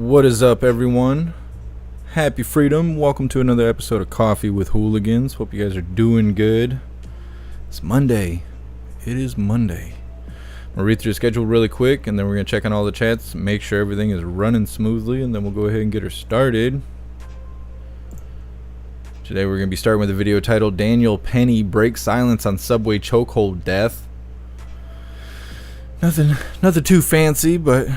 What is up, everyone? Happy freedom. Welcome to another episode of Coffee with Hooligans. Hope you guys are doing good. It's Monday. It is Monday. I'm going to read through the schedule really quick, and then we're going to check on all the chats, make sure everything is running smoothly, and then we'll go ahead and get her started. Today we're going to be starting with a video titled Daniel Penny Breaks Silence on Subway Chokehold Death. Nothing too fancy, but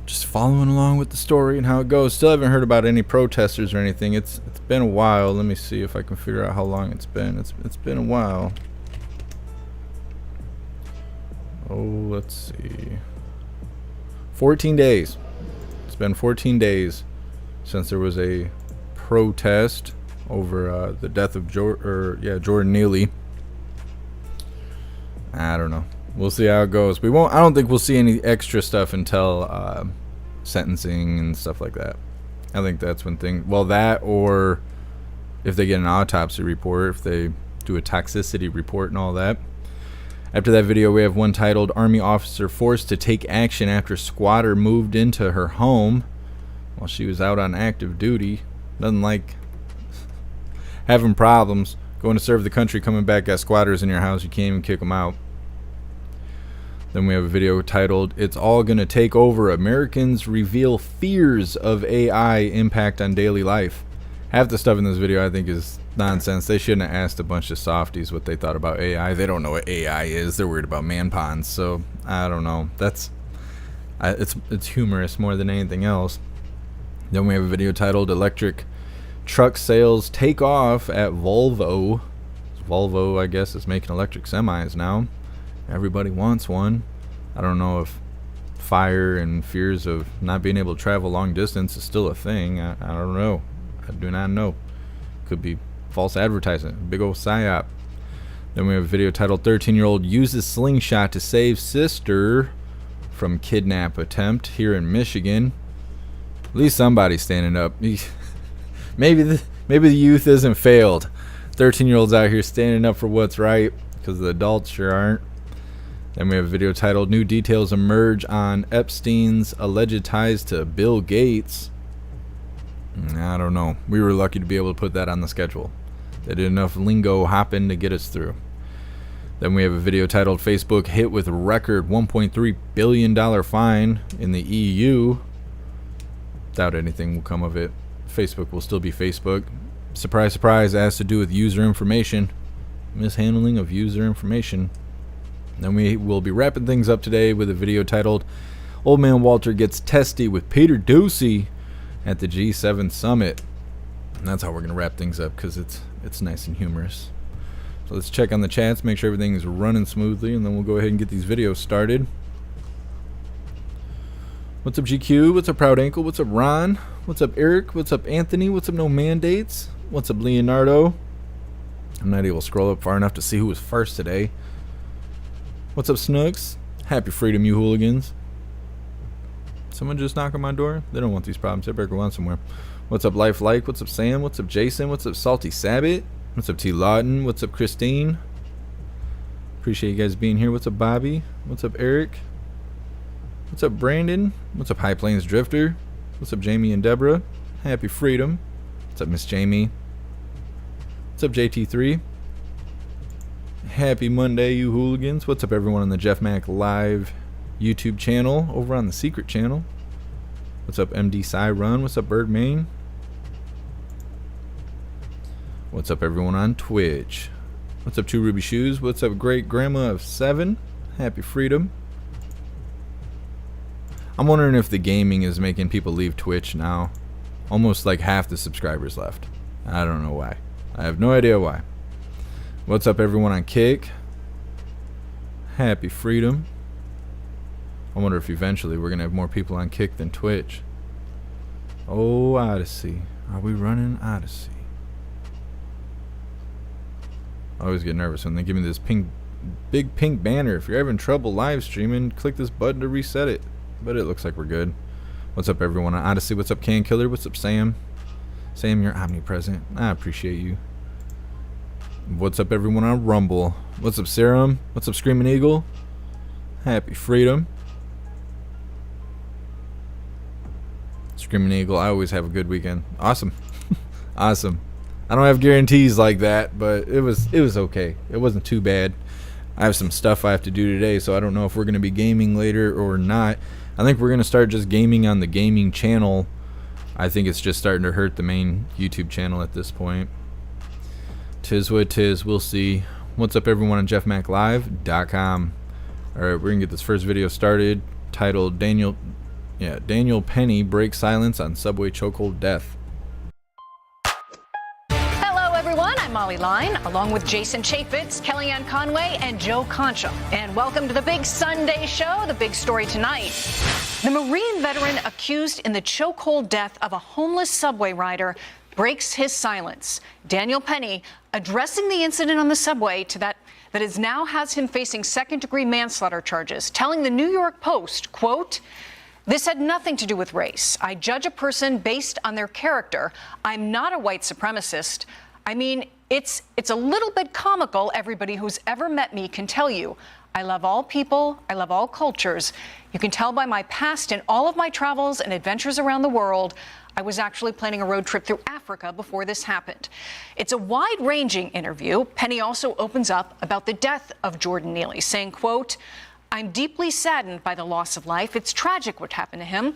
just following along with the story and how it goes. Still haven't heard about any protesters or anything. It's been a while. Let me see if I can figure out how long it's been. It's been a while. Oh, let's see. 14 days. It's been 14 days since there was a protest over the death of Jordan Neely. I don't know. We'll see how it goes. I don't think we'll see any extra stuff until sentencing and stuff like that. I think that's when that, or if they get an autopsy report, if they do a toxicity report and all that. After that video, we have one titled Army Officer Forced to Take Action After Squatter Moved Into Her Home while she was out on active duty. Nothing like having problems, going to serve the country, coming back, got squatters in your house, you can't even kick them out. Then we have a video titled It's All Gonna Take Over. Americans Reveal Fears of AI Impact on Daily Life. Half the stuff in this video I think is nonsense. They shouldn't have asked a bunch of softies what they thought about AI. They don't know what AI is. They're worried about man ponds. So I don't know. It's humorous more than anything else. Then we have a video titled Electric Truck Sales Take Off at Volvo. Volvo, I guess, is making electric semis now. Everybody wants one. I don't know if fire and fears of not being able to travel long distance is still a thing. I don't know. I do not know. Could be false advertising. Big old psyop. Then we have a video titled 13-year-old uses slingshot to save sister from kidnap attempt here in Michigan. At least somebody's standing up. Maybe the youth isn't failed. 13-year-olds out here standing up for what's right, because the adults sure aren't. Then we have a video titled New Details Emerge on Epstein's Alleged Ties to Bill Gates. I don't know. We were lucky to be able to put that on the schedule. They did enough lingo hopping to get us through. Then we have a video titled Facebook Hit with Record $1.3 billion fine in the EU. Doubt anything will come of it. Facebook will still be Facebook. Surprise, surprise, it has to do with user information. Mishandling of user information. Then we will be wrapping things up today with a video titled Old Man Walter Gets Testy with Peter Doocy at the G7 Summit. And that's how we're going to wrap things up, because it's nice and humorous. So let's check on the chats, make sure everything is running smoothly, and then we'll go ahead and get these videos started. What's up, GQ? What's up, Proud Ankle? What's up, Ron? What's up, Eric? What's up, Anthony? What's up, No Mandates? What's up, Leonardo? I'm not able to scroll up far enough to see who was first today. What's up, Snooks? Happy freedom, you hooligans. Someone just knock on my door? They don't want these problems. They better go on somewhere. What's up, Life Like? What's up, Sam? What's up, Jason? What's up, Salty Sabbath? What's up, T. Lawton? What's up, Christine? Appreciate you guys being here. What's up, Bobby? What's up, Eric? What's up, Brandon? What's up, High Plains Drifter? What's up, Jamie and Deborah? Happy freedom. What's up, Miss Jamie? What's up, JT3? Happy Monday, you hooligans. What's up, everyone on the Jeff Mac Live YouTube channel over on the Secret channel? What's up, MD Cy Run? What's up, Bird Main? What's up, everyone on Twitch? What's up, Two Ruby Shoes? What's up, Great Grandma of 7? Happy freedom. I'm wondering if the gaming is making people leave Twitch now. Almost like half the subscribers left. I don't know why. I have no idea why. What's up, everyone on Kick? Happy freedom. I wonder if eventually we're going to have more people on Kick than Twitch. Oh, Odyssey. Are we running Odyssey? I always get nervous when they give me this big pink banner. If you're having trouble live streaming, click this button to reset it. But it looks like we're good. What's up, everyone on Odyssey? What's up, Can Killer? What's up, Sam? Sam, you're omnipresent. I appreciate you. What's up, everyone on Rumble? What's up, Serum? What's up, Screaming Eagle? Happy freedom. Screaming Eagle, I always have a good weekend. Awesome. Awesome. I don't have guarantees like that, but it was okay. It wasn't too bad. I have some stuff I have to do today, so I don't know if we're going to be gaming later or not. I think we're going to start just gaming on the gaming channel. I think it's just starting to hurt the main YouTube channel at this point. Tis what 'tis. We'll see. What's up, everyone on jeffmaclive.com. Alright, we're going to get this first video started, titled Daniel Penny Breaks Silence on Subway Chokehold Death. I'm Molly Line, along with Jason Chaffetz, Kellyanne Conway, and Joe Concha. And welcome to the big Sunday show, the big story tonight. The Marine veteran accused in the chokehold death of a homeless subway rider breaks his silence. Daniel Penny addressing the incident on the subway that is now has him facing second-degree manslaughter charges, telling the New York Post, quote, "This had nothing to do with race. I judge a person based on their character. I'm not a white supremacist. I mean, it's a little bit comical. Everybody who's ever met me can tell you. I love all people. I love all cultures. You can tell by my past in all of my travels and adventures around the world. I was actually planning a road trip through Africa before this happened." It's a wide-ranging interview. Penny also opens up about the death of Jordan Neely, saying, quote, "I'm deeply saddened by the loss of life. It's tragic what happened to him.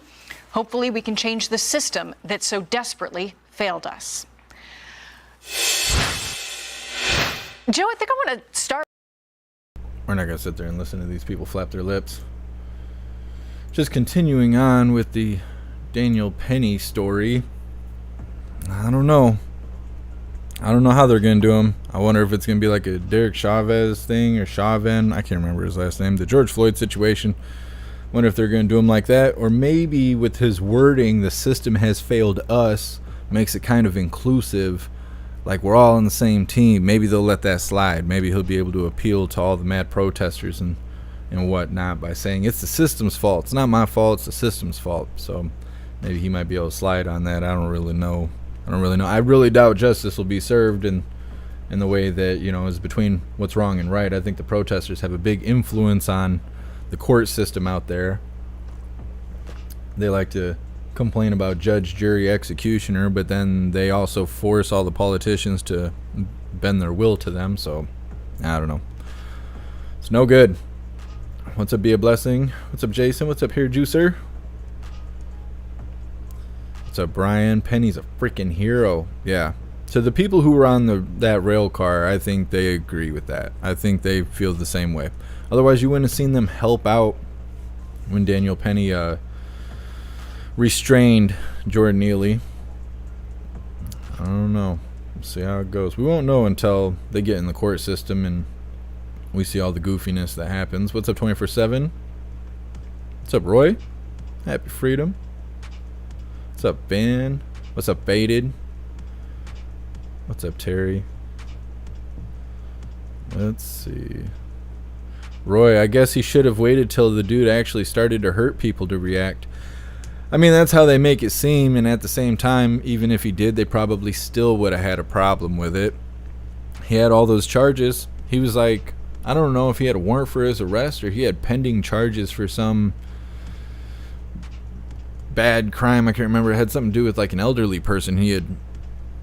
Hopefully we can change the system that so desperately failed us." Joe, I think I want to start. We're not going to sit there and listen to these people flap their lips. Just continuing on with the Daniel Penny story. I don't know. I don't know how they're going to do him. I wonder if it's going to be like a Derek Chavez thing or Chauvin. I can't remember his last name. The George Floyd situation. Wonder if they're going to do him like that. Or maybe with his wording, the system has failed us, makes it kind of inclusive. Like we're all on the same team. Maybe they'll let that slide. Maybe he'll be able to appeal to all the mad protesters and whatnot by saying it's the system's fault. It's not my fault. It's the system's fault. So maybe he might be able to slide on that. I don't really know. I really doubt justice will be served in the way that, is between what's wrong and right. I think the protesters have a big influence on the court system out there. They like to complain about judge, jury, executioner, but then they also force all the politicians to bend their will to them. So I don't know. It's no good. What's up, Be a Blessing? What's up, Jason? What's up, Hair Juicer? What's up, Brian? Penny's a freaking hero. Yeah. To the people who were on that rail car, I think they agree with that. I think they feel the same way. Otherwise, you wouldn't have seen them help out when Daniel Penny restrained Jordan Neely. I don't know. We'll see how it goes. We won't know until they get in the court system and we see all the goofiness that happens. What's up, 24/7? What's up, Roy? Happy freedom. What's up, Ben? What's up, Baited? What's up, Terry? Let's see. Roy, I guess he should have waited till the dude actually started to hurt people to react. I mean, that's how they make it seem, and at the same time, even if he did, they probably still would have had a problem with it. He had all those charges. He was like, I don't know if he had a warrant for his arrest or he had pending charges for some bad crime. I can't remember. It had something to do with like an elderly person. He had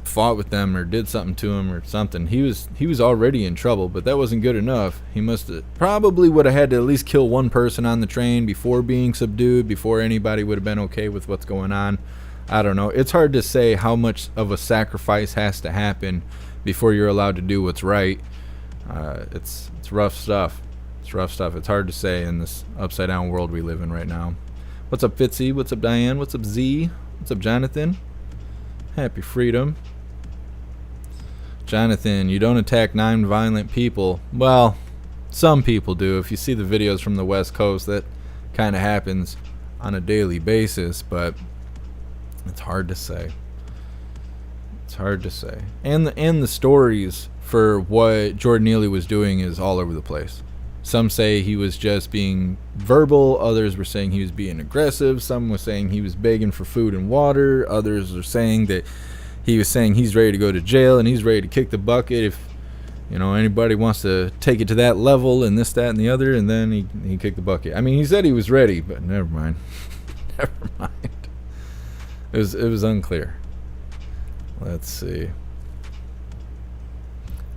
fought with them or did something to him or something. He was already in trouble, but that wasn't good enough. He must have probably would have had to at least kill one person on the train before being subdued, before anybody would have been okay with what's going on. I don't know. It's hard to say how much of a sacrifice has to happen before you're allowed to do what's right. It's rough stuff. It's rough stuff. It's hard to say in this upside down world we live in right now. What's up, Fitzy? What's up, Diane? What's up, Z? What's up, Jonathan? Happy freedom. Jonathan, you don't attack non-violent people. Well, some people do. If you see the videos from the West Coast, that kind of happens on a daily basis, but it's hard to say. It's hard to say. And the stories for what Jordan Neely was doing is all over the place. Some say he was just being verbal. Others were saying he was being aggressive. Some were saying he was begging for food and water. Others are saying that he was saying he's ready to go to jail and he's ready to kick the bucket if, you know, anybody wants to take it to that level and this, that, and the other. And then he kicked the bucket. I mean, he said he was ready, but never mind. Never mind. It was unclear. Let's see.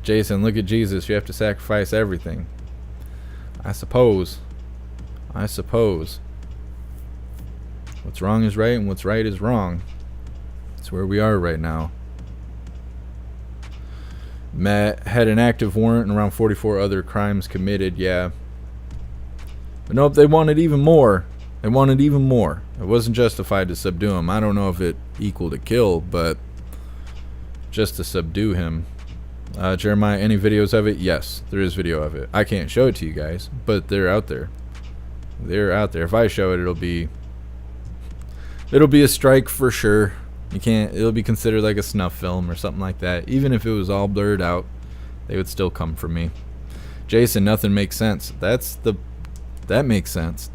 Jason, look at Jesus. You have to sacrifice everything. I suppose. What's wrong is right and what's right is wrong. That's where we are right now. Matt had an active warrant and around 44 other crimes committed. Yeah. But nope, they wanted even more. They wanted even more. It wasn't justified to subdue him. I don't know if it equaled a kill, but just to subdue him. Jeremiah, any videos of it? Yes, there is video of it. I can't show it to you guys, but they're out there. They're out there. If I show it, it'll be a strike for sure. You can't. It'll be considered like a snuff film or something like that. Even if it was all blurred out, they would still come for me. Jason, nothing makes sense. That makes sense.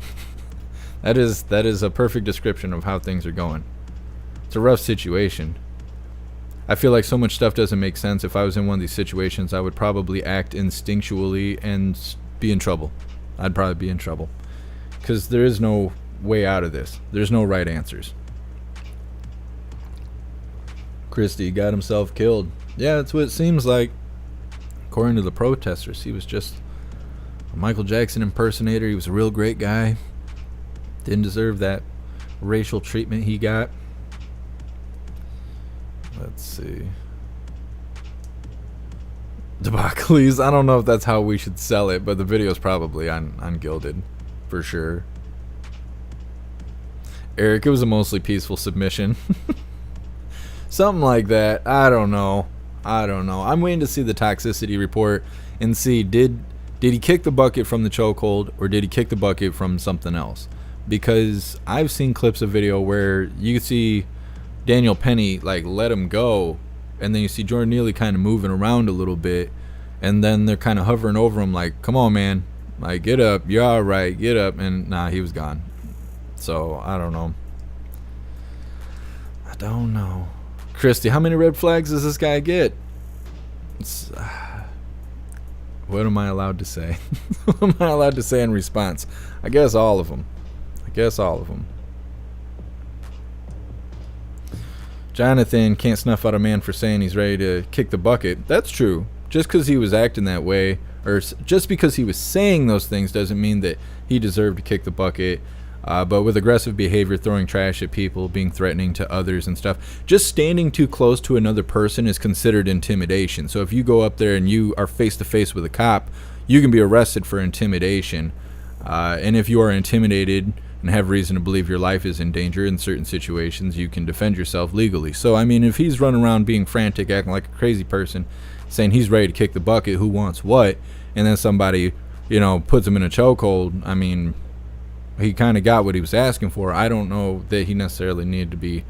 that is a perfect description of how things are going. It's a rough situation. I feel like so much stuff doesn't make sense. If I was in one of these situations, I would probably act instinctually and be in trouble. I'd probably be in trouble because there is no way out of this. There's no right answers. Christie got himself killed. Yeah, that's what it seems like. According to the protesters, he was just a Michael Jackson impersonator. He was a real great guy. Didn't deserve that racial treatment he got. Let's see. Debacles. I don't know if that's how we should sell it, but the video's probably on Gilded for sure. Eric, it was a mostly peaceful submission. Something like that. I don't know. I'm waiting to see the toxicity report and see did he kick the bucket from the chokehold or did he kick the bucket from something else? Because I've seen clips of video where you see Daniel Penny like let him go, and then you see Jordan Neely kind of moving around a little bit, and then they're kind of hovering over him like, come on, man, like get up, you're all right, get up, and nah, he was gone. So I don't know. Christy, how many red flags does this guy get? What am I allowed to say? What am I allowed to say in response? I guess all of them. Jonathan can't snuff out a man for saying he's ready to kick the bucket. That's true. Just because he was acting that way, or just because he was saying those things, doesn't mean that he deserved to kick the bucket. But with aggressive behavior, throwing trash at people, being threatening to others and stuff, just standing too close to another person is considered intimidation. So if you go up there and you are face to face with a cop, you can be arrested for intimidation. And if you are intimidated and have reason to believe your life is in danger in certain situations, you can defend yourself legally. So, I mean, if he's running around being frantic, acting like a crazy person, saying he's ready to kick the bucket, who wants what, and then somebody, puts him in a chokehold, I mean, he kind of got what he was asking for. I don't know that he necessarily needed to be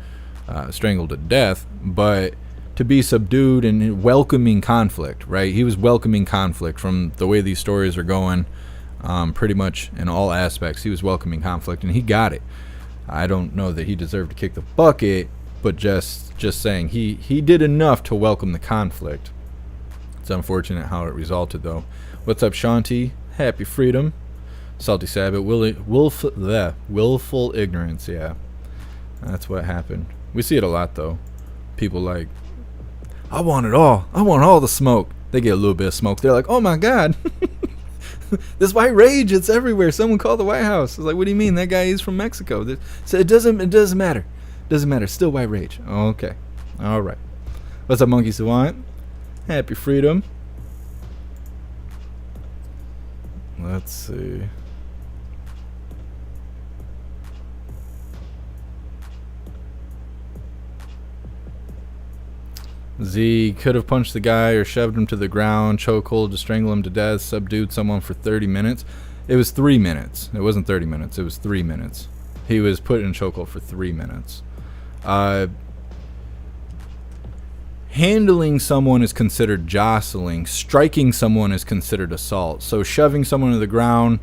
strangled to death, but to be subdued and welcoming conflict, right? He was welcoming conflict from the way these stories are going, pretty much in all aspects. He was welcoming conflict, and he got it. I don't know that he deserved to kick the bucket, but just saying he did enough to welcome the conflict. It's unfortunate how it resulted, though. What's up, Shanti? Happy freedom. Salty Sabbath, willful ignorance, yeah. That's what happened. We see it a lot, though. People like, I want it all. I want all the smoke. They get a little bit of smoke. They're like, oh my God. This white rage, it's everywhere. Someone called the White House. It's like, what do you mean? That guy is from Mexico. So it doesn't matter. Doesn't matter. Still white rage. Oh, okay. All right. What's up, Monkey Savant? Happy freedom. Let's see. Z could have punched the guy or shoved him to the ground, chokehold to strangle him to death, subdued someone for 30 minutes. It was 3 minutes. It wasn't 30 minutes. It was 3 minutes. He was put in chokehold for 3 minutes. Handling someone is considered jostling. Striking someone is considered assault. So shoving someone to the ground,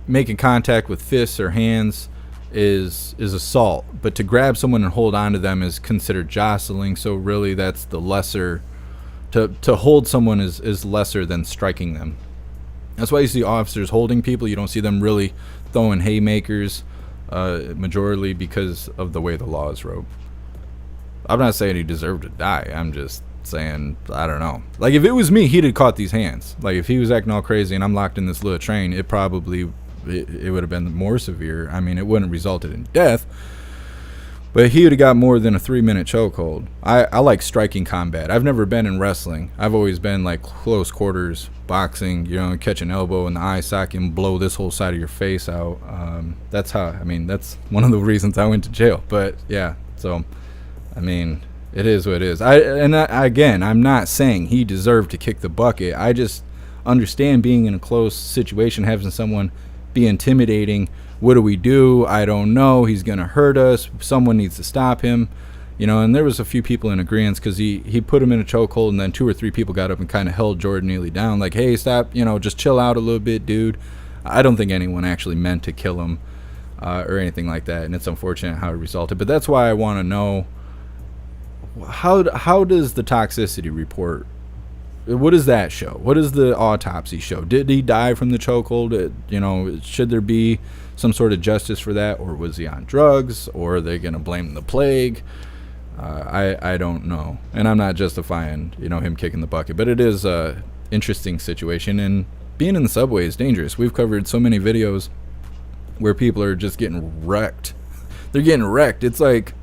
making contact with fists or hands is assault, but to grab someone and hold on to them is considered jostling. So really that's the lesser, to hold someone is lesser than striking them. That's why you see officers holding people. You don't see them really throwing haymakers, majorly because of the way the law is wrote. I'm not saying he deserved to die. I'm just saying, I don't know. Like, if it was me, he'd have caught these hands. Like, if he was acting all crazy and I'm locked in this little train, it would have been more severe. I mean, it wouldn't have resulted in death, but he would have got more than a 3-minute chokehold. I like striking combat. I've never been in wrestling. I've always been like close quarters boxing, catch an elbow in the eye socket and blow this whole side of your face out. That's one of the reasons I went to jail. But yeah, so I mean, it is what it is. Again, I'm not saying he deserved to kick the bucket. I just understand being in a close situation, having someone be intimidating. What do we do? I don't know. He's gonna hurt us. Someone needs to stop him, and there was a few people in agreement, because he put him in a chokehold, and then 2 or 3 people got up and kind of held Jordan Neely down, like, hey, stop, just chill out a little bit, dude. I don't think anyone actually meant to kill him or anything like that, and it's unfortunate how it resulted. But that's why I want to know, how does the toxicity report, what does that show? What does the autopsy show? Did he die from the chokehold? Should there be some sort of justice for that, or was he on drugs, or are they going to blame the plague? I don't know, and I'm not justifying him kicking the bucket, but it is a interesting situation, and being in the subway is dangerous. We've covered so many videos where people are just getting wrecked. They're getting wrecked. It's like,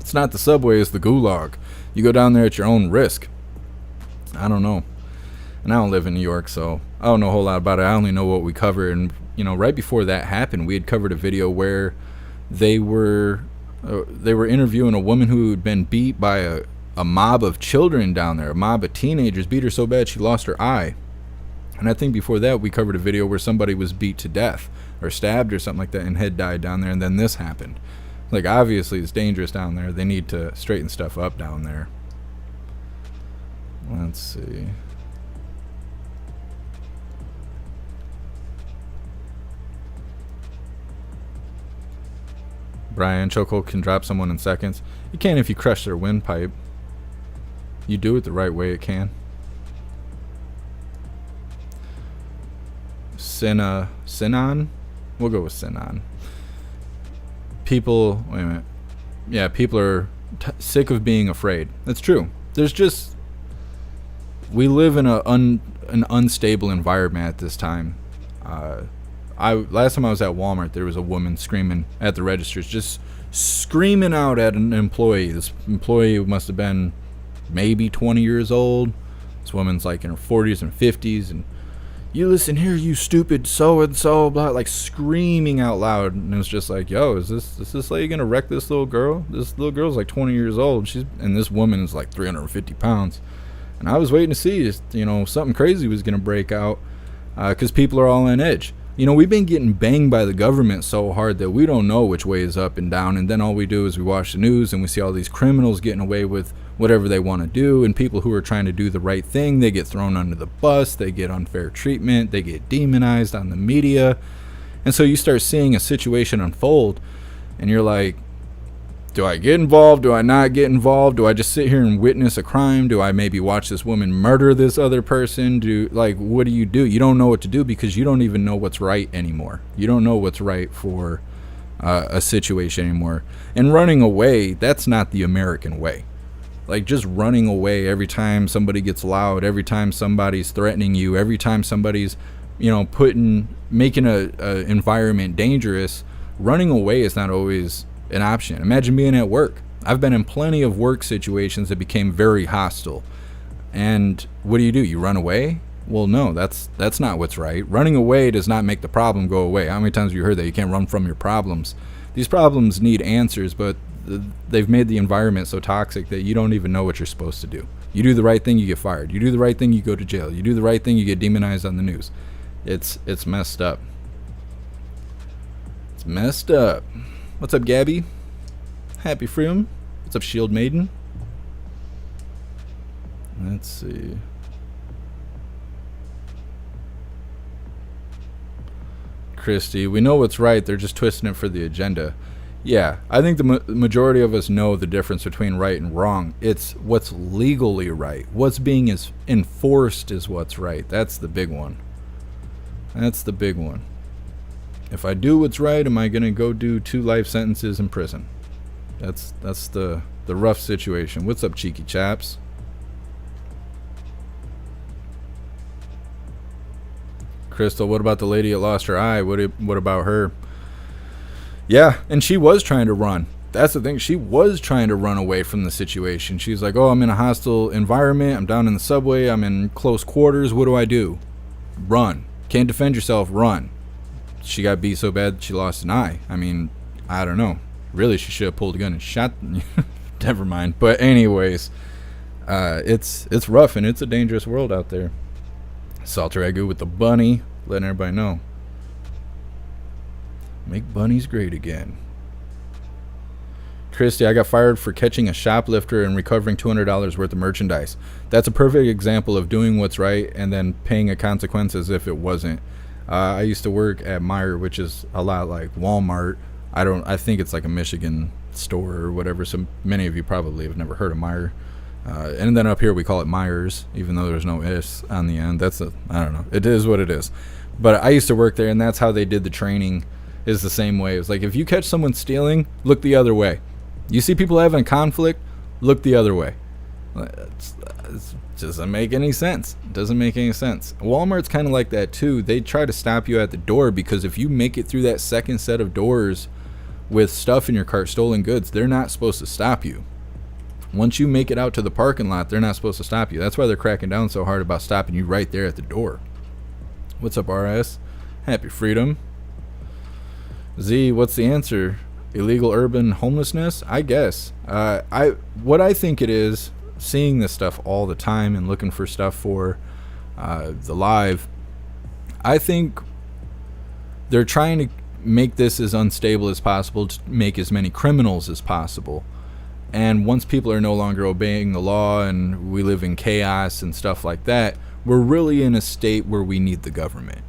it's not the subway, it's the gulag. You go down there at your own risk. I don't know. And I don't live in New York, so I don't know a whole lot about it. I only know what we cover. And, right before that happened, we had covered a video where they were interviewing a woman who had been beat by a mob of children down there. A mob of teenagers beat her so bad she lost her eye. And I think before that, we covered a video where somebody was beat to death or stabbed or something like that and had died down there. And then this happened. Like, obviously, it's dangerous down there. They need to straighten stuff up down there. Let's see. Brian, chokehold can drop someone in seconds. You can if you crush their windpipe. You do it the right way, it can. Sinan? We'll go with Sinan. People, wait a minute. Yeah, people are sick of being afraid. That's true. There's just, we live in an unstable environment at this time. last time I was at Walmart, there was a woman screaming at the registers, just screaming out at an employee. This employee must have been maybe 20 years old. This woman's like in her 40s and 50s, and you listen here, you stupid so-and-so, blah, like screaming out loud. And it was just like, yo, is this lady gonna wreck this little girl? This little girl's like 20 years old. And this woman is like 350 pounds. And I was waiting to see, something crazy was gonna break out, because people are all on edge. We've been getting banged by the government so hard that we don't know which way is up and down. And then all we do is we watch the news and we see all these criminals getting away with whatever they want to do. And people who are trying to do the right thing, they get thrown under the bus. They get unfair treatment. They get demonized on the media. And so you start seeing a situation unfold and you're like, do I get involved? Do I not get involved? Do I just sit here and witness a crime? Do I maybe watch this woman murder this other person? What do? You don't know what to do because you don't even know what's right anymore. You don't know what's right for a situation anymore. And running away, that's not the American way. Like just running away every time somebody gets loud, every time somebody's threatening you, every time somebody's, making a environment dangerous. Running away is not always an option. Imagine being at work. I've been in plenty of work situations that became very hostile. And what do? You run away? Well, no, that's not what's right. Running away does not make the problem go away. How many times have you heard that? You can't run from your problems. These problems need answers, but they've made the environment so toxic that you don't even know what you're supposed to do. You do the right thing, you get fired. You do the right thing, you go to jail. You do the right thing, you get demonized on the news. It's messed up. It's messed up. What's up, Gabby? Happy Freedom. What's up, Shield Maiden? Let's see. Christy, we know what's right. They're just twisting it for the agenda. Yeah, I think the majority of us know the difference between right and wrong. It's what's legally right. What's being enforced is what's right. That's the big one. That's the big one. If I do what's right, am I going to go do 2 life sentences in prison? That's the rough situation. What's up, cheeky chaps? Crystal, what about the lady that lost her eye? What about her? Yeah, and she was trying to run. That's the thing. She was trying to run away from the situation. She's like, oh, I'm in a hostile environment. I'm down in the subway. I'm in close quarters. What do? Run. Can't defend yourself. Run. She got beat so bad she lost an eye. I mean, I don't know. Really, she should have pulled a gun and shot. Never mind. But anyways, it's rough and it's a dangerous world out there. Salter Agu with the bunny, letting everybody know. Make bunnies great again. Christy, I got fired for catching a shoplifter and recovering $200 worth of merchandise. That's a perfect example of doing what's right and then paying a consequence as if it wasn't. I used to work at Meijer, which is a lot like Walmart. I think it's like a Michigan store or whatever. So many of you probably have never heard of Meijer. And then up here we call it Myers, even though there's no S on the end. I don't know. It is what it is. But I used to work there, and that's how they did the training, is the same way. It was like, if you catch someone stealing, look the other way. You see people having a conflict, look the other way. It doesn't make any sense. It doesn't make any sense. Walmart's kind of like that too. They try to stop you at the door because if you make it through that second set of doors with stuff in your cart, stolen goods, they're not supposed to stop you. Once you make it out to the parking lot, they're not supposed to stop you. That's why they're cracking down so hard about stopping you right there at the door. What's up, RS? Happy Freedom. Z, what's the answer? Illegal urban homelessness? I guess. What I think it is, seeing this stuff all the time and looking for stuff for the live, I think they're trying to make this as unstable as possible to make as many criminals as possible. And once people are no longer obeying the law and we live in chaos and stuff like that, we're really in a state where we need the government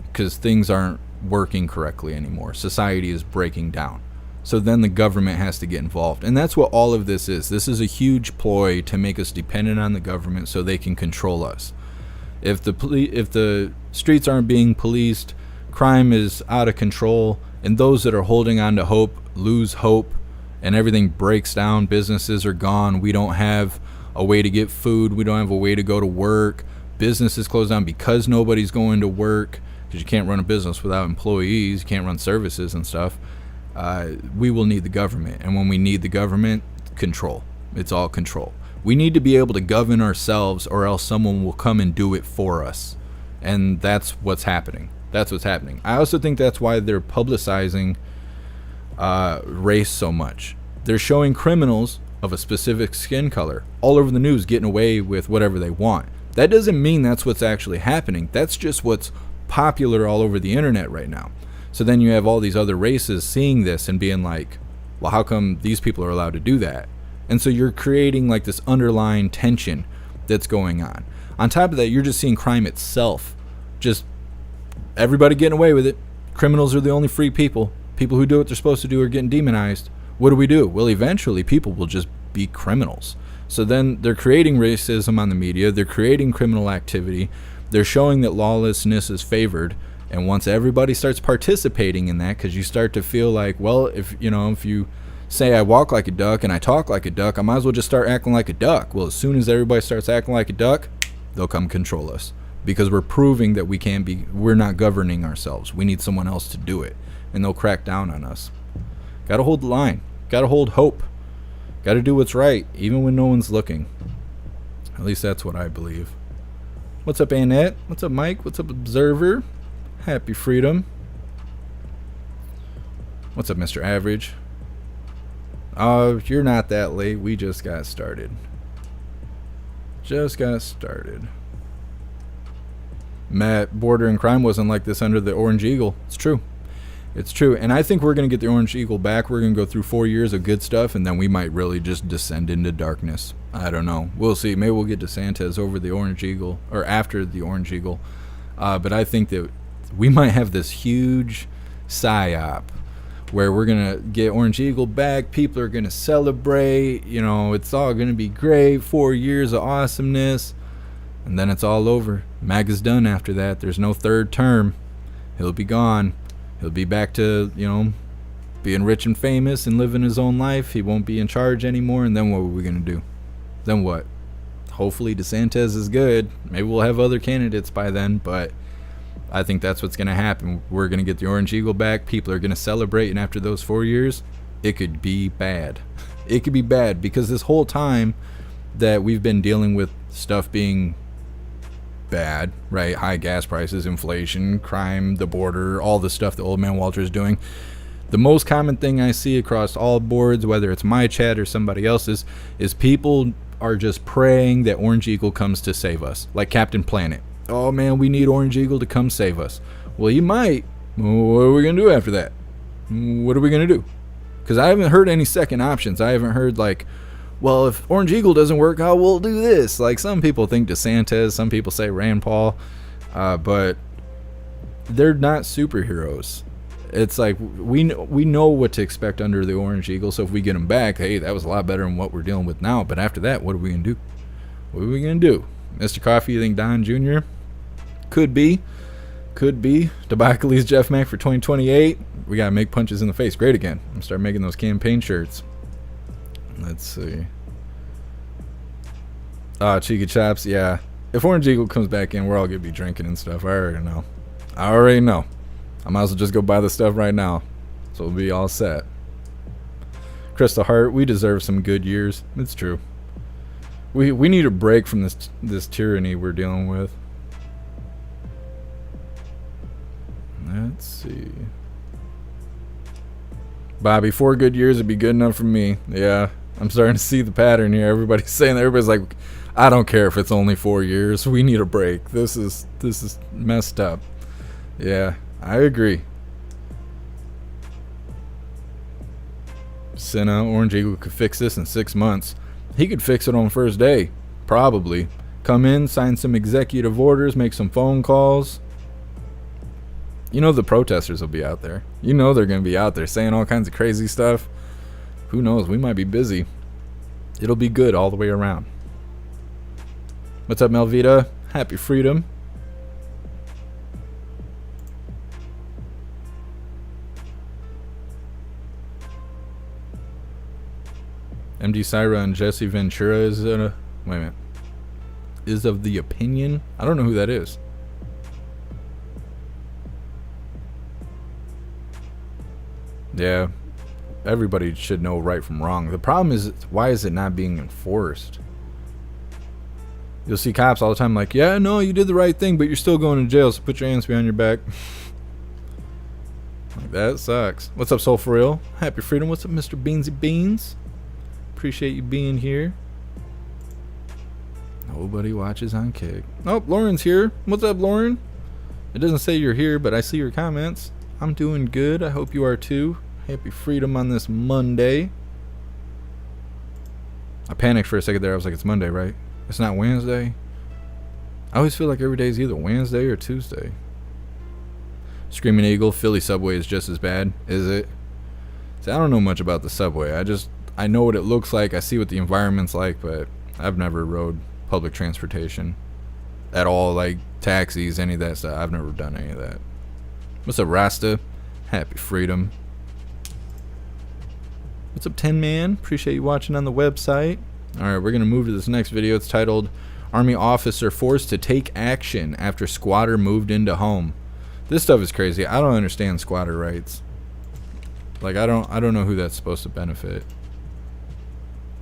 because things aren't working correctly anymore. Society is breaking down. So then the government has to get involved. And that's what all of this is. This is a huge ploy to make us dependent on the government so they can control us. If the streets aren't being policed, crime is out of control, and those that are holding on to hope lose hope, and everything breaks down, businesses are gone, we don't have a way to get food, we don't have a way to go to work, businesses close down because nobody's going to work, because you can't run a business without employees. You can't run services and stuff. We will need the government. And when we need the government, control. It's all control. We need to be able to govern ourselves, or else someone will come and do it for us. And that's what's happening. That's what's happening. I also think that's why they're publicizing race so much. They're showing criminals of a specific skin color all over the news getting away with whatever they want. That doesn't mean that's what's actually happening. That's just what's popular all over the internet right now. So then you have all these other races seeing this and being like, well, how come these people are allowed to do that? And so you're creating like this underlying tension that's going on. On top of that, you're just seeing crime itself. Just everybody getting away with it. Criminals are the only free people. People who do what they're supposed to do are getting demonized. What do? Well, eventually people will just be criminals. So then they're creating racism on the media. They're creating criminal activity. They're showing that lawlessness is favored. And once everybody starts participating in that, because you start to feel like, well, if you say I walk like a duck and I talk like a duck, I might as well just start acting like a duck. Well, as soon as everybody starts acting like a duck, they'll come control us, because we're proving that we're not governing ourselves. We need someone else to do it, and they'll crack down on us. Got to hold the line. Got to hold hope. Got to do what's right, even when no one's looking. At least that's what I believe. What's up, Annette? What's up, Mike? What's up, Observer? Happy freedom. What's up, Mr. Average? You're not that late. We just got started. Matt, border and crime wasn't like this under the Orange Eagle. It's true. And I think we're going to get the Orange Eagle back. We're going to go through 4 years of good stuff, and then we might really just descend into darkness. I don't know. We'll see. Maybe we'll get DeSantis over the Orange Eagle, or after the Orange Eagle. But I think that we might have this huge psyop where we're going to get Orange Eagle back. People are going to celebrate. It's all going to be great. 4 years of awesomeness. And then it's all over. MAGA's done after that. There's no third term. He'll be gone. He'll be back to, being rich and famous and living his own life. He won't be in charge anymore. And then what are we going to do? Then what? Hopefully DeSantis is good. Maybe we'll have other candidates by then. But I think that's what's going to happen. We're going to get the Orange Eagle back. People are going to celebrate. And after those 4 years, it could be bad. It could be bad, because this whole time that we've been dealing with stuff being bad, right? High gas prices, inflation, crime, the border, all the stuff that Old Man Walter is doing. The most common thing I see across all boards, whether it's my chat or somebody else's, is people are just praying that Orange Eagle comes to save us. Like Captain Planet. Oh man, we need Orange Eagle to come save us. Well, you might. What are we going to do after that? What are we going to do? Because I haven't heard any second options. I haven't heard like, well, if Orange Eagle doesn't work out, we'll do this. Like, some people think DeSantis, some people say Rand Paul, but they're not superheroes. It's like we know what to expect under the Orange Eagle, so if we get them back, hey, that was a lot better than what we're dealing with now. But after that, what are we going to do? What are we going to do? Mr. Coffee, you think Don Jr.? Could be. Tobacco's Jeff Mac for 2028. We got to make punches in the face great again. I'm going to start making those campaign shirts. Let's see. Cheeky Chops, yeah. If Orange Eagle comes back in, we're all going to be drinking and stuff. I already know. I might as well just go buy the stuff right now. So we'll be all set. Crystal Hart, we deserve some good years. It's true. We need a break from this tyranny we're dealing with. Let's see. Bobby, 4 good years would be good enough for me. Yeah. I'm starting to see the pattern here. Everybody's saying that. Everybody's like, I don't care if it's only 4 years. We need a break. This is messed up. Yeah, I agree. Senna, Orange Eagle could fix this in 6 months. He could fix it on first day. Probably. Come in, sign some executive orders, make some phone calls. The protesters will be out there. They're going to be out there saying all kinds of crazy stuff. Who knows? We might be busy. It'll be good all the way around. What's up, Melvita? Happy freedom. MD Syra and Jesse Ventura is of the opinion. I don't know who that is. Yeah, everybody should know right from wrong. The problem is, why is it not being enforced? You'll see cops all the time like, yeah, no, you did the right thing, but you're still going to jail, so put your hands behind your back. Like, that sucks. What's up, Soul For Real? Happy Freedom. What's up, Mr. Beansy Beans? Appreciate you being here. Nobody watches on Kick. Oh, Lauren's here. What's up, Lauren? It doesn't say you're here, but I see your comments. I'm doing good. I hope you are too. Happy Freedom on this Monday. I panicked for a second there. I was like, it's Monday, right? It's not Wednesday. I always feel like every day is either Wednesday or Tuesday. Screaming Eagle, Philly subway is just as bad, is it? See, I don't know much about the subway. I know what it looks like. I see what the environment's like, but I've never rode public transportation at all, like taxis, any of that stuff. I've never done any of that. What's up, Rasta? Happy Freedom. What's up, 10 Man? Appreciate you watching on the website. Alright, we're going to move to this next video. It's titled, Army Officer Forced to Take Action After Squatter Moved Into Home. This stuff is crazy. I don't understand squatter rights. Like, I don't know who that's supposed to benefit.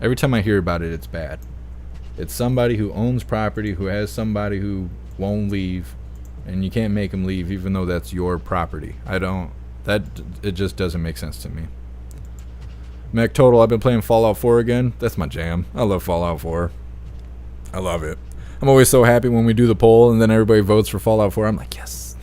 Every time I hear about it, it's bad. It's somebody who owns property, who has somebody who won't leave, and you can't make them leave even though that's your property. It just doesn't make sense to me. Mech Total, I've been playing Fallout 4 again. That's my jam. I love Fallout 4. I love it. I'm always so happy when we do the poll and then everybody votes for Fallout 4. I'm like, yes.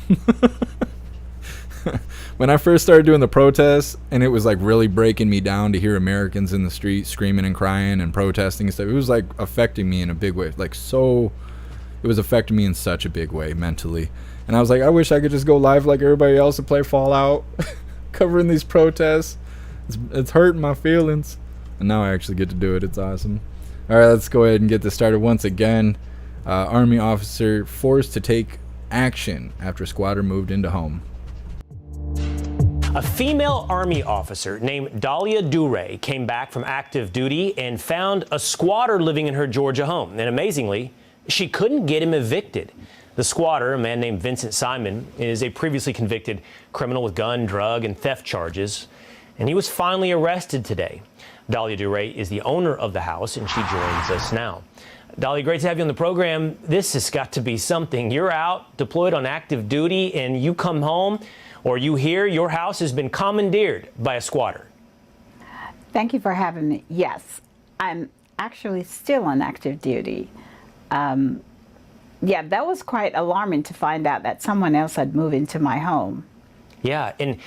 When I first started doing the protests and it was like really breaking me down to hear Americans in the street screaming and crying and protesting and stuff, it was like affecting me in a big way. It was affecting me in such a big way mentally. And I was like, I wish I could just go live like everybody else and play Fallout, covering these protests. It's hurting my feelings. And now I actually get to do it. It's awesome. Alright, let's go ahead and get this started once again. Army officer forced to take action after squatter moved into home. A female Army officer named Dahlia Duray came back from active duty and found a squatter living in her Georgia home. And amazingly, she couldn't get him evicted. The squatter, a man named Vincent Simon, is a previously convicted criminal with gun, drug, and theft charges. And he was finally arrested today. Dahlia Duray is the owner of the house, and she joins us now. Dahlia, great to have you on the program. This has got to be something. You're out, deployed on active duty, and you come home, or you hear your house has been commandeered by a squatter. Thank you for having me. Yes, I'm actually still on active duty. Yeah, that was quite alarming to find out that someone else had moved into my home. Yeah, and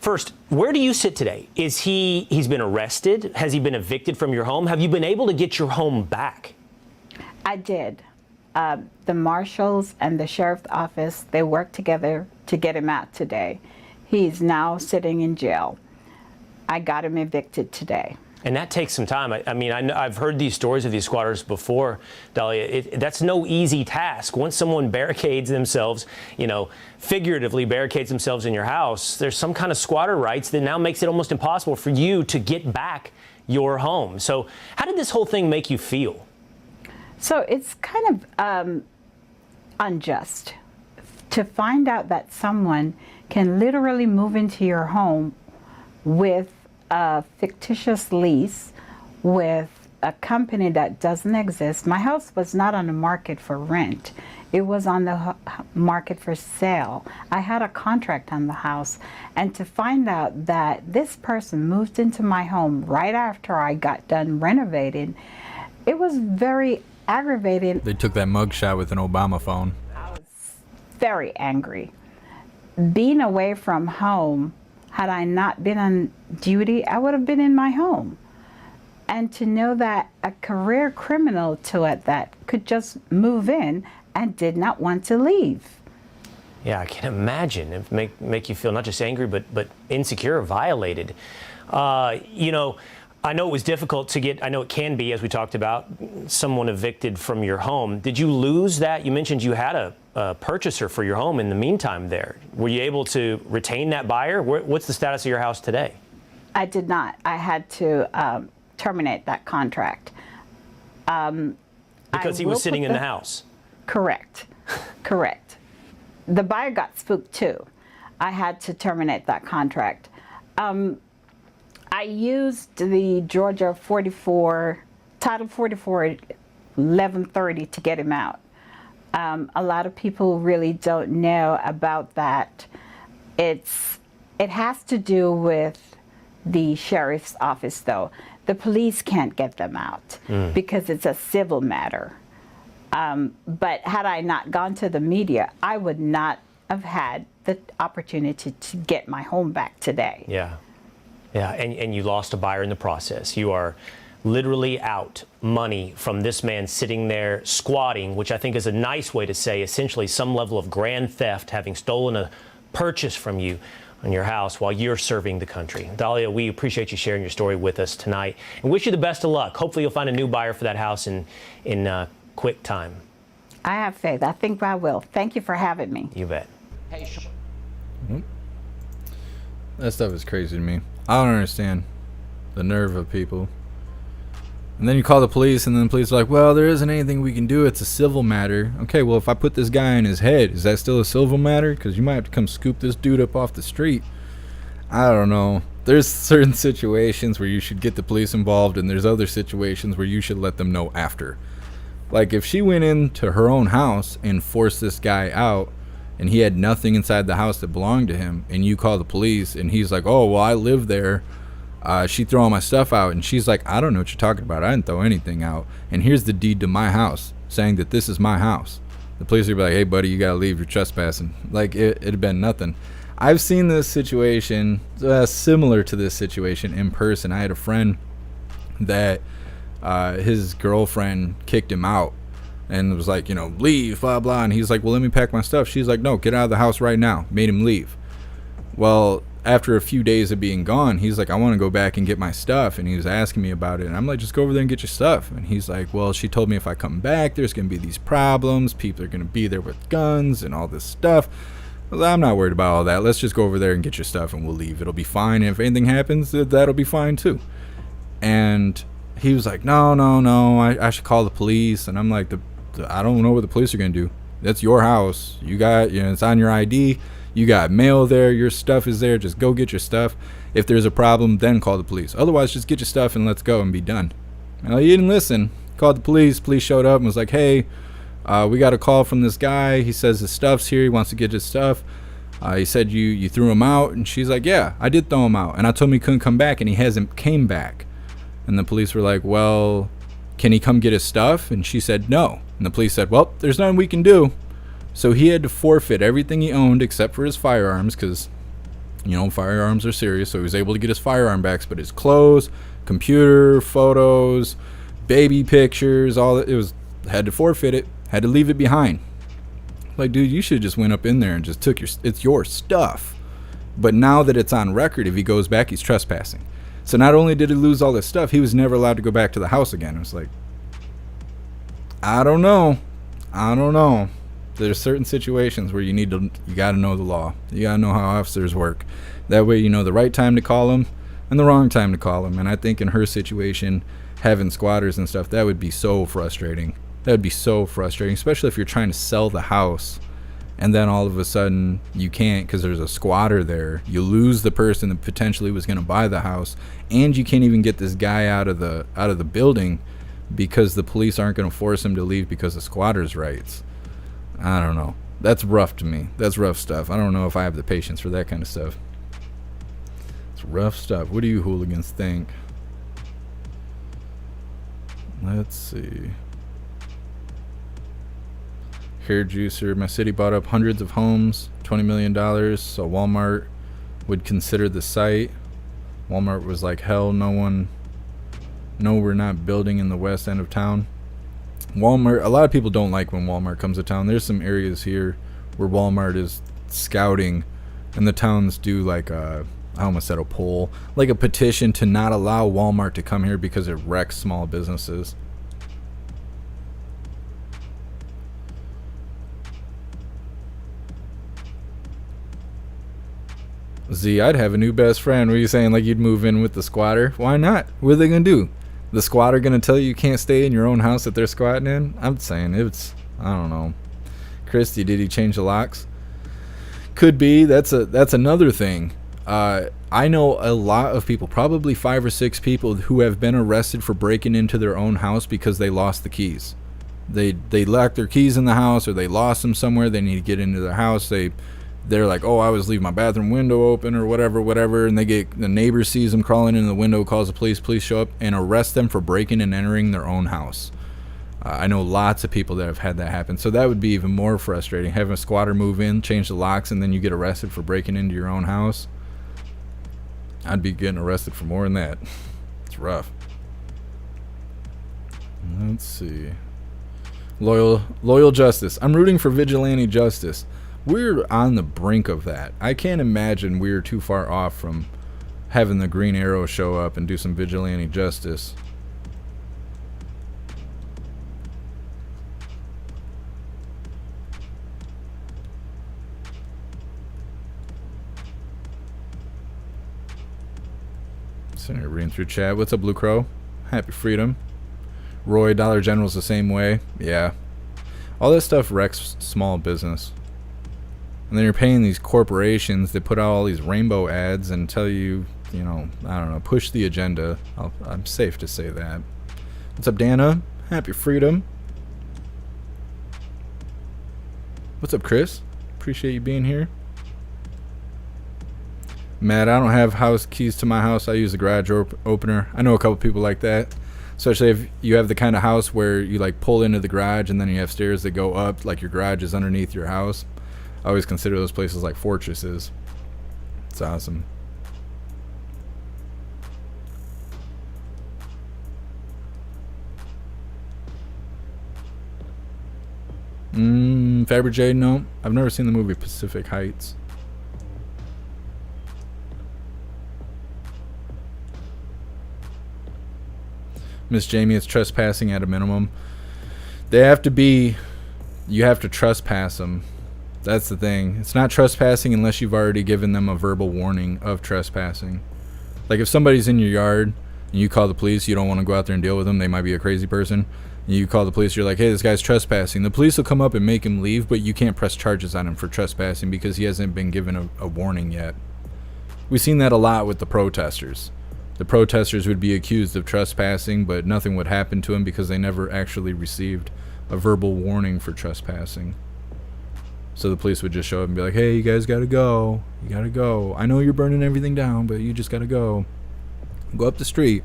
first, where do you sit today? He's been arrested? Has he been evicted from your home? Have you been able to get your home back? I did. The marshals and the sheriff's office, they worked together to get him out today. He's now sitting in jail. I got him evicted today. And that takes some time. I mean, I've heard these stories of these squatters before, Dahlia. That's no easy task. Once someone barricades themselves, figuratively barricades themselves in your house, there's some kind of squatter rights that now makes it almost impossible for you to get back your home. So how did this whole thing make you feel? So it's kind of unjust to find out that someone can literally move into your home with a fictitious lease with a company that doesn't exist. My house was not on the market for rent. It was on the market for sale. I had a contract on the house, and to find out that this person moved into my home right after I got done renovating, it was very aggravating. They took that mugshot with an Obama phone. I was very angry. Being away from home, had I not been on duty, I would have been in my home. And to know that a career criminal to it that could just move in and did not want to leave. Yeah, I can imagine. It make you feel not just angry, but insecure, violated. I know it was difficult to get, I know it can be, as we talked about, someone evicted from your home. Did you lose that? You mentioned you had a purchaser for your home in the meantime there. Were you able to retain that buyer? What's the status of your house today? I did not. I had to terminate that contract. Because he was sitting in the house? Correct. Correct. The buyer got spooked too. I had to terminate that contract. I used the Georgia 44, Title 44, 1130 to get him out. A lot of people really don't know about that. It has to do with the sheriff's office, though. The police can't get them out because it's a civil matter. But had I not gone to the media, I would not have had the opportunity to get my home back today. Yeah. Yeah, and you lost a buyer in the process. You are literally out money from this man sitting there squatting, which I think is a nice way to say essentially some level of grand theft, having stolen a purchase from you on your house while you're serving the country. Dahlia, we appreciate you sharing your story with us tonight and wish you the best of luck. Hopefully you'll find a new buyer for that house in quick time. I have faith. I think I will. Thank you for having me. You bet. That stuff is crazy to me. I don't understand the nerve of people. And then you call the police, and then the police are like, well, there isn't anything we can do. It's a civil matter. Okay, well, if I put this guy in his head, is that still a civil matter? Because you might have to come scoop this dude up off the street. I don't know. There's certain situations where you should get the police involved, and there's other situations where you should let them know after. Like, if she went into her own house and forced this guy out, and he had nothing inside the house that belonged to him, and you call the police, and he's like, oh, well, I live there. She threw all my stuff out, and she's like, I don't know what you're talking about. I didn't throw anything out. And here's the deed to my house saying that this is my house. The police would be like, hey, buddy, you got to leave. You're trespassing. Like, it'd been nothing. I've seen this situation similar to this situation in person. I had a friend that his girlfriend kicked him out and was like, leave, blah, blah. And he's like, well, let me pack my stuff. She's like, no, get out of the house right now. Made him leave. Well, after a few days of being gone, he's like, I want to go back and get my stuff. And he was asking me about it. And I'm like, just go over there and get your stuff. And he's like, well, she told me if I come back, there's going to be these problems. People are going to be there with guns and all this stuff. Well, I'm not worried about all that. Let's just go over there and get your stuff and we'll leave. It'll be fine. And if anything happens, that'll be fine too. And he was like, no, I should call the police. And I'm like, I don't know what the police are going to do. That's your house. You got, it's on your ID. You got mail there. Your stuff is there. Just go get your stuff. If there's a problem, then call the police. Otherwise, just get your stuff and let's go and be done. And he didn't listen. Called the police. Police showed up and was like, hey, we got a call from this guy. He says his stuff's here. He wants to get his stuff. He said you threw him out. And she's like, yeah, I did throw him out. And I told him he couldn't come back, and he hasn't came back. And the police were like, well, can he come get his stuff? And she said no. And the police said, well, there's nothing we can do. So he had to forfeit everything he owned except for his firearms because, firearms are serious. So he was able to get his firearm back, but his clothes, computer, photos, baby pictures, all that, had to forfeit it, had to leave it behind. Like, dude, you should have just went up in there and just took it's your stuff. But now that it's on record, if he goes back, he's trespassing. So not only did he lose all this stuff, he was never allowed to go back to the house again. It was like, I don't know. There's certain situations where you got to know the law. You got to know how officers work. That way you know the right time to call them and the wrong time to call them. And I think in her situation, having squatters and stuff, that would be so frustrating. That would be so frustrating, especially if you're trying to sell the house and then all of a sudden you can't because there's a squatter there. You lose the person that potentially was going to buy the house, and you can't even get this guy out of the building because the police aren't going to force him to leave because of squatters' rights. I don't know. That's rough to me. That's rough stuff. I don't know if I have the patience for that kind of stuff. It's rough stuff. What do you hooligans think? Let's see. Hair juicer. My city bought up hundreds of homes, $20 million, so Walmart would consider the site. Walmart was like, hell, no, we're not building in the west end of town. Walmart, a lot of people don't like when Walmart comes to town. There's some areas here where Walmart is scouting, and the towns do like I almost said a poll, like a petition to not allow Walmart to come here because it wrecks small businesses. Z, I'd have a new best friend. What are you saying? Like you'd move in with the squatter? Why not? What are they gonna do? The squatter gonna tell you can't stay in your own house that they're squatting in? I'm saying I don't know. Christy, did he change the locks? Could be. That's another thing. I know a lot of people, probably 5 or 6 people, who have been arrested for breaking into their own house because they lost the keys. They locked their keys in the house, or they lost them somewhere. They need to get into their house. They're like, oh, I was leaving my bathroom window open or whatever, and the neighbor sees them crawling in the window, calls the police show up and arrest them for breaking and entering their own house. I know lots of people that have had that happen, so that would be even more frustrating. Having a squatter move in, change the locks, and then you get arrested for breaking into your own house. I'd be getting arrested for more than that. It's rough. Let's see. Loyal justice. I'm rooting for vigilante justice. We're on the brink of that. I can't imagine we're too far off from having the Green Arrow show up and do some vigilante justice. Sitting here reading through chat. What's up, Blue Crow? Happy freedom. Roy, Dollar General's the same way. Yeah. All that stuff wrecks small business. And then you're paying these corporations that put out all these rainbow ads and tell you, I don't know, push the agenda. I'm safe to say that. What's up, Dana? Happy freedom. What's up, Chris? Appreciate you being here. Matt, I don't have house keys to my house. I use the garage opener. I know a couple people like that. Especially if you have the kind of house where you like pull into the garage and then you have stairs that go up, like your garage is underneath your house. I always consider those places like fortresses. It's awesome. Faberjay, no. I've never seen the movie Pacific Heights. Miss Jamie, it's trespassing at a minimum. They have to be, you have to trespass them. That's the thing. It's not trespassing unless you've already given them a verbal warning of trespassing. Like if somebody's in your yard and you call the police, you don't want to go out there and deal with them. They might be a crazy person. And you call the police, you're like, hey, this guy's trespassing. The police will come up and make him leave, but you can't press charges on him for trespassing because he hasn't been given a warning yet. We've seen that a lot with the protesters. The protesters would be accused of trespassing, but nothing would happen to them because they never actually received a verbal warning for trespassing. So the police would just show up and be like, hey, you guys gotta go. You gotta go. I know you're burning everything down, but you just gotta go. Go up the street.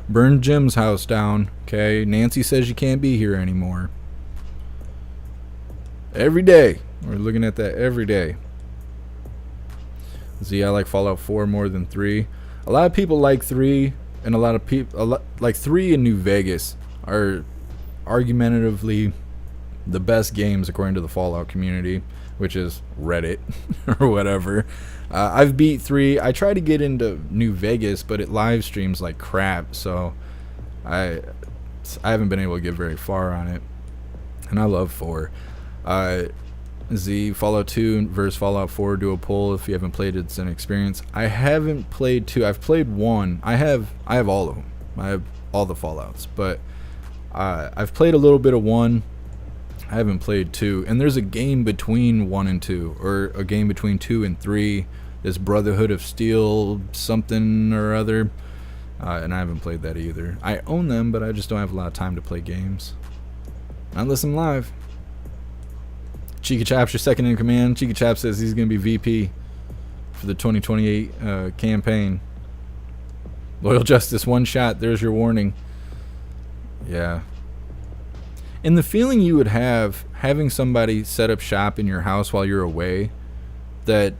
Burn Jim's house down, okay? Nancy says you can't be here anymore. Every day. We're looking at that every day. See, I like Fallout 4 more than 3. A lot of people like 3, and a lot of people like 3 and New Vegas are argumentatively the best games according to the Fallout community, which is Reddit or whatever. I've beat 3. I try to get into New Vegas, but it live streams like crap, so I haven't been able to get very far on it. And I love 4. Fallout 2 versus Fallout 4, do a poll if you haven't played it. It's an experience. I haven't played 2. I've played 1. I have all of them. I have all the Fallouts, but I've played a little bit of 1. I haven't played 2, and there's a game between 1 and 2, or a game between 2 and 3. This Brotherhood of Steel something or other, and I haven't played that either. I own them, but I just don't have a lot of time to play games unless I'm live. Cheeky Chap's your second in command. Cheeky Chap says he's going to be VP for the 2028 campaign. Loyal Justice, one shot. There's your warning. Yeah. And the feeling you would have having somebody set up shop in your house while you're away, that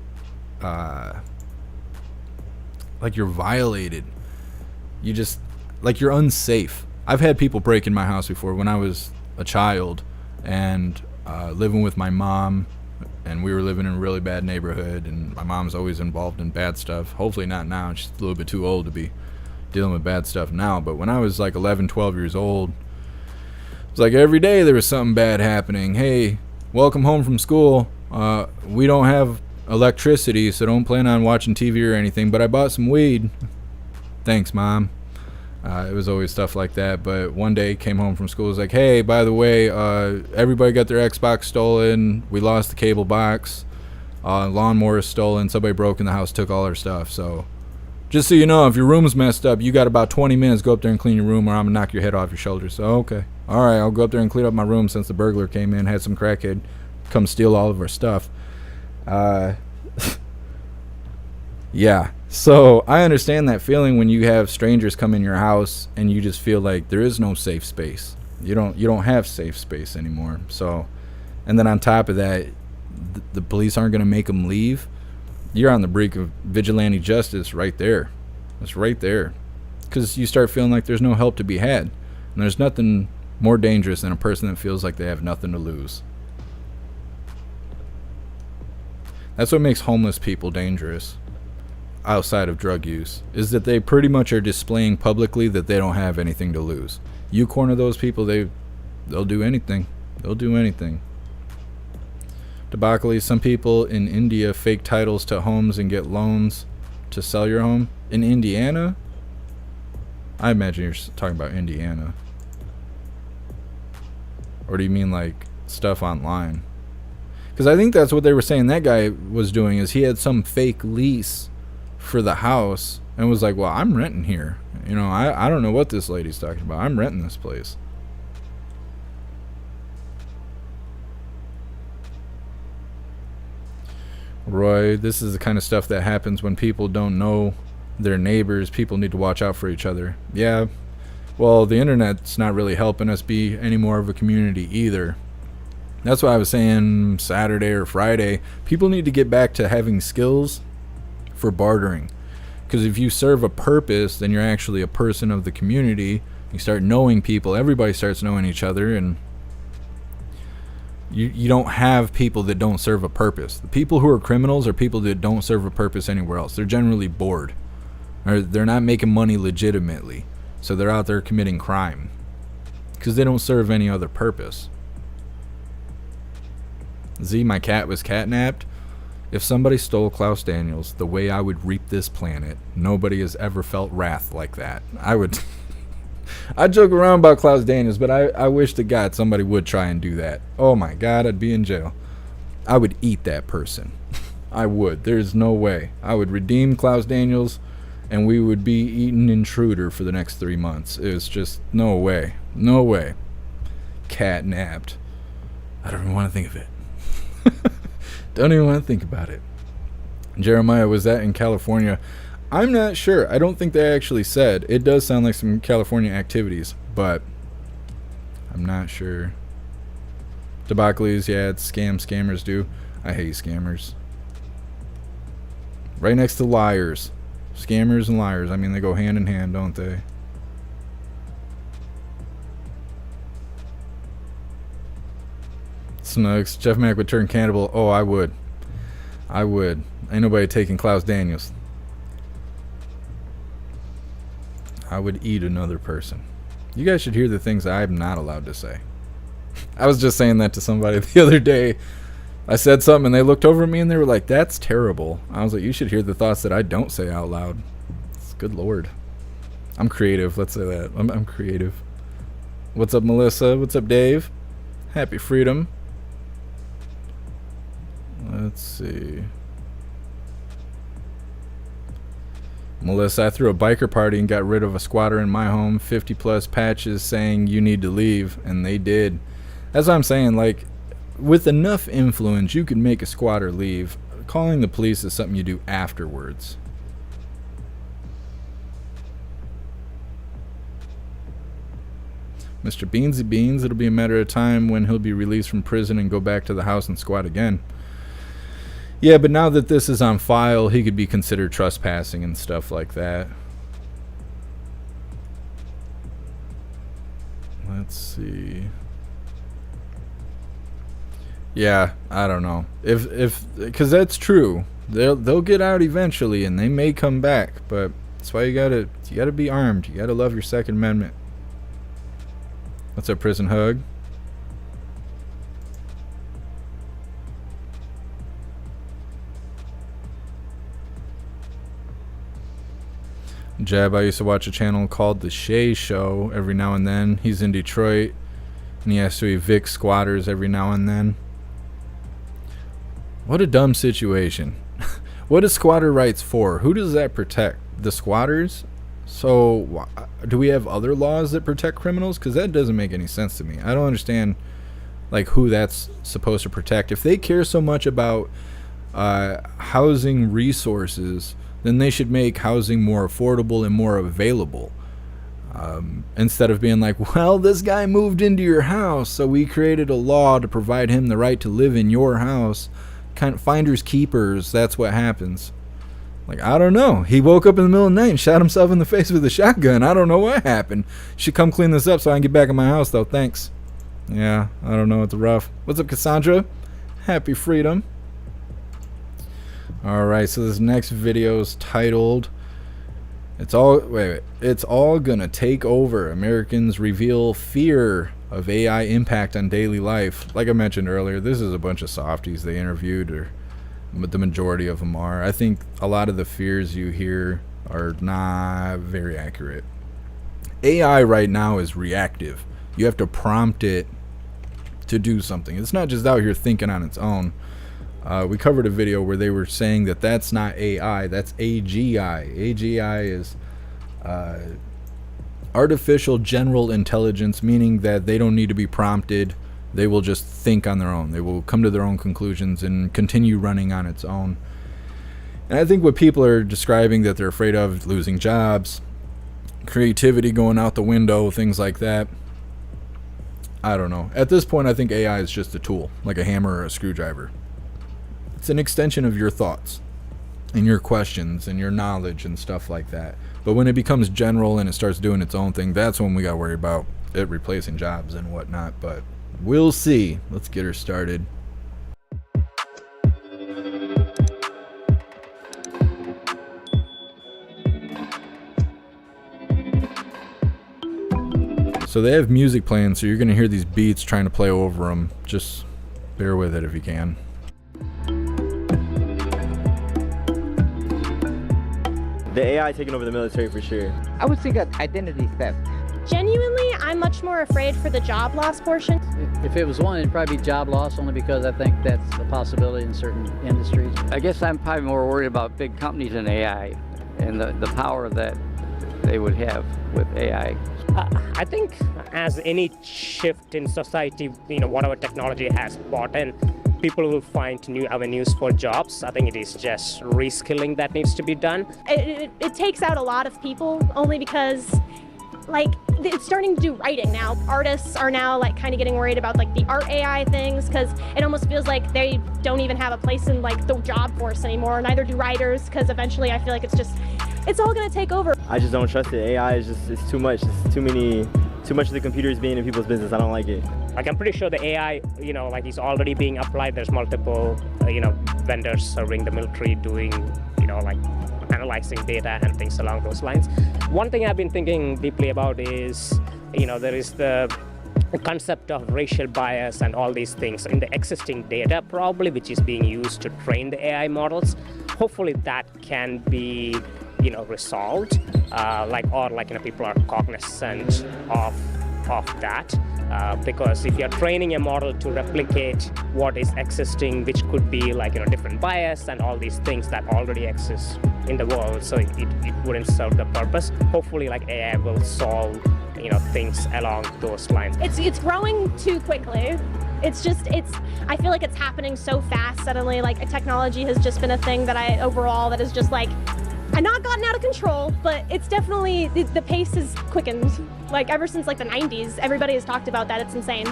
like you're violated. You just, like you're unsafe. I've had people break in my house before when I was a child and living with my mom, and we were living in a really bad neighborhood, and my mom's always involved in bad stuff. Hopefully not now. She's a little bit too old to be dealing with bad stuff now, but when I was like 11, 12 years old, it was like every day there was something bad happening. Hey, welcome home from school. We don't have electricity, so don't plan on watching TV or anything, but I bought some weed. Thanks, Mom. It was always stuff like that. But one day came home from school, it was like, hey, by the way, everybody got their Xbox stolen. We lost the cable box. lawnmower is stolen, somebody broke in the house, took all our stuff. So just so you know, if your room's messed up, you got about 20 minutes, go up there and clean your room, or I'm gonna knock your head off your shoulders. So okay, all right, I'll go up there and clean up my room since the burglar came in, had some crackhead come steal all of our stuff. Yeah, so I understand that feeling when you have strangers come in your house and you just feel like there is no safe space. You don't have safe space anymore. So, and then on top of that, the police aren't going to make them leave. You're on the brink of vigilante justice right there. It's right there. Because you start feeling like there's no help to be had. And there's nothing more dangerous than a person that feels like they have nothing to lose. That's what makes homeless people dangerous, outside of drug use, is that they pretty much are displaying publicly that they don't have anything to lose. You corner those people, they'll do anything. They'll do anything. Debacles, some people in India fake titles to homes and get loans to sell your home. In Indiana? I imagine you're talking about Indiana. Or do you mean like stuff online? Because I think that's what they were saying that guy was doing, is he had some fake lease for the house and was like, well, I'm renting here. You know, I don't know what this lady's talking about. I'm renting this place. Roy, this is the kind of stuff that happens when people don't know their neighbors. People need to watch out for each other. Yeah, well, the internet's not really helping us be any more of a community either. That's why I was saying Saturday or Friday, people need to get back to having skills for bartering. Because if you serve a purpose, then you're actually a person of the community. You start knowing people. Everybody starts knowing each other, and you don't have people that don't serve a purpose. The people who are criminals are people that don't serve a purpose anywhere else. They're generally bored, or they're not making money legitimately, so they're out there committing crime because they don't serve any other purpose. Z, my cat was catnapped. If somebody stole Klaus Daniels the way I would reap this planet, nobody has ever felt wrath like that. I joke around about Klaus Daniels, but I wish to God somebody would try and do that. Oh my God, I'd be in jail. I would eat that person. I would. There's no way. I would redeem Klaus Daniels, and we would be eating Intruder for the next 3 months. It was just no way. No way. Catnapped. I don't even want to think of it. Don't even want to think about it. Jeremiah, was that in California? I'm not sure. I don't think they actually said. It does sound like some California activities, but I'm not sure. Debacles, yeah, it's scammers do. I hate scammers. Right next to liars. Scammers and liars. I mean, they go hand in hand, don't they? Snugs, Jeff Mack would turn cannibal. Oh, I would. I would. Ain't nobody taking Klaus Daniels. I would eat another person. You guys should hear the things I'm not allowed to say. I was just saying that to somebody the other day. I said something and they looked over at me and they were like, that's terrible. I was like, you should hear the thoughts that I don't say out loud. It's good Lord. I'm creative. Let's say that. I'm creative. What's up, Melissa? What's up, Dave? Happy freedom. Let's see. Melissa, I threw a biker party and got rid of a squatter in my home. 50 plus patches saying you need to leave, and they did. That's what I'm saying. Like, with enough influence, you could make a squatter leave. Calling the police is something you do afterwards. Mr. Beansy Beans, it'll be a matter of time when he'll be released from prison and go back to the house and squat again. Yeah, but now that this is on file, he could be considered trespassing and stuff like that. Let's see. Yeah, I don't know. If because that's true. They'll get out eventually and they may come back, but that's why you gotta be armed. You gotta love your Second Amendment. What's up, Prison Hug? Jab, I used to watch a channel called The Shay Show every now and then. He's in Detroit, and he has to evict squatters every now and then. What a dumb situation. What is squatter rights for? Who does that protect? The squatters? So do we have other laws that protect criminals? Because that doesn't make any sense to me. I don't understand like who that's supposed to protect. If they care so much about housing resources, then they should make housing more affordable and more available. Instead of being like, well, this guy moved into your house, so we created a law to provide him the right to live in your house. Kind of finders keepers, that's what happens. Like, I don't know. He woke up in the middle of the night and shot himself in the face with a shotgun. I don't know what happened. Should come clean this up so I can get back in my house, though. Thanks. Yeah, I don't know. It's rough. What's up, Cassandra? Happy freedom. Alright, so this next video is titled, It's all gonna take over. Americans reveal fear of AI impact on daily life. Like I mentioned earlier, this is a bunch of softies they interviewed, but the majority of them are. I think a lot of the fears you hear are not very accurate. AI right now is reactive. You have to prompt it to do something. It's not just out here thinking on its own. We covered a video where they were saying that that's not AI, that's AGI. AGI is artificial general intelligence, meaning that they don't need to be prompted. They will just think on their own. They will come to their own conclusions and continue running on its own. And I think what people are describing that they're afraid of, losing jobs, creativity going out the window, things like that. I don't know. At this point, I think AI is just a tool, like a hammer or a screwdriver. It's an extension of your thoughts and your questions and your knowledge and stuff like that. But when it becomes general and it starts doing its own thing, that's when we got to worry about it replacing jobs and whatnot. But we'll see. Let's get her started. So they have music playing, so you're going to hear these beats trying to play over them. Just bear with it if you can. The AI taking over the military for sure. I would think that identity theft. Genuinely, I'm much more afraid for the job loss portion. If it was one, it'd probably be job loss, only because I think that's a possibility in certain industries. I guess I'm probably more worried about big companies and AI and the power that they would have with AI. I think as any shift in society, whatever technology has brought in, people will find new avenues for jobs. I think it is just reskilling that needs to be done. It takes out a lot of people only because it's starting to do writing now. Artists are now kind of getting worried about the art AI things because it almost feels like they don't even have a place in the job force anymore. Neither do writers, because eventually I feel like it's all going to take over. I just don't trust it. AI is it's too much. It's too much of the computers being in people's business. I don't like it. I'm pretty sure the AI, is already being applied. There's multiple, vendors serving the military doing, analyzing data and things along those lines. One thing I've been thinking deeply about is, there is the concept of racial bias and all these things in the existing data probably, which is being used to train the AI models. Hopefully that can be, resolved, people are cognizant of that. Because if you're training a model to replicate what is existing, which could be different bias and all these things that already exist in the world, so it wouldn't serve the purpose. Hopefully AI will solve things along those lines. It's growing too quickly. I feel like it's happening so fast suddenly. Technology has just been a thing that that is just not gotten out of control, but it's definitely, the pace has quickened. Ever since the 90s, everybody has talked about that. It's insane.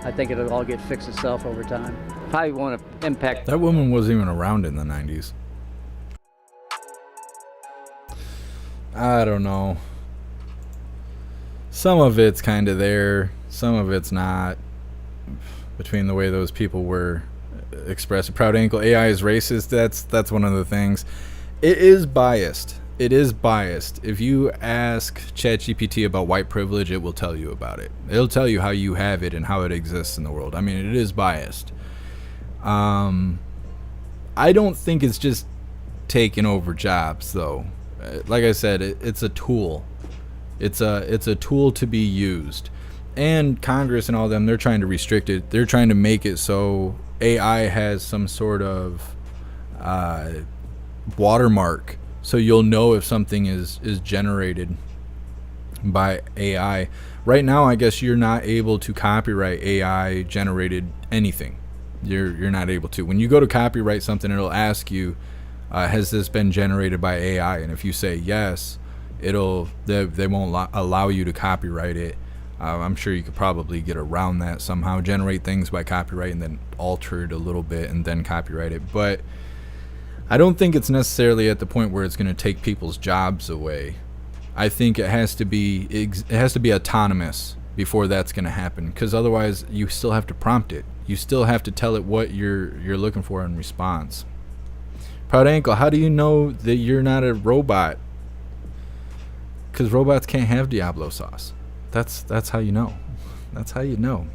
I think it'll all get fixed itself over time. Probably want to impact. That woman wasn't even around in the 90s. I don't know. Some of it's kind of there, some of it's not. Between the way those people were expressed. Proud Ankle, AI is racist. That's one of the things. It is biased. It is biased. If you ask ChatGPT about white privilege, it will tell you about it. It'll tell you how you have it and how it exists in the world. I mean, it is biased. I don't think it's just taking over jobs, though. Like I said, it's a tool. It's a tool to be used. And Congress and all them, they're trying to restrict it. They're trying to make it so AI has some sort of watermark, so you'll know if something is generated by AI. Right now, I guess you're not able to copyright AI generated anything. You're not able to. When you go to copyright something, it'll ask you, has this been generated by AI? And if you say yes, they won't allow you to copyright it. I'm sure you could probably get around that somehow, generate things by copyright and then alter it a little bit and then copyright it. But I don't think it's necessarily at the point where it's going to take people's jobs away. I think it has to be autonomous before that's going to happen, because otherwise you still have to prompt it. You still have to tell it what you're looking for in response. Proud Ankle, how do you know that you're not a robot? Because robots can't have Diablo sauce. That's how you know. That's how you know.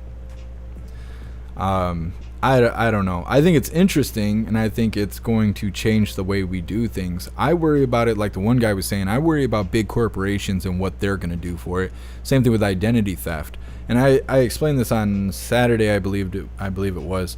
I don't know. I think it's interesting, and I think it's going to change the way we do things. I worry about it, like the one guy was saying, I worry about big corporations and what they're going to do for it. Same thing with identity theft. And I explained this on Saturday, I believe it was.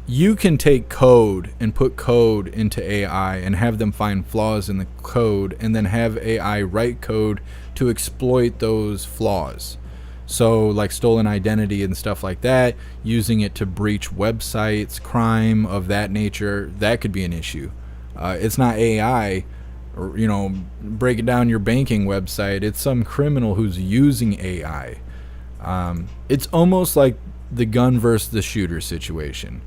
You can take code and put code into AI and have them find flaws in the code, and then have AI write code to exploit those flaws. So like stolen identity and stuff like that, using it to breach websites, crime of that nature, that could be an issue. It's not AI, or, breaking down your banking website. It's some criminal who's using AI. It's almost like the gun versus the shooter situation.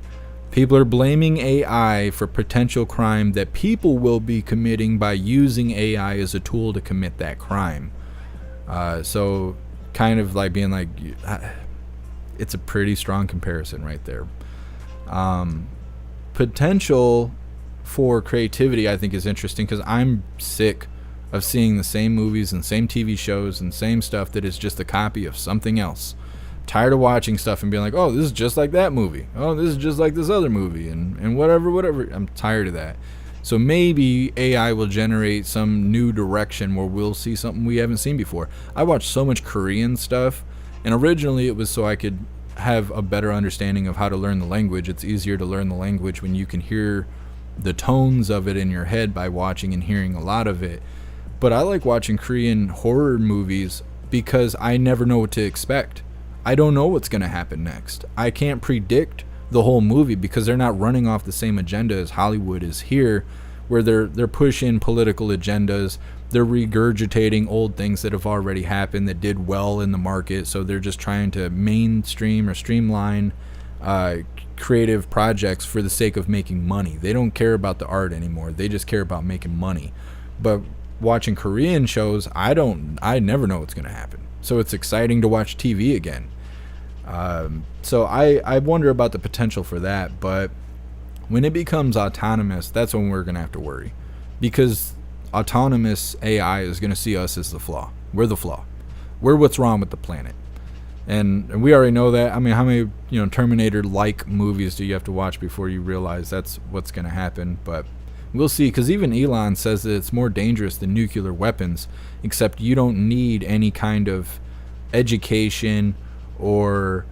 People are blaming AI for potential crime that people will be committing by using AI as a tool to commit that crime. So kind of like being like, it's a pretty strong comparison right there. Potential for creativity, I think, is interesting, because I'm sick of seeing the same movies and same TV shows and same stuff that is just a copy of something else. Tired of watching stuff and being like, oh, this is just like that movie. Oh, this is just like this other movie, and whatever. I'm tired of that. So maybe AI will generate some new direction where we'll see something we haven't seen before. I watched so much Korean stuff, and originally it was so I could have a better understanding of how to learn the language. It's easier to learn the language when you can hear the tones of it in your head by watching and hearing a lot of it. But I like watching Korean horror movies because I never know what to expect. I don't know what's going to happen next. I can't predict the whole movie because they're not running off the same agenda as Hollywood is here, where they're pushing political agendas. They're regurgitating old things that have already happened that did well in the market. So they're just trying to mainstream or streamline creative projects for the sake of making money. They don't care about the art anymore. They just care about making money. But watching Korean shows, I never know what's going to happen. So it's exciting to watch TV again. So I wonder about the potential for that. But when it becomes autonomous, that's when we're going to have to worry, because autonomous AI is going to see us as the flaw. We're the flaw. We're what's wrong with the planet. And we already know that. I mean, how many Terminator-like movies do you have to watch before you realize that's what's going to happen? But we'll see, because even Elon says that it's more dangerous than nuclear weapons, except you don't need any kind of education or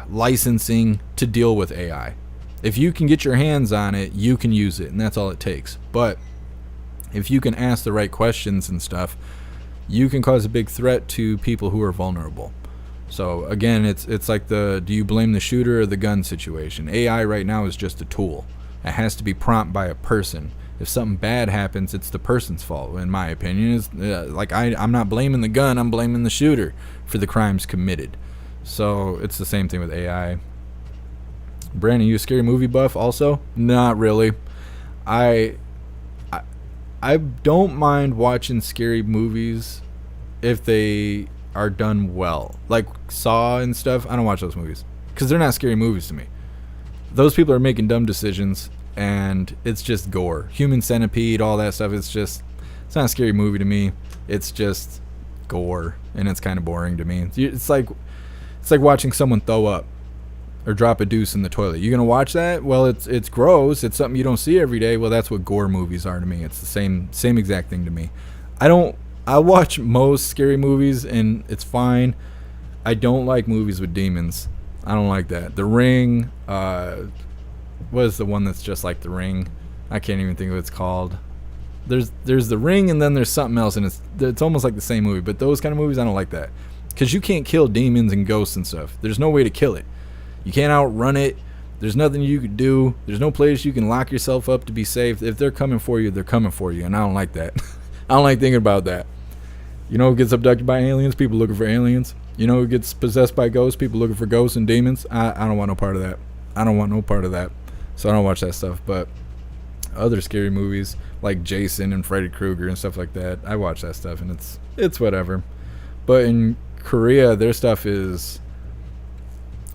licensing to deal with AI. If you can get your hands on it, you can use it, and that's all it takes. But if you can ask the right questions and stuff, you can cause a big threat to people who are vulnerable. So again, it's like do you blame the shooter or the gun situation? AI right now is just a tool. It has to be prompted by a person. If something bad happens, it's the person's fault, in my opinion. I'm not blaming the gun, I'm blaming the shooter for the crimes committed. So it's the same thing with AI. Brandon, you a scary movie buff also? Not really. I don't mind watching scary movies if they are done well. Like Saw and stuff, I don't watch those movies because they're not scary movies to me. Those people are making dumb decisions, and it's just gore. Human Centipede, all that stuff, it's not a scary movie to me. It's just gore, and it's kind of boring to me. It's like watching someone throw up or drop a deuce in the toilet. You gonna watch that? Well, it's gross. It's something you don't see every day. Well, that's what gore movies are to me. It's the same exact thing to me. I watch most scary movies, and it's fine. I don't like movies with demons. I don't like that. The Ring, what is the one that's just like The Ring? I can't even think of what it's called. There's The Ring, and then there's something else, and it's almost like the same movie. But those kind of movies, I don't like that, because you can't kill demons and ghosts and stuff. There's no way to kill it. You can't outrun it. There's nothing you could do. There's no place you can lock yourself up to be safe. If they're coming for you, they're coming for you, and I don't like that. I don't like thinking about that. You know who gets abducted by aliens? People looking for aliens. You know who gets possessed by ghosts? People looking for ghosts and demons. I don't want no part of that. I don't want no part of that. So I don't watch that stuff. But other scary movies like Jason and Freddy Krueger and stuff like that, I watch that stuff, and it's whatever. But in Korea, their stuff it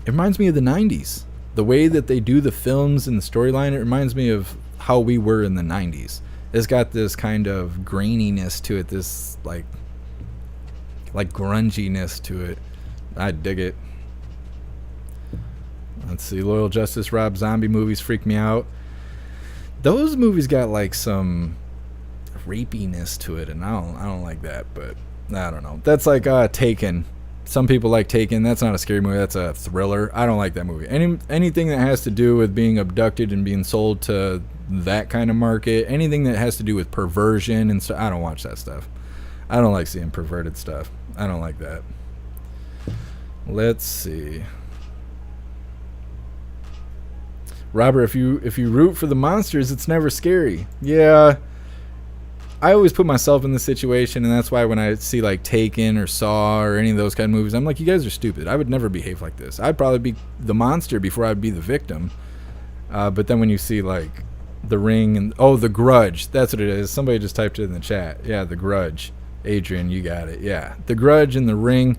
reminds me of the 90s. The way that they do the films and the storyline, it reminds me of how we were in the 90s. It's got this kind of graininess to it, this like grunginess to it. I dig it. Let's see, Loyal Justice, Rob Zombie movies freak me out. Those movies got like some rapiness to it, and I don't like that, but I don't know. That's like Taken. Some people like Taken. That's not a scary movie. That's a thriller. I don't like that movie. Anything that has to do with being abducted and being sold to that kind of market, anything that has to do with perversion and stuff, I don't watch that stuff. I don't like seeing perverted stuff. I don't like that. Let's see. Robert, if you root for the monsters, it's never scary. Yeah. I always put myself in this situation, and that's why when I see like Taken or Saw or any of those kind of movies, I'm like, you guys are stupid. I would never behave like this. I'd probably be the monster before I'd be the victim. But then when you see like The Ring and The Grudge, that's what it is. Somebody just typed it in the chat. Yeah, The Grudge. Adrian, you got it. Yeah, The Grudge and The Ring.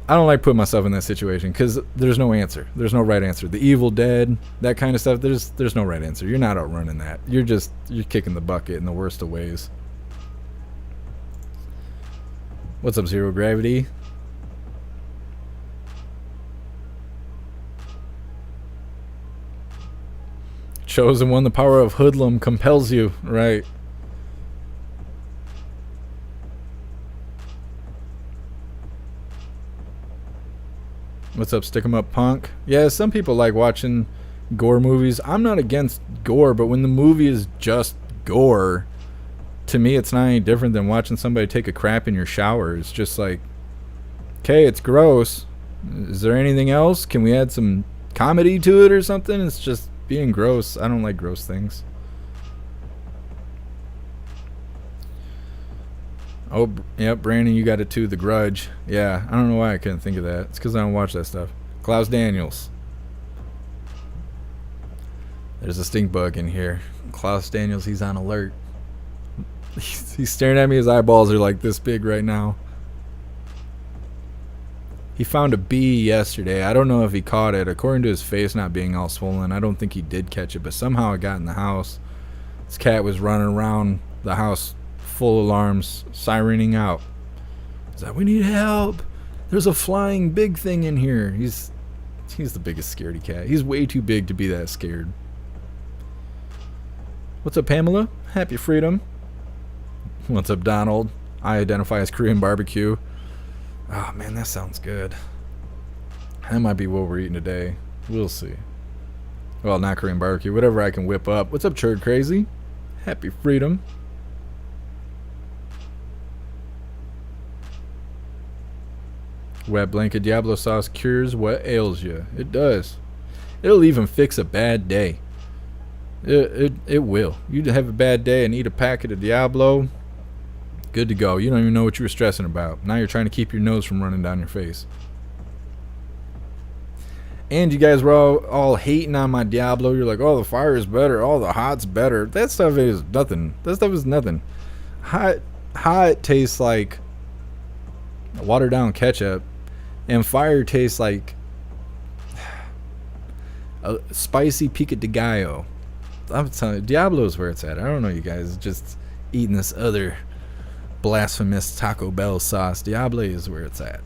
I don't like putting myself in that situation because there's no answer. There's no right answer. The Evil Dead, that kind of stuff, there's no right answer. You're not outrunning that. You're kicking the bucket in the worst of ways. What's up, Zero Gravity? Chosen One, the power of hoodlum compels you. Right. What's up, Stick 'em Up Punk? Yeah, some people like watching gore movies. I'm not against gore, but when the movie is just gore, to me it's not any different than watching somebody take a crap in your shower. It's just like, okay, it's gross. Is there anything else? Can we add some comedy to it or something? It's just being gross. I don't like gross things. Oh, yep, Brandon, you got it too. The Grudge. Yeah, I don't know why I couldn't think of that. It's because I don't watch that stuff. Klaus Daniels. There's a stink bug in here. Klaus Daniels, he's on alert. He's staring at me. His eyeballs are like this big right now. He found a bee yesterday. I don't know if he caught it. According to his face not being all swollen, I don't think he did catch it, but somehow it got in the house. This cat was running around the house, full alarms, sirening out. He's like, we need help. There's a flying big thing in here. He's the biggest scaredy cat. He's way too big to be that scared. What's up, Pamela? Happy freedom. What's up, Donald? I identify as Korean barbecue. Oh, man, that sounds good. That might be what we're eating today. We'll see. Well, not Korean barbecue. Whatever I can whip up. What's up, Churd Crazy? Happy freedom. Wet blanket Diablo sauce cures what ails you. It does. It'll even fix a bad day. It will. You have a bad day and eat a packet of Diablo, good to go. You don't even know what you were stressing about. Now you're trying to keep your nose from running down your face. And you guys were all hating on my Diablo. You're like, oh, the fire is better. Oh, the hot's better. That stuff is nothing. That stuff is nothing. Hot tastes like watered down ketchup. And fire tastes like a spicy pico de gallo. I'm telling you, Diablo's where it's at. I don't know, you guys just eating this other blasphemous Taco Bell sauce. Diablo is where it's at.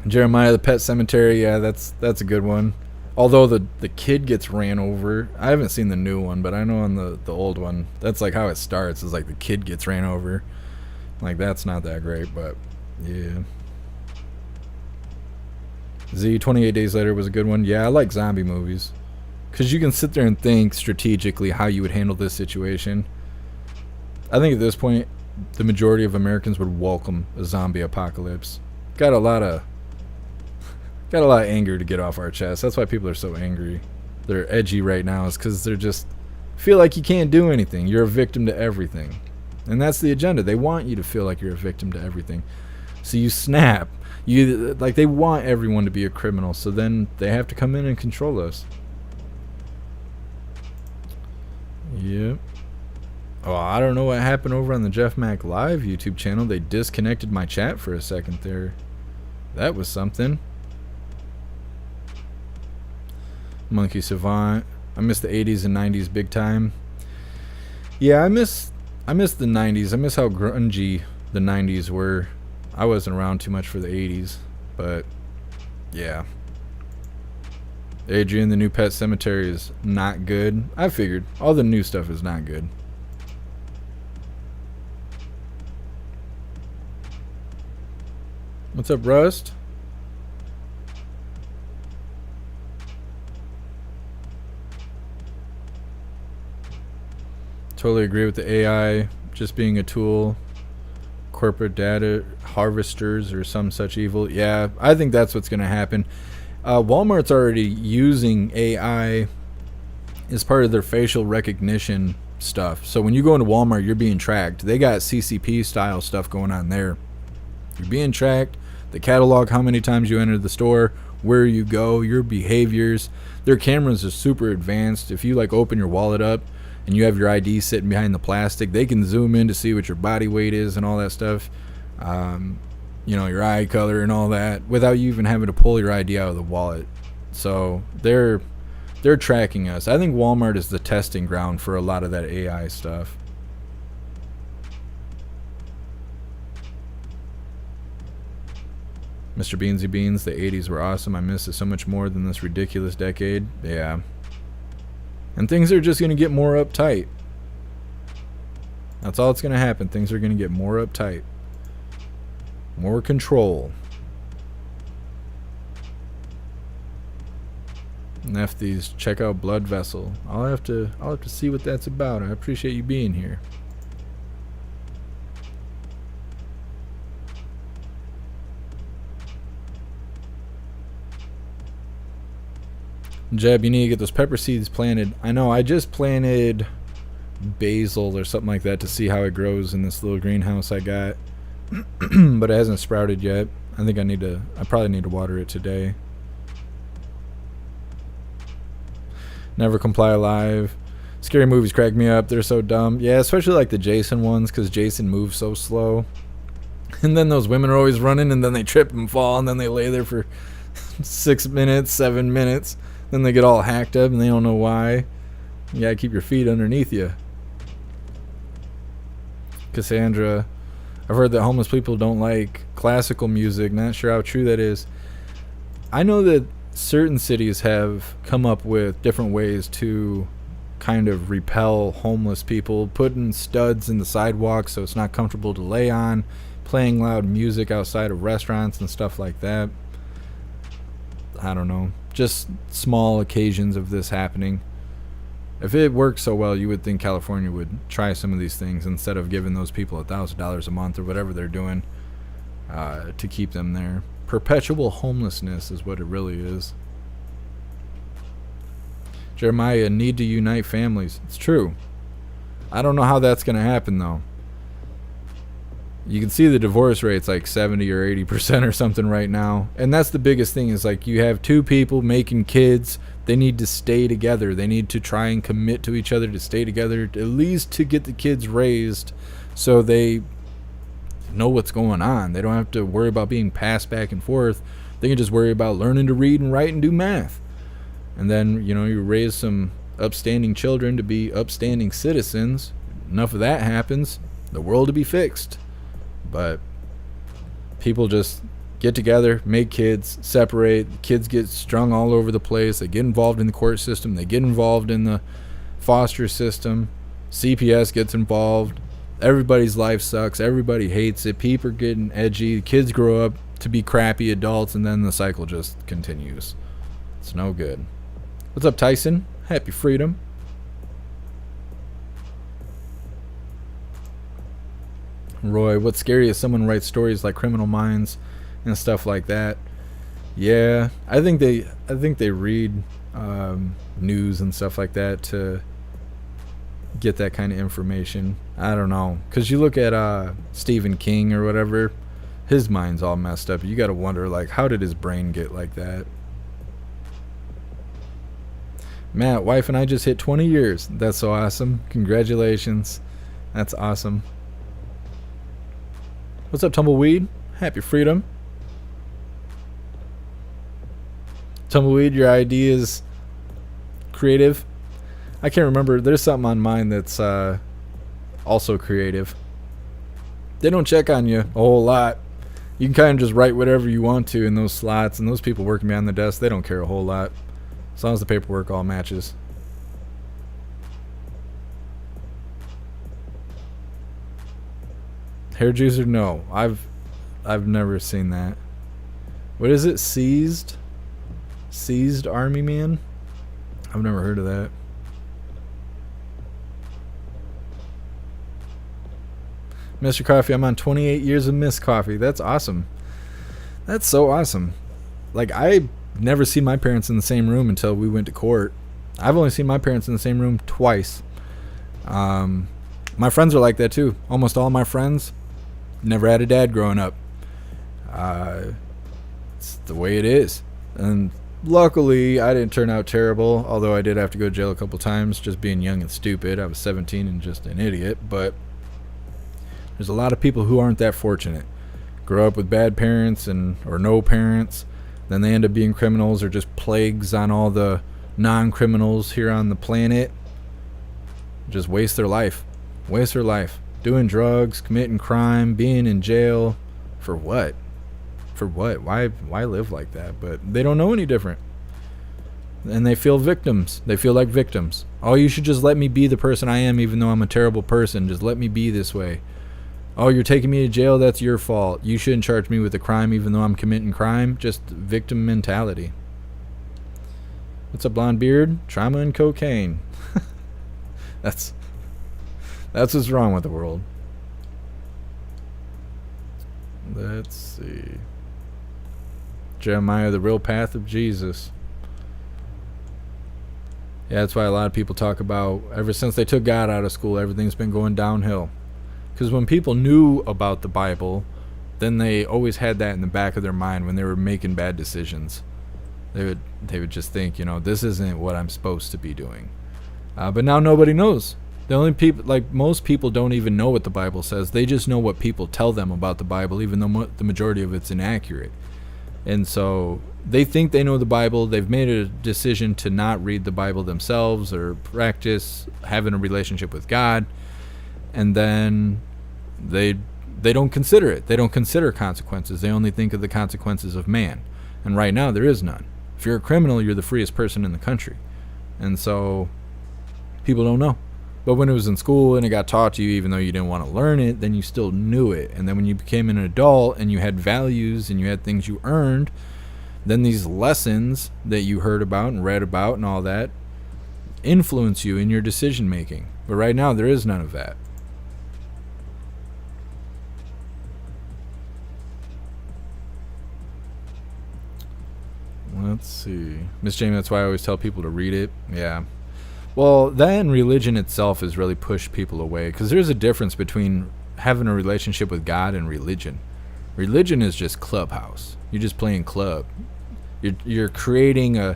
Jeremiah the Pet Cemetery, yeah, that's a good one. Although the kid gets ran over. I haven't seen the new one, but I know on the old one, that's like how it starts. It's like the kid gets ran over. Like, that's not that great, but yeah. Z, 28 Days Later was a good one. Yeah, I like zombie movies. Because you can sit there and think strategically how you would handle this situation. I think at this point, the majority of Americans would welcome a zombie apocalypse. Got a lot of anger to get off our chest. That's why people are so angry. They're edgy right now, is because they're just feel like you can't do anything. You're a victim to everything. And that's the agenda. They want you to feel like you're a victim to everything. So you snap. They want everyone to be a criminal, so then they have to come in and control us. Yep. Oh, I don't know what happened over on the Jeff Mac Live YouTube channel. They disconnected my chat for a second there. That was something. Monkey Savant. I miss the 80s and 90s big time. Yeah, I miss the 90s. I miss how grungy the 90s were. I wasn't around too much for the 80s, but yeah. Adrian, the new Pet Cemetery is not good. I figured all the new stuff is not good. What's up, Rust? Totally agree with the AI just being a tool. Corporate data harvesters or some such evil. Yeah, I think that's what's going to happen. Walmart's already using AI as part of their facial recognition stuff. So when you go into Walmart, you're being tracked. They got CCP style stuff going on there. You're being tracked. They catalog how many times you enter the store, where you go, your behaviors. Their cameras are super advanced. If you like open your wallet up and you have your ID sitting behind the plastic, they can zoom in to see what your body weight is and all that stuff. You know, your eye color and all that without you even having to pull your ID out of the wallet. So they're tracking us. I think Walmart is the testing ground for a lot of that AI stuff. Mr. Beansy Beans, the 80s were awesome. I miss it so much more than this ridiculous decade. Yeah. And things are just going to get more uptight. That's all that's going to happen. Things are going to get more uptight. More control. Nefties, check out Blood Vessel. I'll have to see what that's about. I appreciate you being here. Jeb, you need to get those pepper seeds planted. I know, I just planted basil or something like that to see how it grows in this little greenhouse I got. But it hasn't sprouted yet. I think I probably need to water it today. Never Comply Alive. Scary movies crack me up. They're so dumb. Yeah, especially like the Jason ones, because Jason moves so slow. And then those women are always running, and then they trip and fall, and then they lay there for 6 minutes, 7 minutes. Then they get all hacked up, and they don't know why. You gotta keep your feet underneath you. Cassandra. I've heard that homeless people don't like classical music. Not sure how true that is. I know that certain cities have come up with different ways to kind of repel homeless people, putting studs in the sidewalk so it's not comfortable to lay on, playing loud music outside of restaurants and stuff like that. I don't know. Just small occasions of this happening. If it works so well, you would think California would try some of these things instead of giving those people $1,000 a month or whatever they're doing to keep them there. Perpetual homelessness is what it really is. Jeremiah, need to unite families. It's true. I don't know how that's going to happen, though. You can see the divorce rate's like 70 or 80% or something right now. And that's the biggest thing, is like you have two people making kids. They need to stay together. They need to try and commit to each other to stay together, at least to get the kids raised so they know what's going on. They don't have to worry about being passed back and forth. They can just worry about learning to read and write and do math. And then, you know, you raise some upstanding children to be upstanding citizens. Enough of that happens, the world will be fixed. But people just get together, make kids, separate. Kids get strung all over the place. They get involved in the court system. They get involved in the foster system. CPS gets involved. Everybody's life sucks. Everybody hates it. People are getting edgy. Kids grow up to be crappy adults, and then the cycle just continues. It's no good. What's up, Tyson? Happy freedom. Roy, what's scary is someone writes stories like Criminal Minds and stuff like that. Yeah, I think they read news and stuff like that to get that kind of information. I don't know, because you look at Stephen King or whatever, his mind's all messed up. You got to wonder, like, how did his brain get like that? Matt, wife and I just hit 20 years. That's so awesome. Congratulations. That's awesome. What's up, Tumbleweed? Happy freedom. Tumbleweed, your idea is creative. I can't remember. There's something on mine that's also creative. They don't check on you a whole lot. You can kind of just write whatever you want to in those slots, and those people working behind the desk, they don't care a whole lot, as long as the paperwork all matches. Hair juicer? No, I've never seen that. What is it? Seized Army Man? I've never heard of that. Mr. Coffee, I'm on 28 years of Miss Coffee. That's awesome. That's so awesome. Like, I never seen my parents in the same room until we went to court. I've only seen my parents in the same room twice. My friends are like that too. Almost all my friends never had a dad growing up. It's the way it is. And luckily, I didn't turn out terrible, although I did have to go to jail a couple times just being young and stupid. I was 17 and just an idiot, but there's a lot of people who aren't that fortunate. Grow up with bad parents or no parents, then they end up being criminals or just plagues on all the non-criminals here on the planet. Just waste their life. Waste their life. Doing drugs, committing crime, being in jail. For what? For what? Why live like that? But they don't know any different. And they feel victims. They feel like victims. Oh, you should just let me be the person I am even though I'm a terrible person. Just let me be this way. Oh, you're taking me to jail? That's your fault. You shouldn't charge me with a crime even though I'm committing crime. Just victim mentality. What's up, blonde beard? Trauma and cocaine. That's what's wrong with the world. Let's see. Jeremiah, the real path of Jesus. Yeah, that's why a lot of people talk about ever since they took God out of school, everything's been going downhill. Because when people knew about the Bible, then they always had that in the back of their mind when they were making bad decisions. They would just think, this isn't what I'm supposed to be doing. But now nobody knows. The only people, like most people, don't even know what the Bible says. They just know what people tell them about the Bible, even though the majority of it's inaccurate. And so they think they know the Bible. They've made a decision to not read the Bible themselves or practice having a relationship with God. And then they don't consider it. They don't consider consequences. They only think of the consequences of man. And right now, there is none. If you're a criminal, you're the freest person in the country. And so people don't know. But when it was in school and it got taught to you, even though you didn't want to learn it, then you still knew it. And then when you became an adult and you had values and you had things you earned, then these lessons that you heard about and read about and all that influence you in your decision making. But right now, there is none of that. Let's see. Miss Jamie, that's why I always tell people to read it. Yeah. Well, that and religion itself has really pushed people away, because there's a difference between having a relationship with God and religion. Religion is just clubhouse. You're just playing club. You're creating a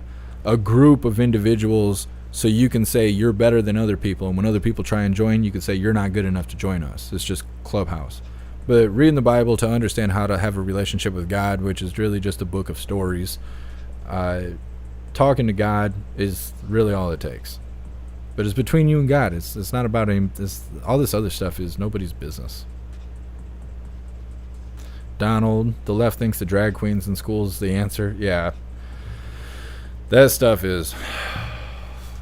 group of individuals so you can say you're better than other people, and when other people try and join, you can say you're not good enough to join us. It's just clubhouse. But reading the Bible to understand how to have a relationship with God, which is really just a book of stories, talking to God is really all it takes. But it's between you and God. It's not about him. All this other stuff is nobody's business. Donald, the left thinks the drag queens in schools is the answer. Yeah. That stuff is...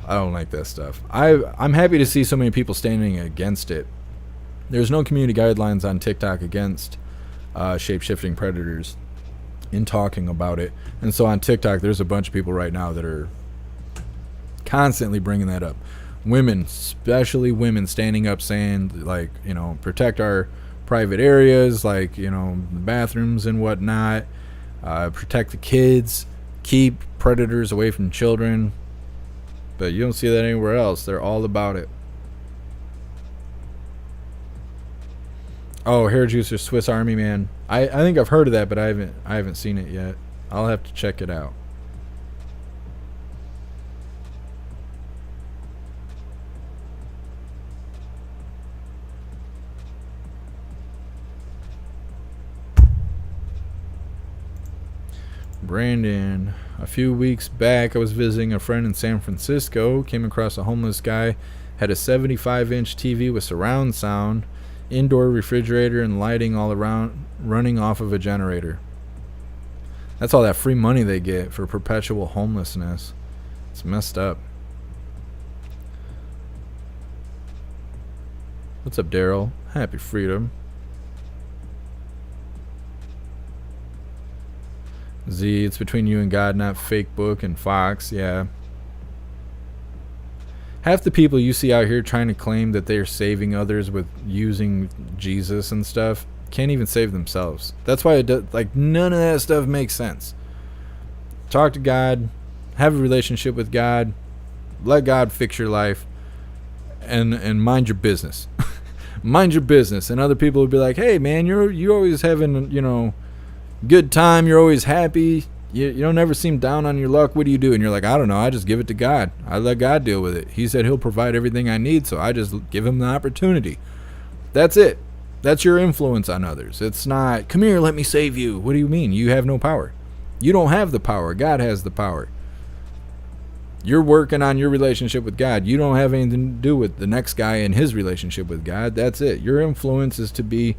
I don't like that stuff. I'm happy to see so many people standing against it. There's no community guidelines on TikTok against shape-shifting predators. in talking about it. And so on TikTok, there's a bunch of people right now that are constantly bringing that up. Women, especially women, standing up saying, like, you know, protect our private areas, like, you know, the bathrooms and whatnot, protect the kids, keep predators away from children. But you don't see that anywhere else. They're all about it. Oh, Hair Juicer, Swiss Army Man. I think I've heard of that, but I haven't seen it yet. I'll have to check it out. Brandon, a few weeks back, I was visiting a friend in San Francisco, came across a homeless guy, had a 75-inch TV with surround sound, indoor refrigerator, and lighting all around, running off of a generator. That's all that free money they get for perpetual homelessness. It's messed up. What's up, Daryl? Happy freedom. Z, it's between you and God, not fake book and Fox. Yeah. Half the people you see out here trying to claim that they are saving others with using Jesus and stuff can't even save themselves. That's why it does, like, none of that stuff makes sense. Talk to God, have a relationship with God, let God fix your life, and mind your business. Mind your business. And other people would be like, hey man, you always having, you know, good time, you're always happy, you don't ever seem down on your luck. What do you do? And you're like, I don't know, I just give it to God. I let God deal with it. He said he'll provide everything I need, so I just give him the opportunity. That's it. That's your influence on others. It's not, come here, let me save you. What do you mean? You have no power. You don't have the power. God has the power. You're working on your relationship with God. You don't have anything to do with the next guy and his relationship with God. That's it. Your influence is to be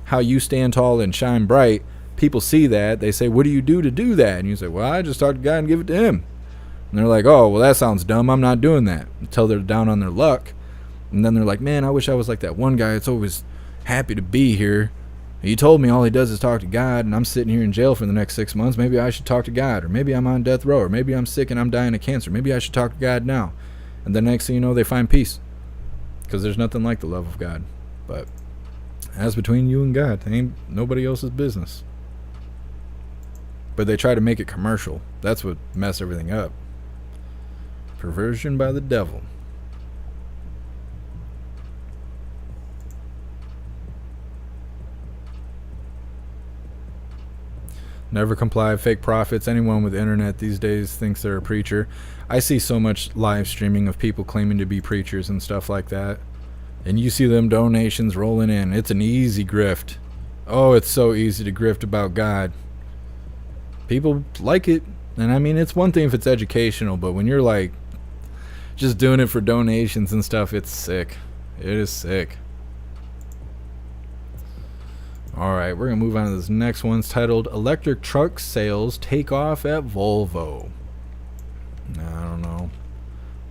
how you stand tall and shine bright. People see that. They say, what do you do to do that? And you say, well, I just talk to God and give it to him. And they're like, oh, well, that sounds dumb. I'm not doing that. Until they're down on their luck. And then they're like, man, I wish I was like that one guy that's always happy to be here. He told me all he does is talk to God, and I'm sitting here in jail for the next 6 months. Maybe I should talk to God. Or maybe I'm on death row. Or maybe I'm sick and I'm dying of cancer. Maybe I should talk to God now. And the next thing you know, they find peace. Because there's nothing like the love of God. But as between you and God, it ain't nobody else's business. But they try to make it commercial. That's what messed everything up. Perversion by the devil. Never comply, fake prophets. Anyone with internet these days thinks they're a preacher. I see so much live streaming of people claiming to be preachers and stuff like that. And you see them donations rolling in. It's an easy grift. Oh, it's so easy to grift about God. People like it. And I mean, it's one thing if it's educational, but when you're like just doing it for donations and stuff, it's sick. It is sick. Alright, we're going to move on to this next one. It's titled Electric Truck Sales Take Off at Volvo. I don't know.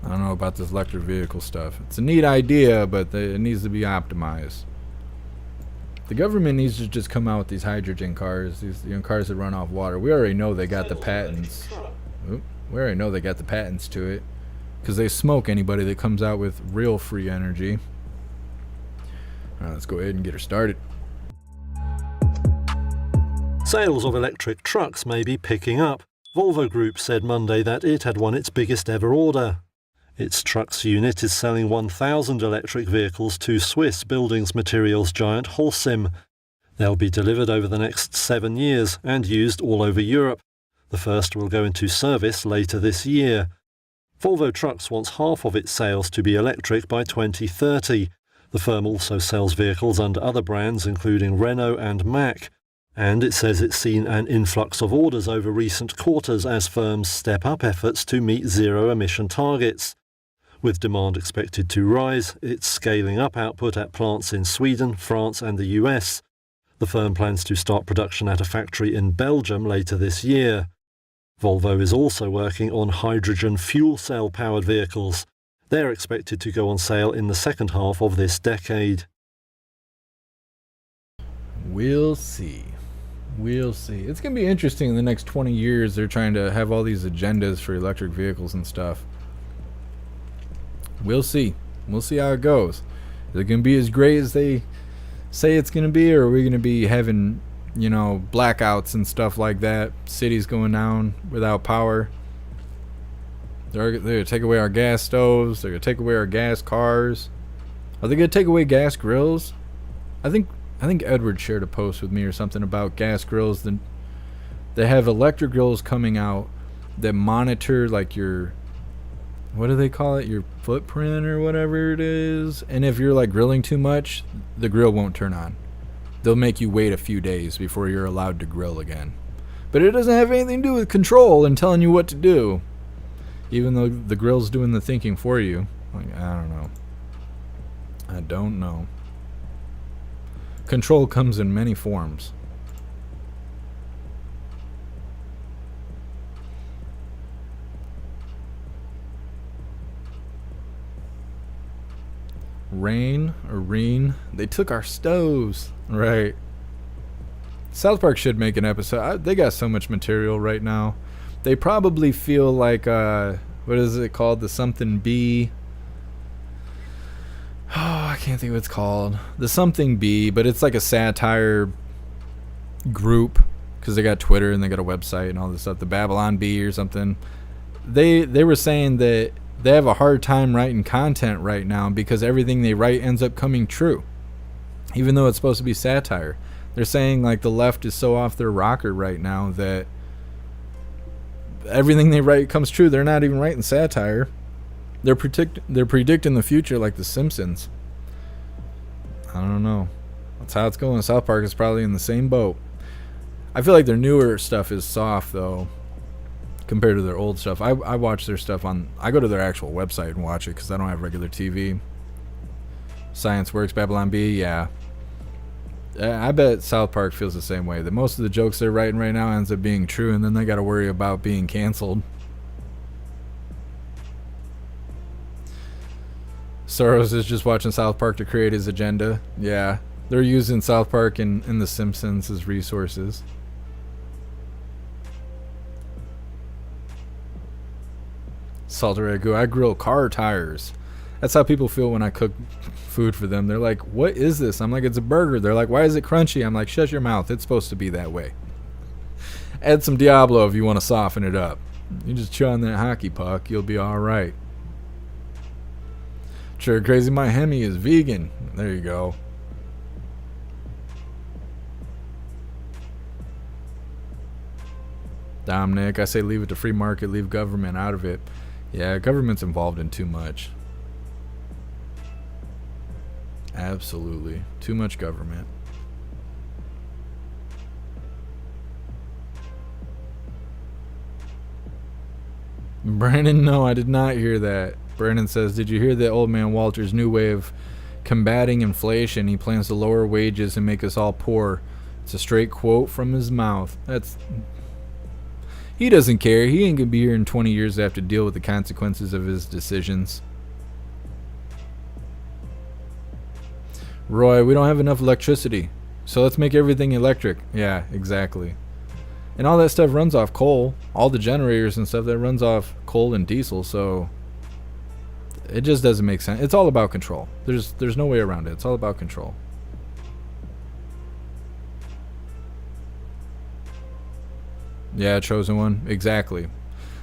I don't know about this electric vehicle stuff. It's a neat idea, but it needs to be optimized. The government needs to just come out with these hydrogen cars, these cars that run off water. We already know they got the patents. We already know they got the patents to it, because they smoke anybody that comes out with real free energy. Alright, let's go ahead and get her started. Sales of electric trucks may be picking up. Volvo Group said Monday that it had won its biggest ever order. Its trucks unit is selling 1,000 electric vehicles to Swiss buildings materials giant Holcim. They'll be delivered over the next 7 years and used all over Europe. The first will go into service later this year. Volvo Trucks wants half of its sales to be electric by 2030. The firm also sells vehicles under other brands including Renault and Mack. And it says it's seen an influx of orders over recent quarters as firms step up efforts to meet zero-emission targets. With demand expected to rise, it's scaling up output at plants in Sweden, France and the US. The firm plans to start production at a factory in Belgium later this year. Volvo is also working on hydrogen fuel cell-powered vehicles. They're expected to go on sale in the second half of this decade. We'll see. We'll see. It's going to be interesting in the next 20 years. They're trying to have all these agendas for electric vehicles and stuff. We'll see. We'll see how it goes. Is it going to be as great as they say it's going to be, or are we going to be having, you know, blackouts and stuff like that? Cities going down without power. They're going to take away our gas stoves. They're going to take away our gas cars. Are they going to take away gas grills? I think Edward shared a post with me or something about gas grills. They have electric grills coming out that monitor like your, what do they call it? Your footprint or whatever it is. And if you're like grilling too much, the grill won't turn on. They'll make you wait a few days before you're allowed to grill again. But it doesn't have anything to do with control and telling you what to do. Even though the grill's doing the thinking for you. Like, I don't know. I don't know. Control comes in many forms. Reen, they took our stoves. Right. South Park should make an episode. They got so much material right now. They probably feel like, what is it called? The something bee. Oh, I can't think what it's called. The something bee, but it's like a satire group because they got Twitter and they got a website and all this stuff. The Babylon Bee or something. They were saying that they have a hard time writing content right now because everything they write ends up coming true, even though it's supposed to be satire. They're saying like the left is so off their rocker right now that everything they write comes true. They're not even writing satire. They're predicting the future like The Simpsons. I don't know. That's how it's going. South Park is probably in the same boat. I feel like their newer stuff is soft though, compared to their old stuff. I watch their stuff on. I go to their actual website and watch it because I don't have regular TV. Science Works, Babylon Bee, yeah. I bet South Park feels the same way. That most of the jokes they're writing right now ends up being true, and then they got to worry about being canceled. Soros is just watching South Park to create his agenda. Yeah, they're using South Park and The Simpsons as resources. Salted ragu. I grill car tires. That's how people feel when I cook food for them. They're like, what is this? I'm like, it's a burger. They're like, why is it crunchy? I'm like, shut your mouth. It's supposed to be that way. Add some Diablo if you want to soften it up. You just chew on that hockey puck. You'll be all right. Sure, Crazy My Hemi is vegan. There you go. Dominic, I say leave it to free market, leave government out of it. Yeah, government's involved in too much. Absolutely. Too much government. Brandon, no, I did not hear that. Brandon says, did you hear that old man Walter's new way of combating inflation? He plans to lower wages and make us all poor. It's a straight quote from his mouth. He doesn't care. He ain't gonna be here in 20 years to have to deal with the consequences of his decisions. Roy, we don't have enough electricity, so let's make everything electric. Yeah, exactly. And all that stuff runs off coal. All the generators and stuff, that runs off coal and diesel, so it just doesn't make sense. It's all about control. There's no way around it. It's all about control. Yeah, chosen one. Exactly.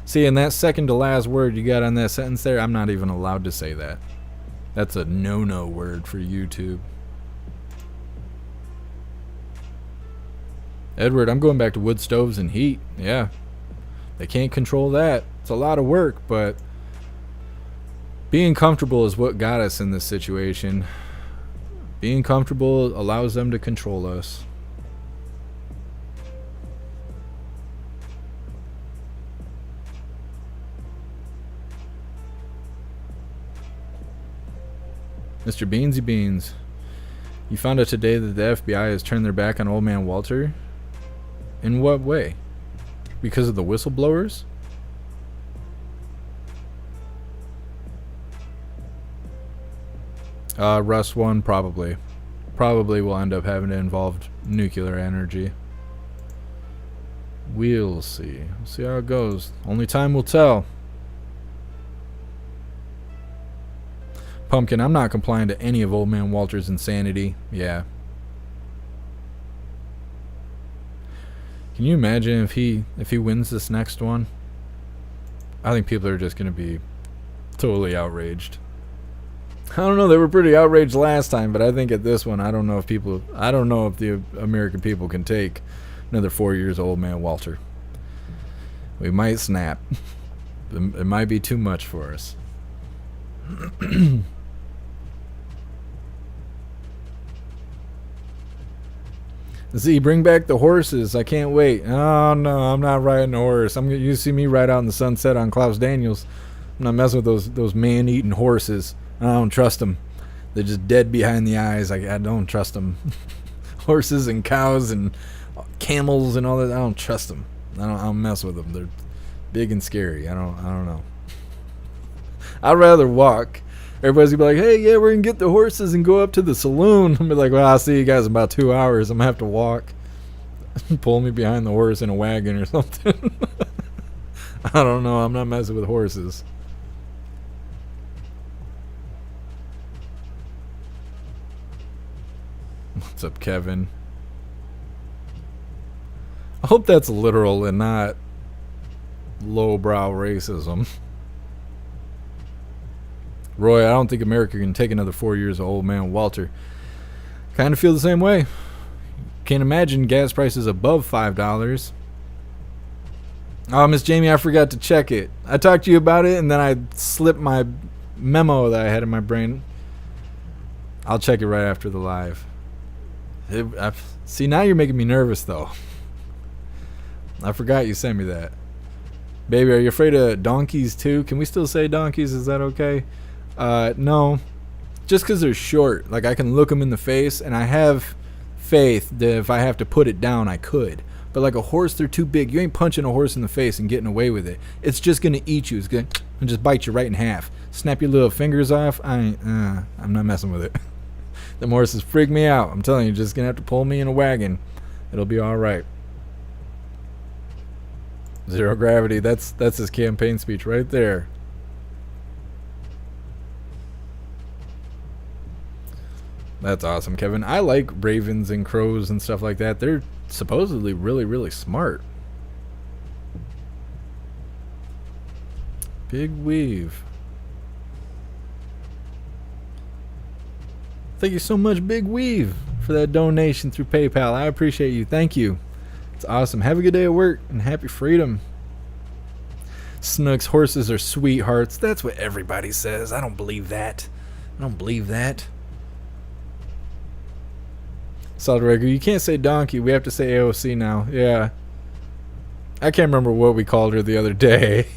See, and that second to last word you got on that sentence there, I'm not even allowed to say that. That's a no-no word for YouTube. Edward, I'm going back to wood stoves and heat. Yeah. They can't control that. It's a lot of work, but being comfortable is what got us in this situation. Being comfortable allows them to control us. Mr. Beansy Beans, you found out today that the FBI has turned their back on old man Walter? In what way? Because of the whistleblowers? Russ 1, probably. Probably will end up having to involve nuclear energy. We'll see. We'll see how it goes. Only time will tell. Pumpkin, I'm not complying to any of Old Man Walter's insanity. Yeah. Can you imagine if he wins this next one? I think people are just going to be totally outraged. I don't know, they were pretty outraged last time, but I think at this one, I don't know if the American people can take another 4 years of Old Man Walter. We might snap. It might be too much for us. Z, bring back the horses. I can't wait. Oh, no, I'm not riding a horse. You see me ride out in the sunset on Klaus Daniels. I'm not messing with those man-eating horses. I don't trust them. They're just dead behind the eyes. I don't trust them. Horses and cows and camels and all that. I don't trust them. I don't mess with them. They're big and scary. I don't know. I'd rather walk. Everybody's gonna be like, hey, yeah, we're gonna get the horses and go up to the saloon. I'm be like, well, I'll see you guys in about 2 hours. I'm gonna have to walk. Pull me behind the horse in a wagon or something. I don't know. I'm not messing with horses. What's up, Kevin? I hope that's literal and not lowbrow racism. Roy, I don't think America can take another 4 years of Old Man Walter. Kind of feel the same way. Can't imagine gas prices above $5. Oh, Miss Jamie, I forgot to check it. I talked to you about it, and then I slipped my memo that I had in my brain. I'll check it right after the live. See, now you're making me nervous, though. I forgot you sent me that. Baby, are you afraid of donkeys, too? Can we still say donkeys? Is that okay? No. Just because they're short. Like, I can look them in the face, and I have faith that if I have to put it down, I could. But like a horse, they're too big. You ain't punching a horse in the face and getting away with it. It's just going to eat you. It's going to just bite you right in half. Snap your little fingers off. I'm not messing with it. Them horses freak me out. I'm telling you, just going to have to pull me in a wagon. It'll be all right. Zero gravity. That's his campaign speech right there. That's awesome, Kevin. I like ravens and crows and stuff like that. They're supposedly really, really smart. Big Weave. Thank you so much, Big Weave, for that donation through PayPal. I appreciate you. Thank you. It's awesome. Have a good day at work and happy freedom. Snooks, horses are sweethearts. That's what everybody says. I don't believe that. I don't believe that. Solid Regular, you can't say donkey. We have to say AOC now. Yeah. I can't remember what we called her the other day.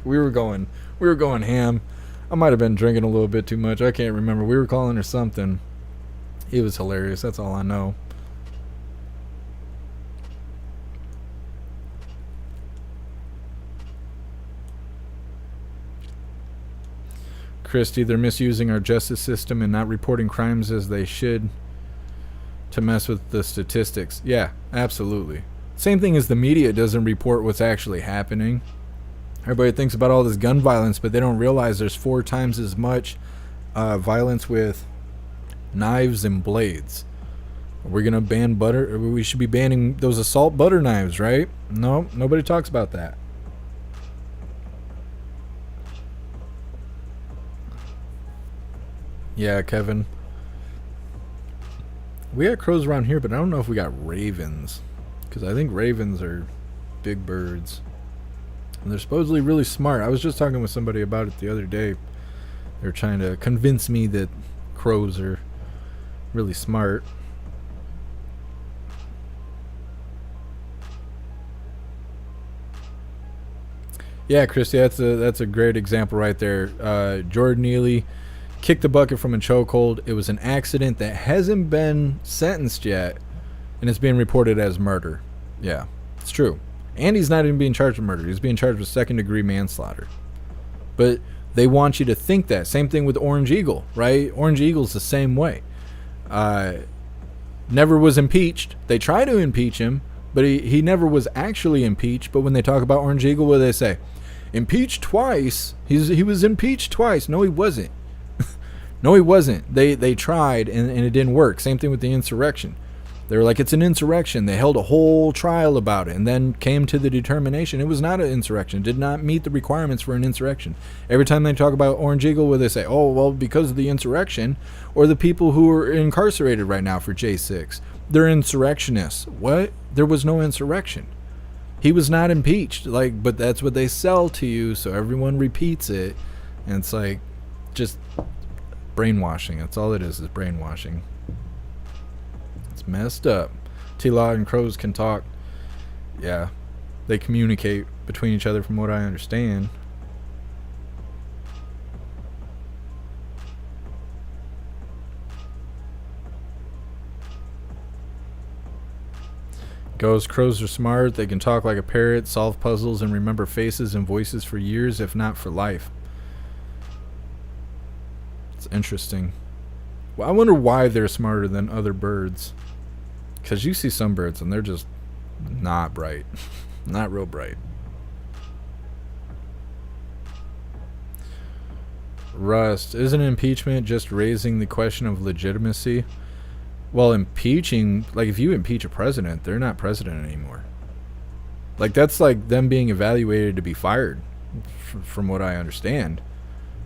we were going ham. I might have been drinking a little bit too much. I can't remember. We were calling her something. It was hilarious. That's all I know. Christy, they're misusing our justice system and not reporting crimes as they should to mess with the statistics. Yeah, absolutely. Same thing as the media doesn't report what's actually happening. Everybody thinks about all this gun violence, but they don't realize there's 4 times as much violence with knives and blades. We're going to ban butter. We should be banning those assault butter knives, right? No, nobody talks about that. Yeah, Kevin. We got crows around here, but I don't know if we got ravens. Because I think ravens are big birds. And they're supposedly really smart. I was just talking with somebody about it the other day. They're trying to convince me that crows are really smart. Yeah, Christy, that's a great example right there. Jordan Neely kicked the bucket from a chokehold. It was an accident that hasn't been sentenced yet, and it's being reported as murder. Yeah, it's true. And he's not even being charged with murder. He's being charged with second-degree manslaughter. But they want you to think that. Same thing with Orange Eagle, right? Orange Eagle's the same way. Never was impeached. They try to impeach him, But he never was actually impeached. But when they talk about Orange Eagle, what do they say? Impeached twice. He was impeached twice. No, he wasn't. No, he wasn't. They tried, and it didn't work. Same thing with the insurrection. They were like, it's an insurrection. They held a whole trial about it and then came to the determination it was not an insurrection. It did not meet the requirements for an insurrection. Every time they talk about Orange Eagle, where they say, oh, well, because of the insurrection, or the people who are incarcerated right now for J6, they're insurrectionists. What? There was no insurrection. He was not impeached. Like, but that's what they sell to you, so everyone repeats it. And it's like, just brainwashing. That's all it is brainwashing. It's messed up. T-Law and Crows can talk. Yeah. They communicate between each other from what I understand. Goes, crows are smart. They can talk like a parrot, solve puzzles, and remember faces and voices for years, if not for life. It's interesting. Well, I wonder why they're smarter than other birds. Because you see some birds and they're just not bright. Not real bright. Rust. Isn't impeachment just raising the question of legitimacy? Well, impeaching, like if you impeach a president, they're not president anymore. Like that's like them being evaluated to be fired, from what I understand.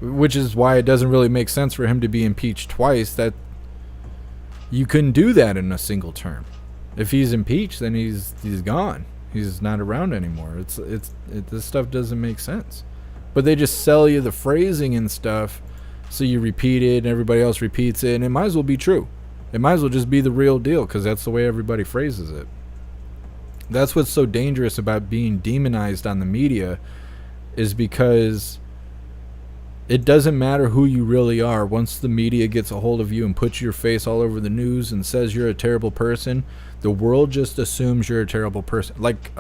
Which is why it doesn't really make sense for him to be impeached twice. That you couldn't do that in a single term. If he's impeached, then he's gone. He's not around anymore. This stuff doesn't make sense. But they just sell you the phrasing and stuff, so you repeat it and everybody else repeats it, and it might as well be true. It might as well just be the real deal, because that's the way everybody phrases it. That's what's so dangerous about being demonized on the media, is because it doesn't matter who you really are. Once the media gets a hold of you and puts your face all over the news and says you're a terrible person, the world just assumes you're a terrible person. Like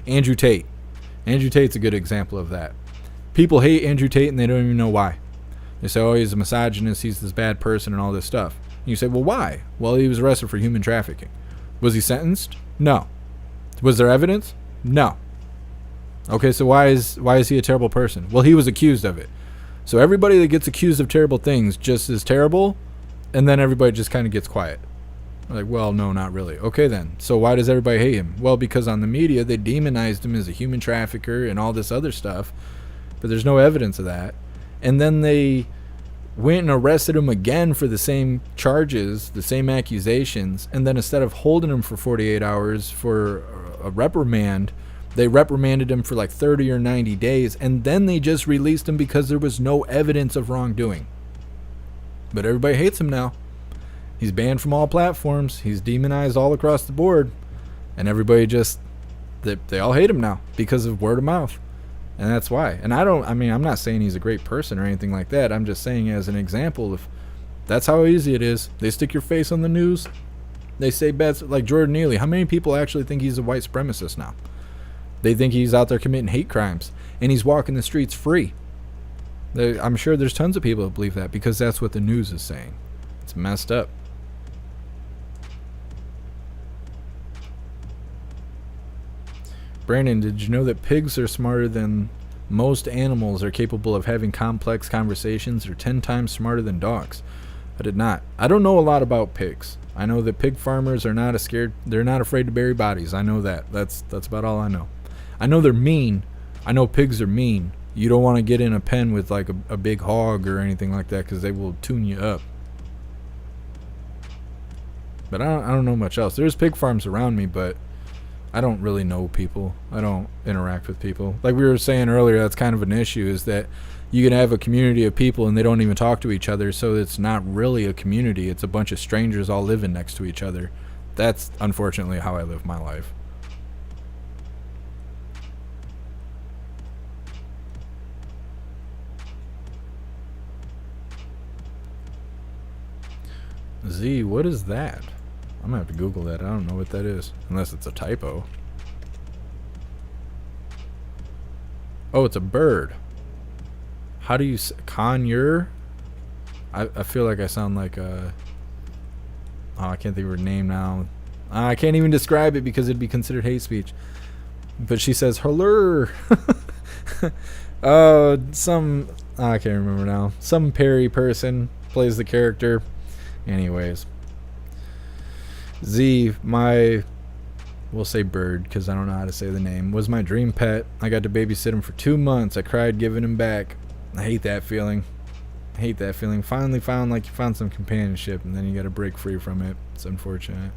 Andrew Tate. Andrew Tate's a good example of that. People hate Andrew Tate and they don't even know why. They say, oh, he's a misogynist, he's this bad person and all this stuff. And you say, well, why? Well, he was arrested for human trafficking. Was he sentenced? No. Was there evidence? No. Okay, so why is he a terrible person? Well, he was accused of it. So everybody that gets accused of terrible things just is terrible, and then everybody just kind of gets quiet. Like, well, no, not really. Okay, then. So why does everybody hate him? Well, because on the media, they demonized him as a human trafficker and all this other stuff, but there's no evidence of that. And then they went and arrested him again for the same charges, the same accusations, and then instead of holding him for 48 hours for a reprimand, they reprimanded him for like 30 or 90 days, and then they just released him because there was no evidence of wrongdoing. But everybody hates him now. He's banned from all platforms. He's demonized all across the board. And everybody just, they all hate him now because of word of mouth. And that's why. And I'm not saying he's a great person or anything like that. I'm just saying as an example, if that's how easy it is. They stick your face on the news. They say bad, like Jordan Neely. How many people actually think he's a white supremacist now? They think he's out there committing hate crimes, and he's walking the streets free. I'm sure there's tons of people that believe that because that's what the news is saying. It's messed up. Brandon, did you know that pigs are smarter than most animals, are capable of having complex conversations, or 10 times smarter than dogs? I did not. I don't know a lot about pigs. I know that pig farmers are not they're not afraid to bury bodies. I know that. That's about all I know. I know they're mean. I know pigs are mean. You don't want to get in a pen with like a big hog or anything like that because they will tune you up. But I don't know much else. There's pig farms around me, but I don't really know people. I don't interact with people. Like we were saying earlier, that's kind of an issue, is that you can have a community of people and they don't even talk to each other, so it's not really a community. It's a bunch of strangers all living next to each other. That's unfortunately how I live my life. Z, what is that? I'm gonna have to Google that. I don't know what that is, unless it's a typo. Oh, it's a bird. How do you say conure? I feel like I sound like a, oh, I can't think of her name now. I can't even describe it because it'd be considered hate speech. But she says, hello. I can't remember now. Some Perry person plays the character. Anyways. Z, we'll say bird because I don't know how to say the name, was my dream pet. I got to babysit him for 2 months. I cried giving him back. I hate that feeling. Finally found you found some companionship, and then you got to break free from it. It's unfortunate.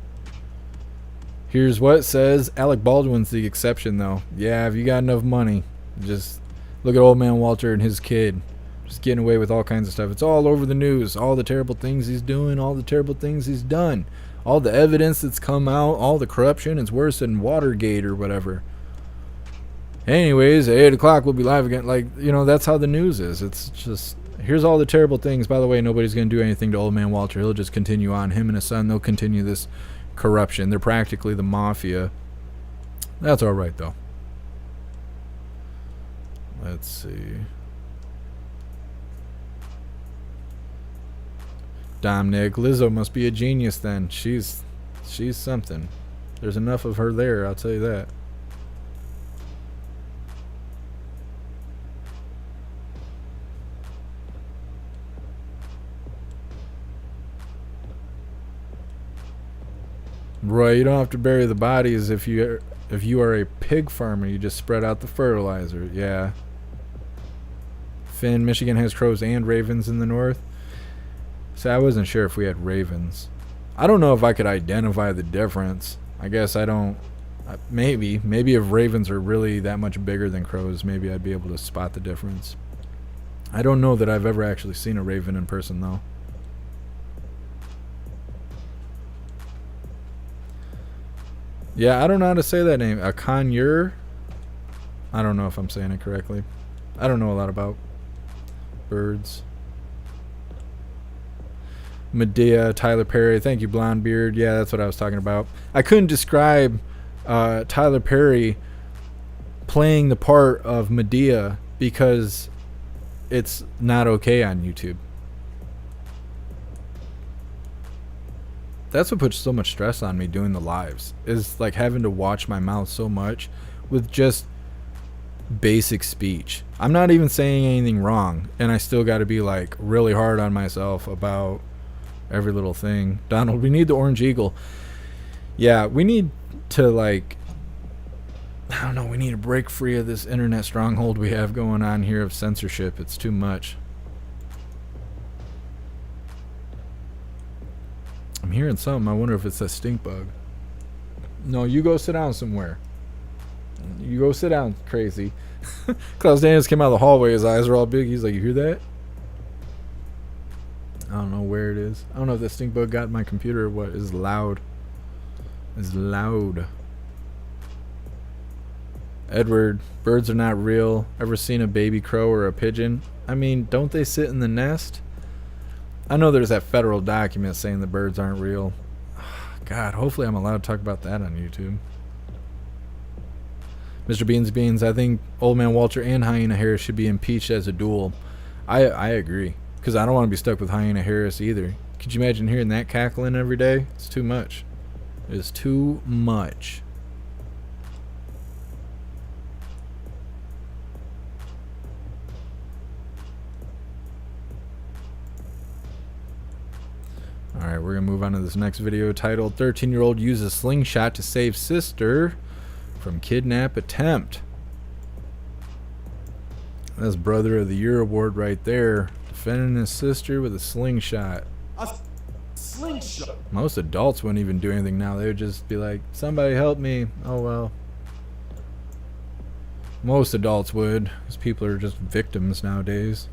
Here's what says Alec Baldwin's the exception, though. Yeah, if you got enough money, just look at old man Walter and his kid. Just getting away with all kinds of stuff. It's all over the news. All the terrible things he's doing, all the terrible things he's done. All the evidence that's come out, all the corruption. It's worse than Watergate or whatever. Anyways, at 8 o'clock we'll be live again. Like, that's how the news is. It's just, here's all the terrible things. By the way, nobody's going to do anything to old man Walter. He'll just continue on. Him and his son, they'll continue this corruption. They're practically the mafia. That's all right, though. Let's see. Dominic, Lizzo must be a genius then. She's something. There's enough of her there, I'll tell you that. Roy, you don't have to bury the bodies if you are a pig farmer. You just spread out the fertilizer. Yeah. Finn, Michigan has crows and ravens in the north. So I wasn't sure if we had ravens. I don't know if I could identify the difference. I guess I don't. Maybe if ravens are really that much bigger than crows, maybe I'd be able to spot the difference. I don't know that I've ever actually seen a raven in person, though. Yeah, I don't know how to say that name. A conure? I don't know if I'm saying it correctly. I don't know a lot about birds. Medea, Tyler Perry. Thank you, Blonde Beard. Yeah, that's what I was talking about. I couldn't describe Tyler Perry playing the part of Medea because it's not okay on YouTube. That's what puts so much stress on me doing the lives, is like having to watch my mouth so much with just basic speech. I'm not even saying anything wrong, and I still got to be like really hard on myself about every little thing. Donald, we need the Orange Eagle. Yeah, we need to I don't know, we need to break free of this internet stronghold we have going on here of censorship. It's too much. I'm hearing something. I wonder if it's a stink bug. No, you go sit down somewhere. You go sit down, crazy. Klaus Daniels came out of the hallway. His eyes are all big. He's like, you hear that? I don't know where it is. I don't know if that stink bug got in my computer or what. It's loud. It's loud. Edward, birds are not real. Ever seen a baby crow or a pigeon? I mean, don't they sit in the nest? I know there's that federal document saying the birds aren't real. God, hopefully I'm allowed to talk about that on YouTube. Mr. Beans, I think Old Man Walter and Hyena Harris should be impeached as a duel. I agree, because I don't want to be stuck with Hyena Harris either. Could you imagine hearing that cackling every day? It's too much. It's too much. Alright, we're going to move on to this next video titled 13-year-old uses slingshot to save sister from kidnap attempt. That's Brother of the Year award right there. Defending his sister with a slingshot. A slingshot? Most adults wouldn't even do anything now. They would just be like, somebody help me. Oh well. Most adults would, because people are just victims nowadays.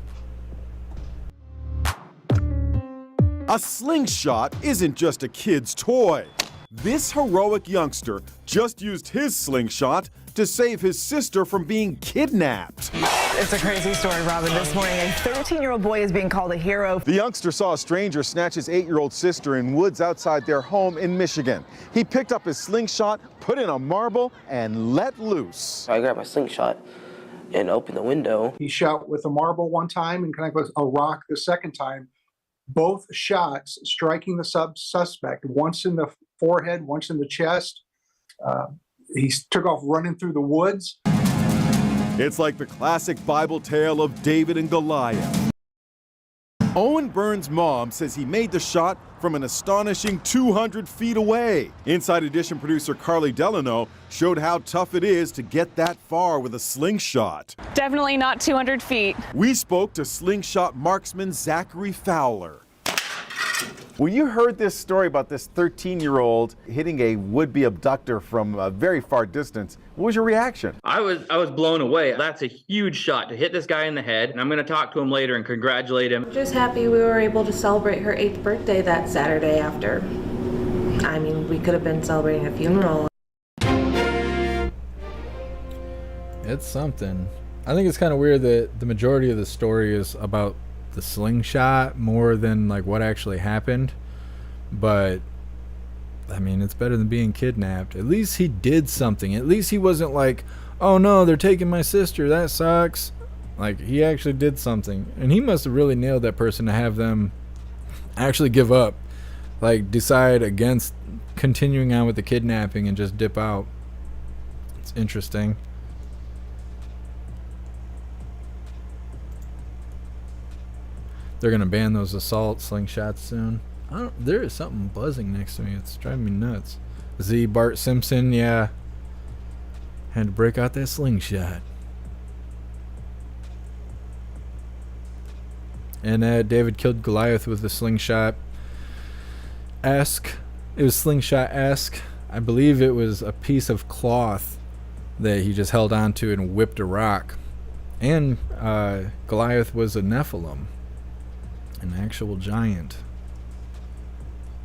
A slingshot isn't just a kid's toy. This heroic youngster just used his slingshot to save his sister from being kidnapped. It's a crazy story, Robin. This morning, a 13-year-old boy is being called a hero. The youngster saw a stranger snatch his 8-year-old sister in woods outside their home in Michigan. He picked up his slingshot, put in a marble, and let loose. I grabbed my slingshot and opened the window. He shot with a marble one time and connected with a rock the second time. both shots striking the suspect, once in the forehead, once in the chest. He took off running through the woods. It's like the classic Bible tale of David and Goliath. Owen Burns' mom says he made the shot from an astonishing 200 feet away. Inside Edition producer Carly Delano showed how tough it is to get that far with a slingshot. Definitely not 200 feet. We spoke to slingshot marksman Zachary Fowler. When you heard this story about this 13-year-old hitting a would-be abductor from a very far distance, what was your reaction? I was blown away. That's a huge shot to hit this guy in the head, and I'm going to talk to him later and congratulate him. Just happy we were able to celebrate her 8th birthday that Saturday after. I mean, we could have been celebrating a funeral. It's something. I think it's kind of weird that the majority of the story is about the slingshot more than like what actually happened, but I mean, it's better than being kidnapped. At least he did something. At least he wasn't like, oh no, they're taking my sister, that sucks. Like, he actually did something, and he must have really nailed that person to have them actually give up, like decide against continuing on with the kidnapping and just dip out. It's interesting. They're gonna ban those assault slingshots soon. There is something buzzing next to me. It's driving me nuts. Z Bart Simpson, yeah. Had to break out that slingshot. And David killed Goliath with a slingshot-esque. It was slingshot-esque. I believe it was a piece of cloth that he just held onto and whipped a rock. And Goliath was a Nephilim. An actual giant.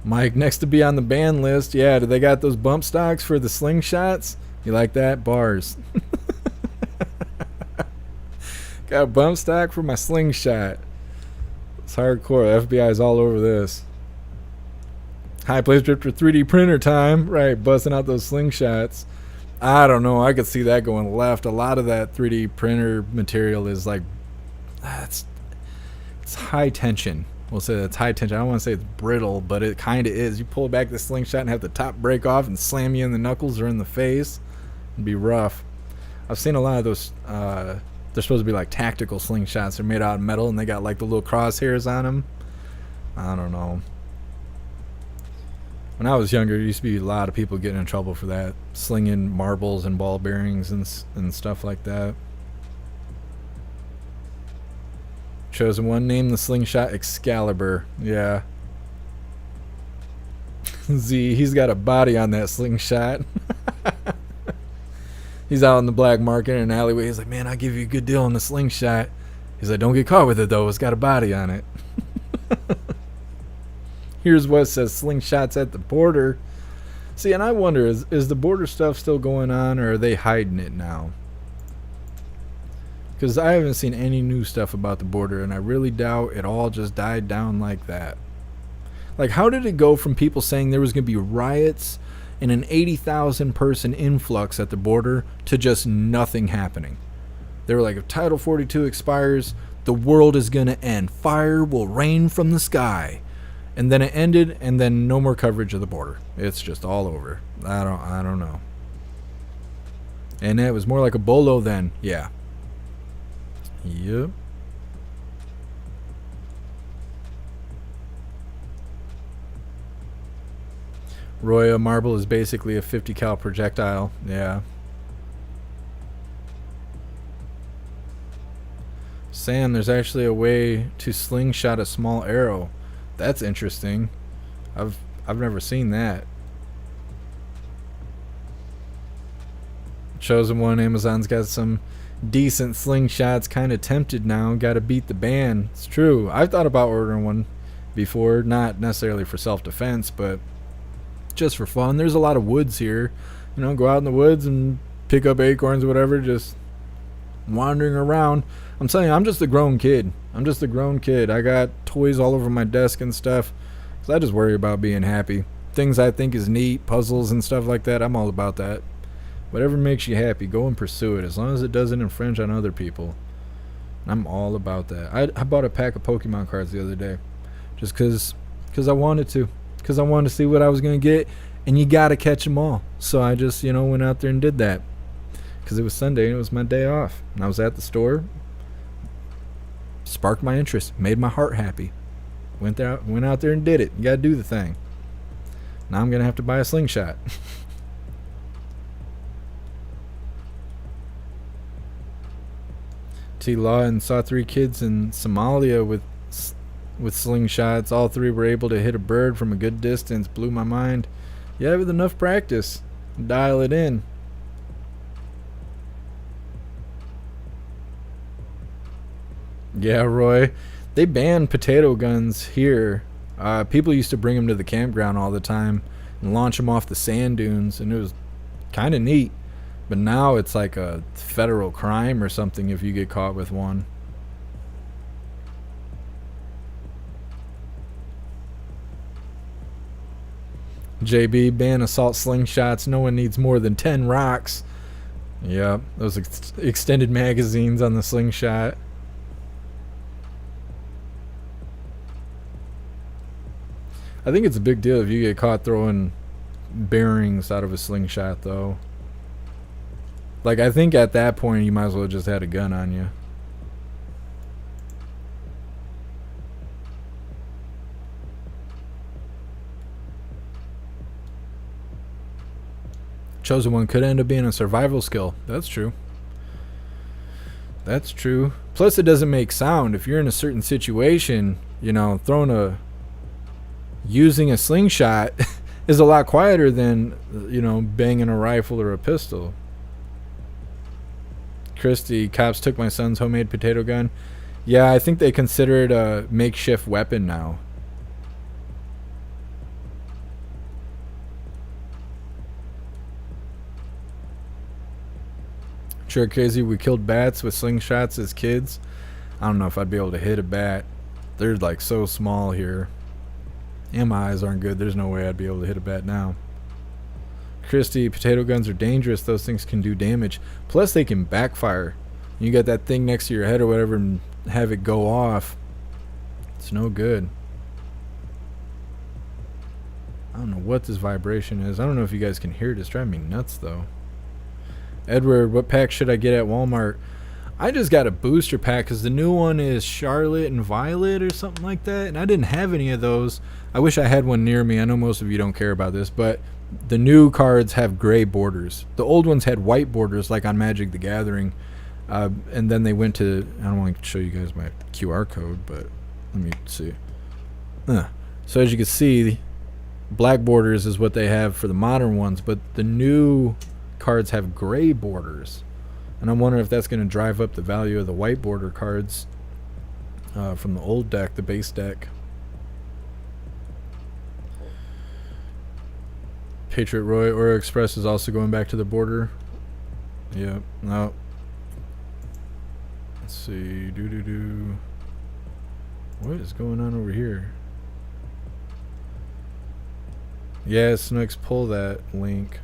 Mike, next to be on the ban list. Yeah, do they got those bump stocks for the slingshots? You like that? Bars. Got a bump stock for my slingshot. It's hardcore. The FBI's all over this. High place drifter 3D printer time. Right, busting out those slingshots. I don't know. I could see that going left. A lot of that 3D printer material is like... It's high tension. We'll say that's high tension. I don't want to say it's brittle, but it kind of is. You pull back the slingshot and have the top break off and slam you in the knuckles or in the face. It'd be rough. I've seen a lot of those. They're supposed to be like tactical slingshots. They're made out of metal and they got like the little crosshairs on them. I don't know. When I was younger, there used to be a lot of people getting in trouble for that. Slinging marbles and ball bearings and stuff like that. Chosen one, name the slingshot Excalibur. Yeah. Z, he's got a body on that slingshot. He's out in the black market in an alleyway. He's like, man, I'll give you a good deal on the slingshot. He's like, don't get caught with it though. It's got a body on it. Here's what says slingshots at the border. See, and I wonder, is the border stuff still going on, or are they hiding it now? Because I haven't seen any new stuff about the border, and I really doubt it all just died down like that. Like, how did it go from people saying there was going to be riots and an 80,000 person influx at the border to just nothing happening? They were like, if Title 42 expires, the world is going to end. Fire will rain from the sky. And then it ended, and then no more coverage of the border. It's just all over. I don't know. And it was more like a bolo then. Yeah. Yep. Roya marble is basically a 50 cal projectile. Yeah. Sam, there's actually a way to slingshot a small arrow. That's interesting. I've never seen that. Chosen one, Amazon's got some decent slingshots. Kind of tempted now. Got to beat the ban. It's true. I've thought about ordering one before, not necessarily for self-defense, but just for fun. There's a lot of woods here. You know, go out in the woods and pick up acorns or whatever, just wandering around. I'm telling you, I'm just a grown kid. I got toys all over my desk and stuff, because I just worry about being happy. Things I think is neat, puzzles and stuff like that, I'm all about that. Whatever makes you happy, go and pursue it, as long as it doesn't infringe on other people. I'm all about that. I bought a pack of Pokemon cards the other day. just because I wanted to. Because I wanted to see what I was going to get. And you got to catch them all. So I just, went out there and did that. Because it was Sunday and it was my day off. And I was at the store. Sparked my interest. Made my heart happy. Went out there and did it. You got to do the thing. Now I'm going to have to buy a Slingshot. T-Law and saw 3 kids in Somalia with slingshots. All 3 were able to hit a bird from a good distance. Blew my mind. Yeah, with enough practice. Dial it in. Yeah, Roy. They banned potato guns here. People used to bring them to the campground all the time and launch them off the sand dunes, and it was kind of neat. But now it's like a federal crime or something if you get caught with one. JB, ban assault slingshots. No one needs more than 10 rocks. Yep, those extended magazines on the slingshot. I think it's a big deal if you get caught throwing bearings out of a slingshot, though. Like, I think at that point you might as well just had a gun on you. Chosen one could end up being a survival skill. That's true. That's true. Plus, it doesn't make sound. If you're in a certain situation, using a slingshot is a lot quieter than, banging a rifle or a pistol. Christy, cops took my son's homemade potato gun. Yeah, I think they consider it a makeshift weapon now. Sure, crazy. We killed bats with slingshots as kids. I don't know if I'd be able to hit a bat. They're like so small here. And my eyes aren't good. There's no way I'd be able to hit a bat now. Christy, potato guns are dangerous. Those things can do damage. Plus, they can backfire. You got that thing next to your head or whatever and have it go off. It's no good. I don't know what this vibration is. I don't know if you guys can hear it. It's driving me nuts, though. Edward, what pack should I get at Walmart? I just got a booster pack because the new one is Charlotte and Violet or something like that, and I didn't have any of those. I wish I had one near me. I know most of you don't care about this, but the new cards have gray borders. The old ones had white borders like on Magic the Gathering, and then they went to, I don't want to show you guys my QR code, but let me see. So as you can see, black borders is what they have for the modern ones, but the new cards have gray borders. And I'm wondering if that's going to drive up the value of the white border cards from the old deck, the base deck. Patriot Roy, Oreo Express is also going back to the border. Yep. No. Let's see. What is going on over here? Yeah, Snooks, pull that link.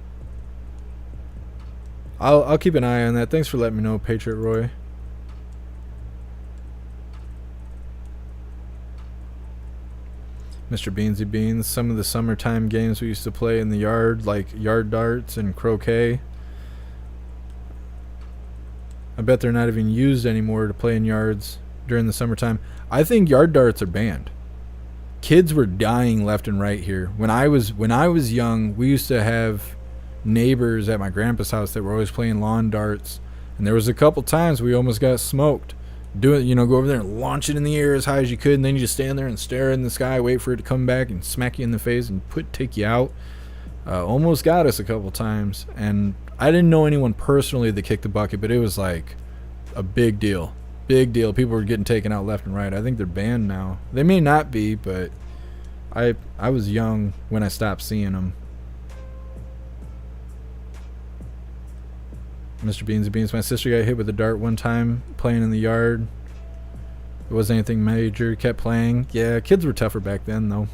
I'll keep an eye on that. Thanks for letting me know, Patriot Roy. Mr. Beansy Beans, some of the summertime games we used to play in the yard, like yard darts and croquet. I bet they're not even used anymore to play in yards during the summertime. I think yard darts are banned. Kids were dying left and right here. When I was young, we used to have neighbors at my grandpa's house that were always playing lawn darts, and there was a couple times we almost got smoked. Go over there and launch it in the air as high as you could, and then you just stand there and stare in the sky, wait for it to come back and smack you in the face and take you out. Almost got us a couple times, and I didn't know anyone personally that kicked the bucket, but it was like a big deal. People were getting taken out left and right. I think they're banned now. They may not be, but I was young when I stopped seeing them. Mr. Beansy Beans, my sister got hit with a dart one time playing in the yard. It wasn't anything major, kept playing. Yeah, kids were tougher back then, though.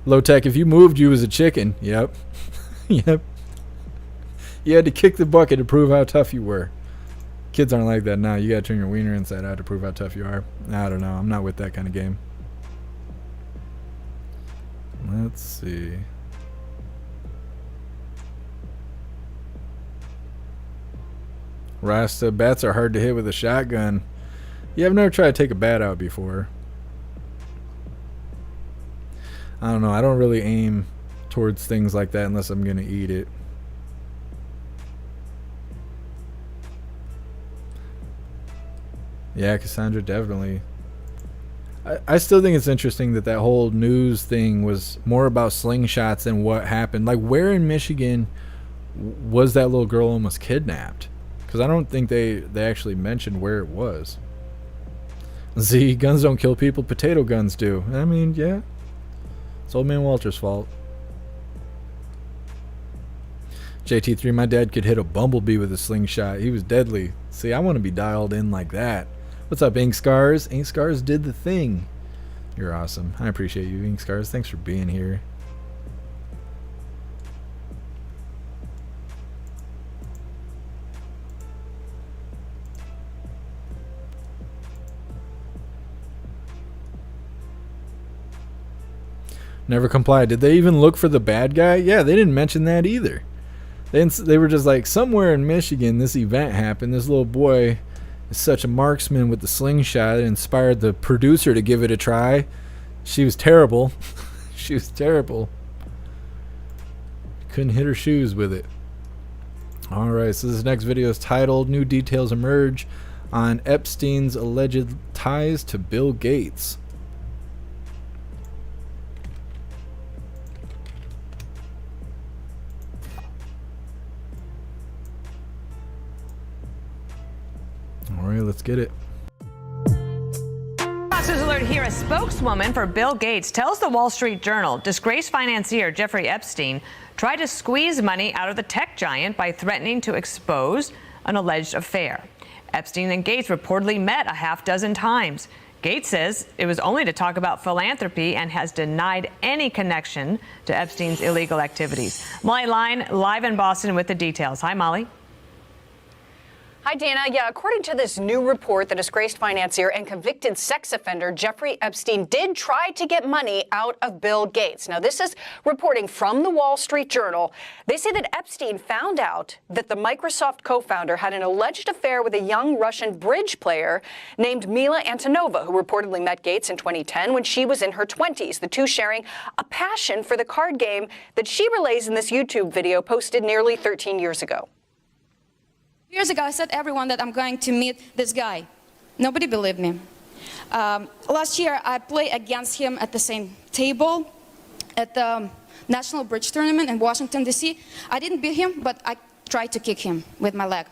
Low Tech, if you moved, you was a chicken. Yep. Yep. You had to kick the bucket to prove how tough you were. Kids aren't like that now. You gotta turn your wiener inside out to prove how tough you are. I don't know. I'm not with that kind of game. Let's see. Rasta, bats are hard to hit with a shotgun. Yeah, I've never tried to take a bat out before. I don't know. I don't really aim towards things like that unless I'm going to eat it. Yeah, Cassandra, definitely. I still think it's interesting that whole news thing was more about slingshots than what happened. Like, where in Michigan was that little girl almost kidnapped? Because I don't think they actually mentioned where it was. Z, guns don't kill people, potato guns do. I mean, yeah. It's old man Walter's fault. JT3, my dad could hit a bumblebee with a slingshot. He was deadly. See, I want to be dialed in like that. What's up, Ink Scars? Ink Scars did the thing. You're awesome. I appreciate you, Ink Scars. Thanks for being here. Never complied. Did they even look for the bad guy? Yeah, they didn't mention that either. They were just like, somewhere in Michigan this event happened. This little boy is such a marksman with the slingshot. It inspired the producer to give it a try. She was terrible. She was terrible. Couldn't hit her shoes with it. Alright, so this next video is titled New Details Emerge on Epstein's Alleged Ties to Bill Gates. Alright, let's get it. Fox's alert here. A spokeswoman for Bill Gates tells the Wall Street Journal disgraced financier Jeffrey Epstein tried to squeeze money out of the tech giant by threatening to expose an alleged affair. Epstein and Gates reportedly met a half-dozen times. Gates says it was only to talk about philanthropy and has denied any connection to Epstein's illegal activities. Molly Line live in Boston with the details. Hi, Molly. Hi, Dana. Yeah, according to this new report, the disgraced financier and convicted sex offender Jeffrey Epstein did try to get money out of Bill Gates. Now, this is reporting from the Wall Street Journal. They say that Epstein found out that the Microsoft co-founder had an alleged affair with a young Russian bridge player named Mila Antonova, who reportedly met Gates in 2010 when she was in her 20s, the two sharing a passion for the card game that she relays in this YouTube video posted nearly 13 years ago. Years ago, I said to everyone that I'm going to meet this guy. Nobody believed me. Last year, I played against him at the same table at the National Bridge Tournament in Washington, D.C. I didn't beat him, but I tried to kick him with my leg.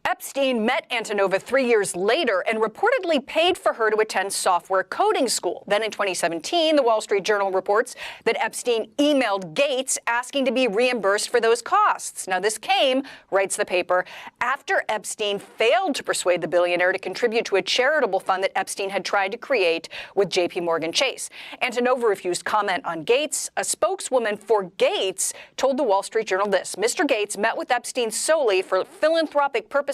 Epstein met Antonova 3 years later and reportedly paid for her to attend software coding school. Then in 2017, the Wall Street Journal reports that Epstein emailed Gates asking to be reimbursed for those costs. Now, this came, writes the paper, after Epstein failed to persuade the billionaire to contribute to a charitable fund that Epstein had tried to create with J.P. Morgan Chase. Antonova refused comment on Gates. A spokeswoman for Gates told the Wall Street Journal this: Mr. Gates met with Epstein solely for philanthropic purposes.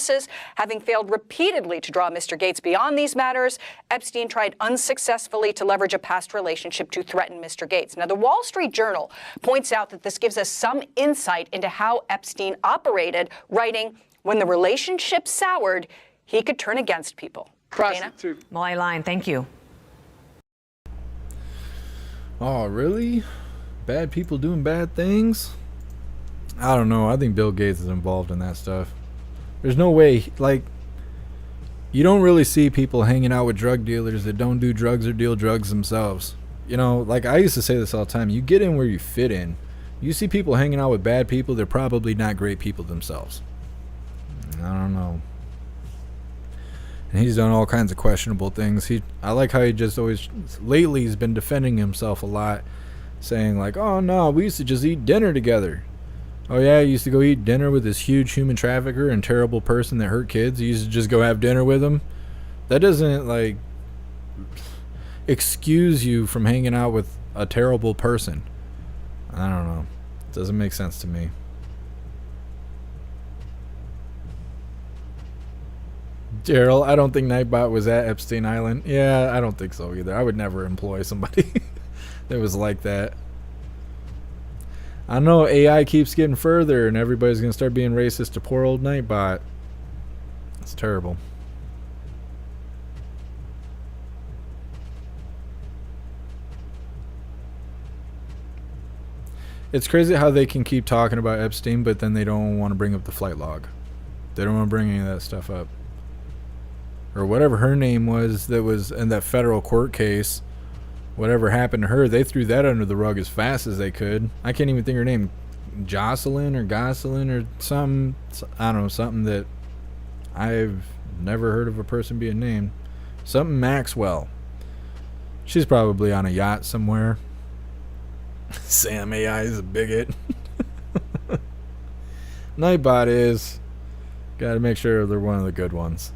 Having failed repeatedly to draw Mr. Gates beyond these matters, Epstein tried unsuccessfully to leverage a past relationship to threaten Mr. Gates. Now, the Wall Street Journal points out that this gives us some insight into how Epstein operated, writing, when the relationship soured, he could turn against people. Dana? Molly Line, thank you. Oh, really? Bad people doing bad things? I don't know. I think Bill Gates is involved in that stuff. There's no way, like, you don't really see people hanging out with drug dealers that don't do drugs or deal drugs themselves. You know, like, I used to say this all the time. You get in where you fit in. You see people hanging out with bad people, they're probably not great people themselves. I don't know. And he's done all kinds of questionable things. I like how he just always, lately he's been defending himself a lot, saying like, oh no, we used to just eat dinner together. Oh yeah, he used to go eat dinner with this huge human trafficker and terrible person that hurt kids. He used to just go have dinner with him. That doesn't, like, excuse you from hanging out with a terrible person. I don't know. It doesn't make sense to me. Daryl, I don't think Nightbot was at Epstein Island. Yeah, I don't think so either. I would never employ somebody. that was like that. I know AI keeps getting further and everybody's going to start being racist to poor old Nightbot. It's terrible. It's crazy how they can keep talking about Epstein, but then they don't want to bring up the flight log. They don't want to bring any of that stuff up. Or whatever her name was that was in that federal court case. Whatever happened to her, they threw that under the rug as fast as they could. I can't even think her name. Jocelyn or Gosselin or something. I don't know, something that I've never heard of a person being named. Something Maxwell. She's probably on a yacht somewhere. Sam AI is a bigot. Nightbot is. Gotta make sure they're one of the good ones.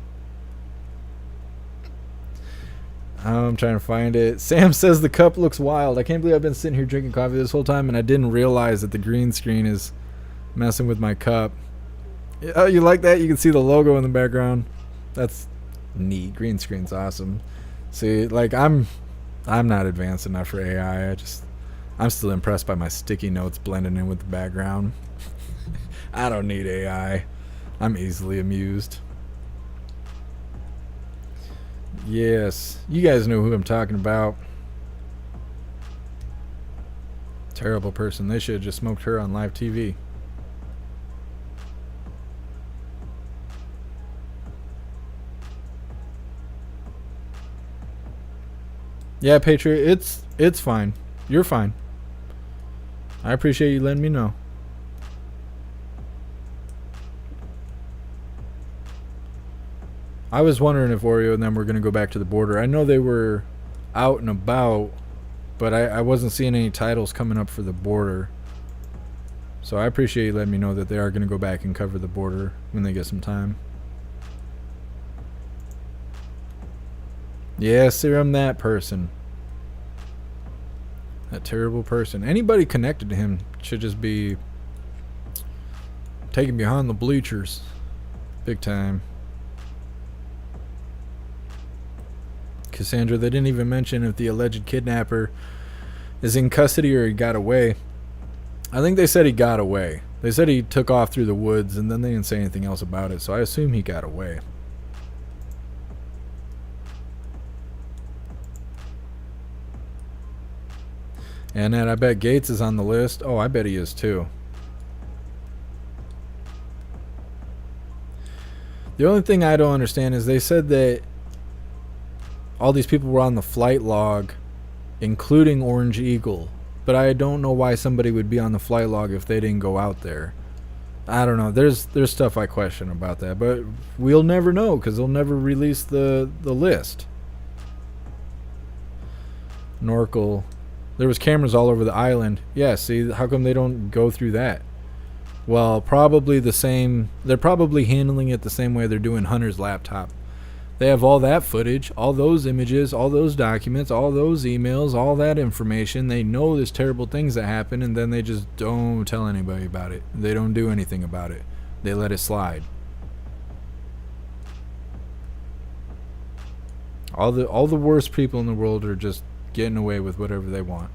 I'm trying to find it. Sam says the cup looks wild. I can't believe I've been sitting here drinking coffee this whole time and I didn't realize that the green screen is messing with my cup. Oh, you like that? You can see the logo in the background. That's neat. Green screen's awesome. See, like I'm not advanced enough for AI. I'm still impressed by my sticky notes blending in with the background. I don't need AI. I'm easily amused. Yes, you guys know who I'm talking about. Terrible person. They should have just smoked her on live TV. Yeah, Patriot, it's fine. You're fine. I appreciate you letting me know. I was wondering if Oreo and them were going to go back to the border. I know they were out and about, but I wasn't seeing any titles coming up for the border. So I appreciate you letting me know that they are going to go back and cover the border when they get some time. Yeah, Serum, that person. That terrible person. Anybody connected to him should just be taken behind the bleachers. Big time. Cassandra, they didn't even mention if the alleged kidnapper is in custody or he got away. I think they said he got away. They said he took off through the woods and then they didn't say anything else about it, so I assume he got away. And then I bet Gates is on the list. Oh, I bet he is too. The only thing I don't understand is they said that all these people were on the flight log, including Orange Eagle. But I don't know why somebody would be on the flight log if they didn't go out there. I don't know. There's stuff I question about that. But we'll never know because they'll never release the list. Norkel. There was cameras all over the island. Yeah, see, how come they don't go through that? Well, probably the same. They're probably handling it the same way they're doing Hunter's laptop. They have all that footage, all those images, all those documents, all those emails, all that information. They know there's terrible things that happen, and then they just don't tell anybody about it. They don't do anything about it. They let it slide. All the worst people in the world are just getting away with whatever they want.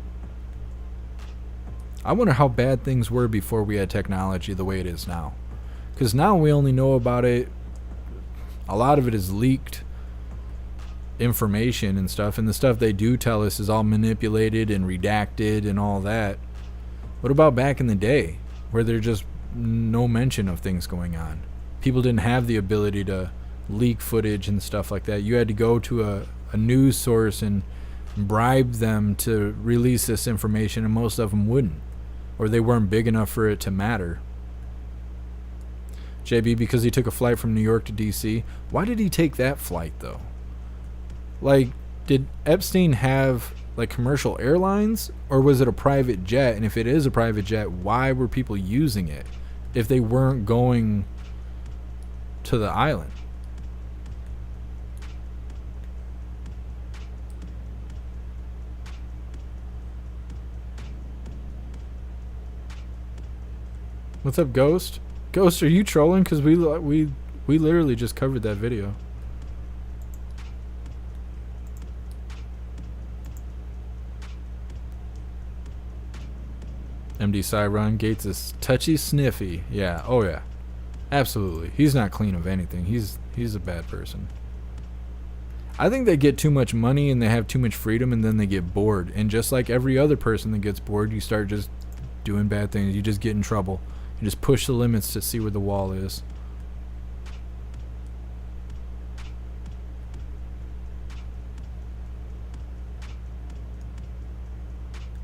I wonder how bad things were before we had technology the way it is now. Because now we only know about it. A lot of it is leaked information and stuff, and the stuff they do tell us is all manipulated and redacted and all that. What about back in the day where there's just no mention of things going on? People didn't have the ability to leak footage and stuff like that. You had to go to a news source and bribe them to release this information, and most of them wouldn't, or they weren't big enough for it to matter. JB, because he took a flight from New York to DC. Why did he take that flight though? Like, did Epstein have like commercial airlines, or was it a private jet? And if it is a private jet, why were people using it if they weren't going to the island? What's up, Ghost? Ghost, are you trolling? Because we literally just covered that video. MD Cyron, Gates is touchy sniffy. Yeah, oh yeah. Absolutely. He's not clean of anything. He's a bad person. I think they get too much money and they have too much freedom and then they get bored. And just like every other person that gets bored, you start just doing bad things. You just get in trouble. You just push the limits to see where the wall is.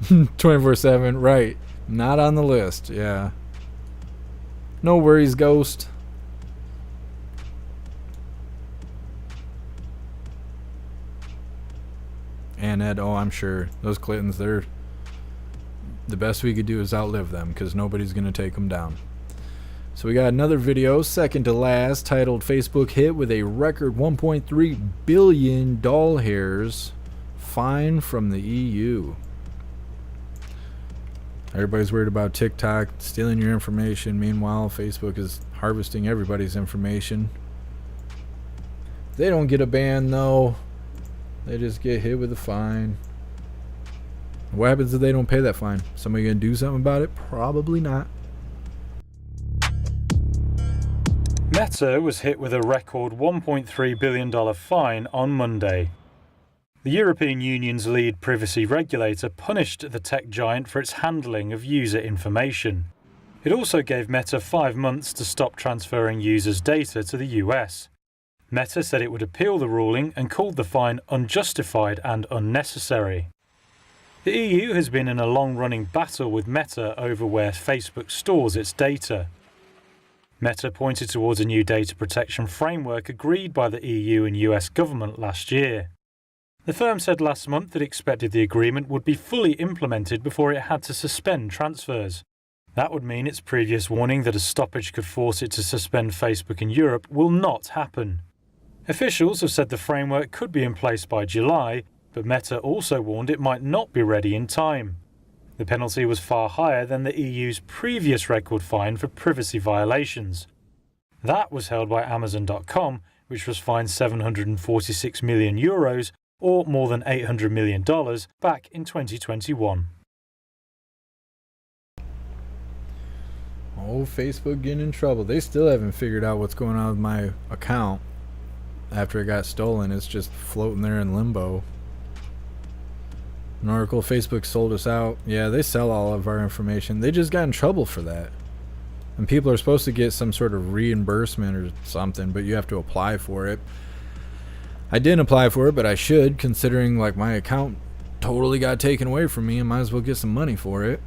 "24/7, right. Not on the list, yeah. No worries, Ghost. And Ed, oh, I'm sure. Those Clintons, they're... The best we could do is outlive them, because nobody's going to take them down. So we got another video, second to last, titled "Facebook Hit with a Record 1.3 Billion Doll Hairs Fine from the EU." Everybody's worried about TikTok stealing your information. Meanwhile, Facebook is harvesting everybody's information. They don't get a ban, though. They just get hit with a fine. What happens if they don't pay that fine? Somebody gonna do something about it? Probably not. Meta was hit with a record $1.3 billion fine on Monday. The European Union's lead privacy regulator punished the tech giant for its handling of user information. It also gave Meta 5 months to stop transferring users' data to the US. Meta said it would appeal the ruling and called the fine unjustified and unnecessary. The EU has been in a long-running battle with Meta over where Facebook stores its data. Meta pointed towards a new data protection framework agreed by the EU and US government last year. The firm said last month it expected the agreement would be fully implemented before it had to suspend transfers. That would mean its previous warning that a stoppage could force it to suspend Facebook in Europe will not happen. Officials have said the framework could be in place by July, but Meta also warned it might not be ready in time. The penalty was far higher than the EU's previous record fine for privacy violations. That was held by Amazon.com, which was fined €746 million, or more than $800 million, back in 2021. Oh, Facebook getting in trouble. They still haven't figured out what's going on with my account after it got stolen. It's just floating there in limbo. An article, Facebook sold us out. Yeah, they sell all of our information. They just got in trouble for that. And people are supposed to get some sort of reimbursement or something, but you have to apply for it. I didn't apply for it, but I should, considering like my account totally got taken away from me. I might as well get some money for it.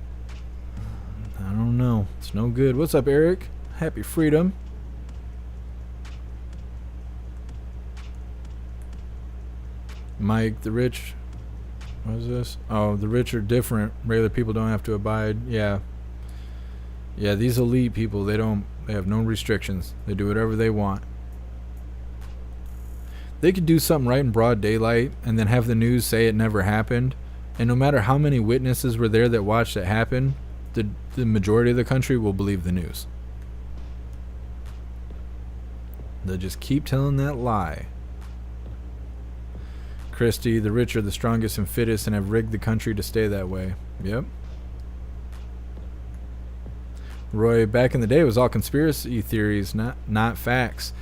I don't know. It's no good. What's up, Eric? Happy freedom. Mike, the rich. What is this? Oh, the rich are different. Regular people don't have to abide. Yeah. Yeah, these elite people, they have no restrictions. They do whatever they want. They could do something right in broad daylight and then have the news say it never happened. And no matter how many witnesses were there that watched it happen, the majority of the country will believe the news. They'll just keep telling that lie. Christie, the rich are the strongest and fittest and have rigged the country to stay that way. Yep. Roy, back in the day it was all conspiracy theories, not facts.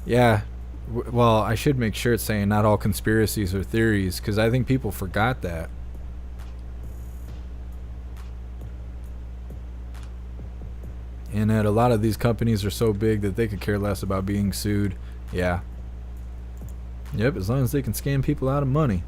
Yeah. Well, I should make sure it's saying not all conspiracies or theories, because I think people forgot that. And that a lot of these companies are so big that they could care less about being sued. Yeah. Yep, as long as they can scam people out of money.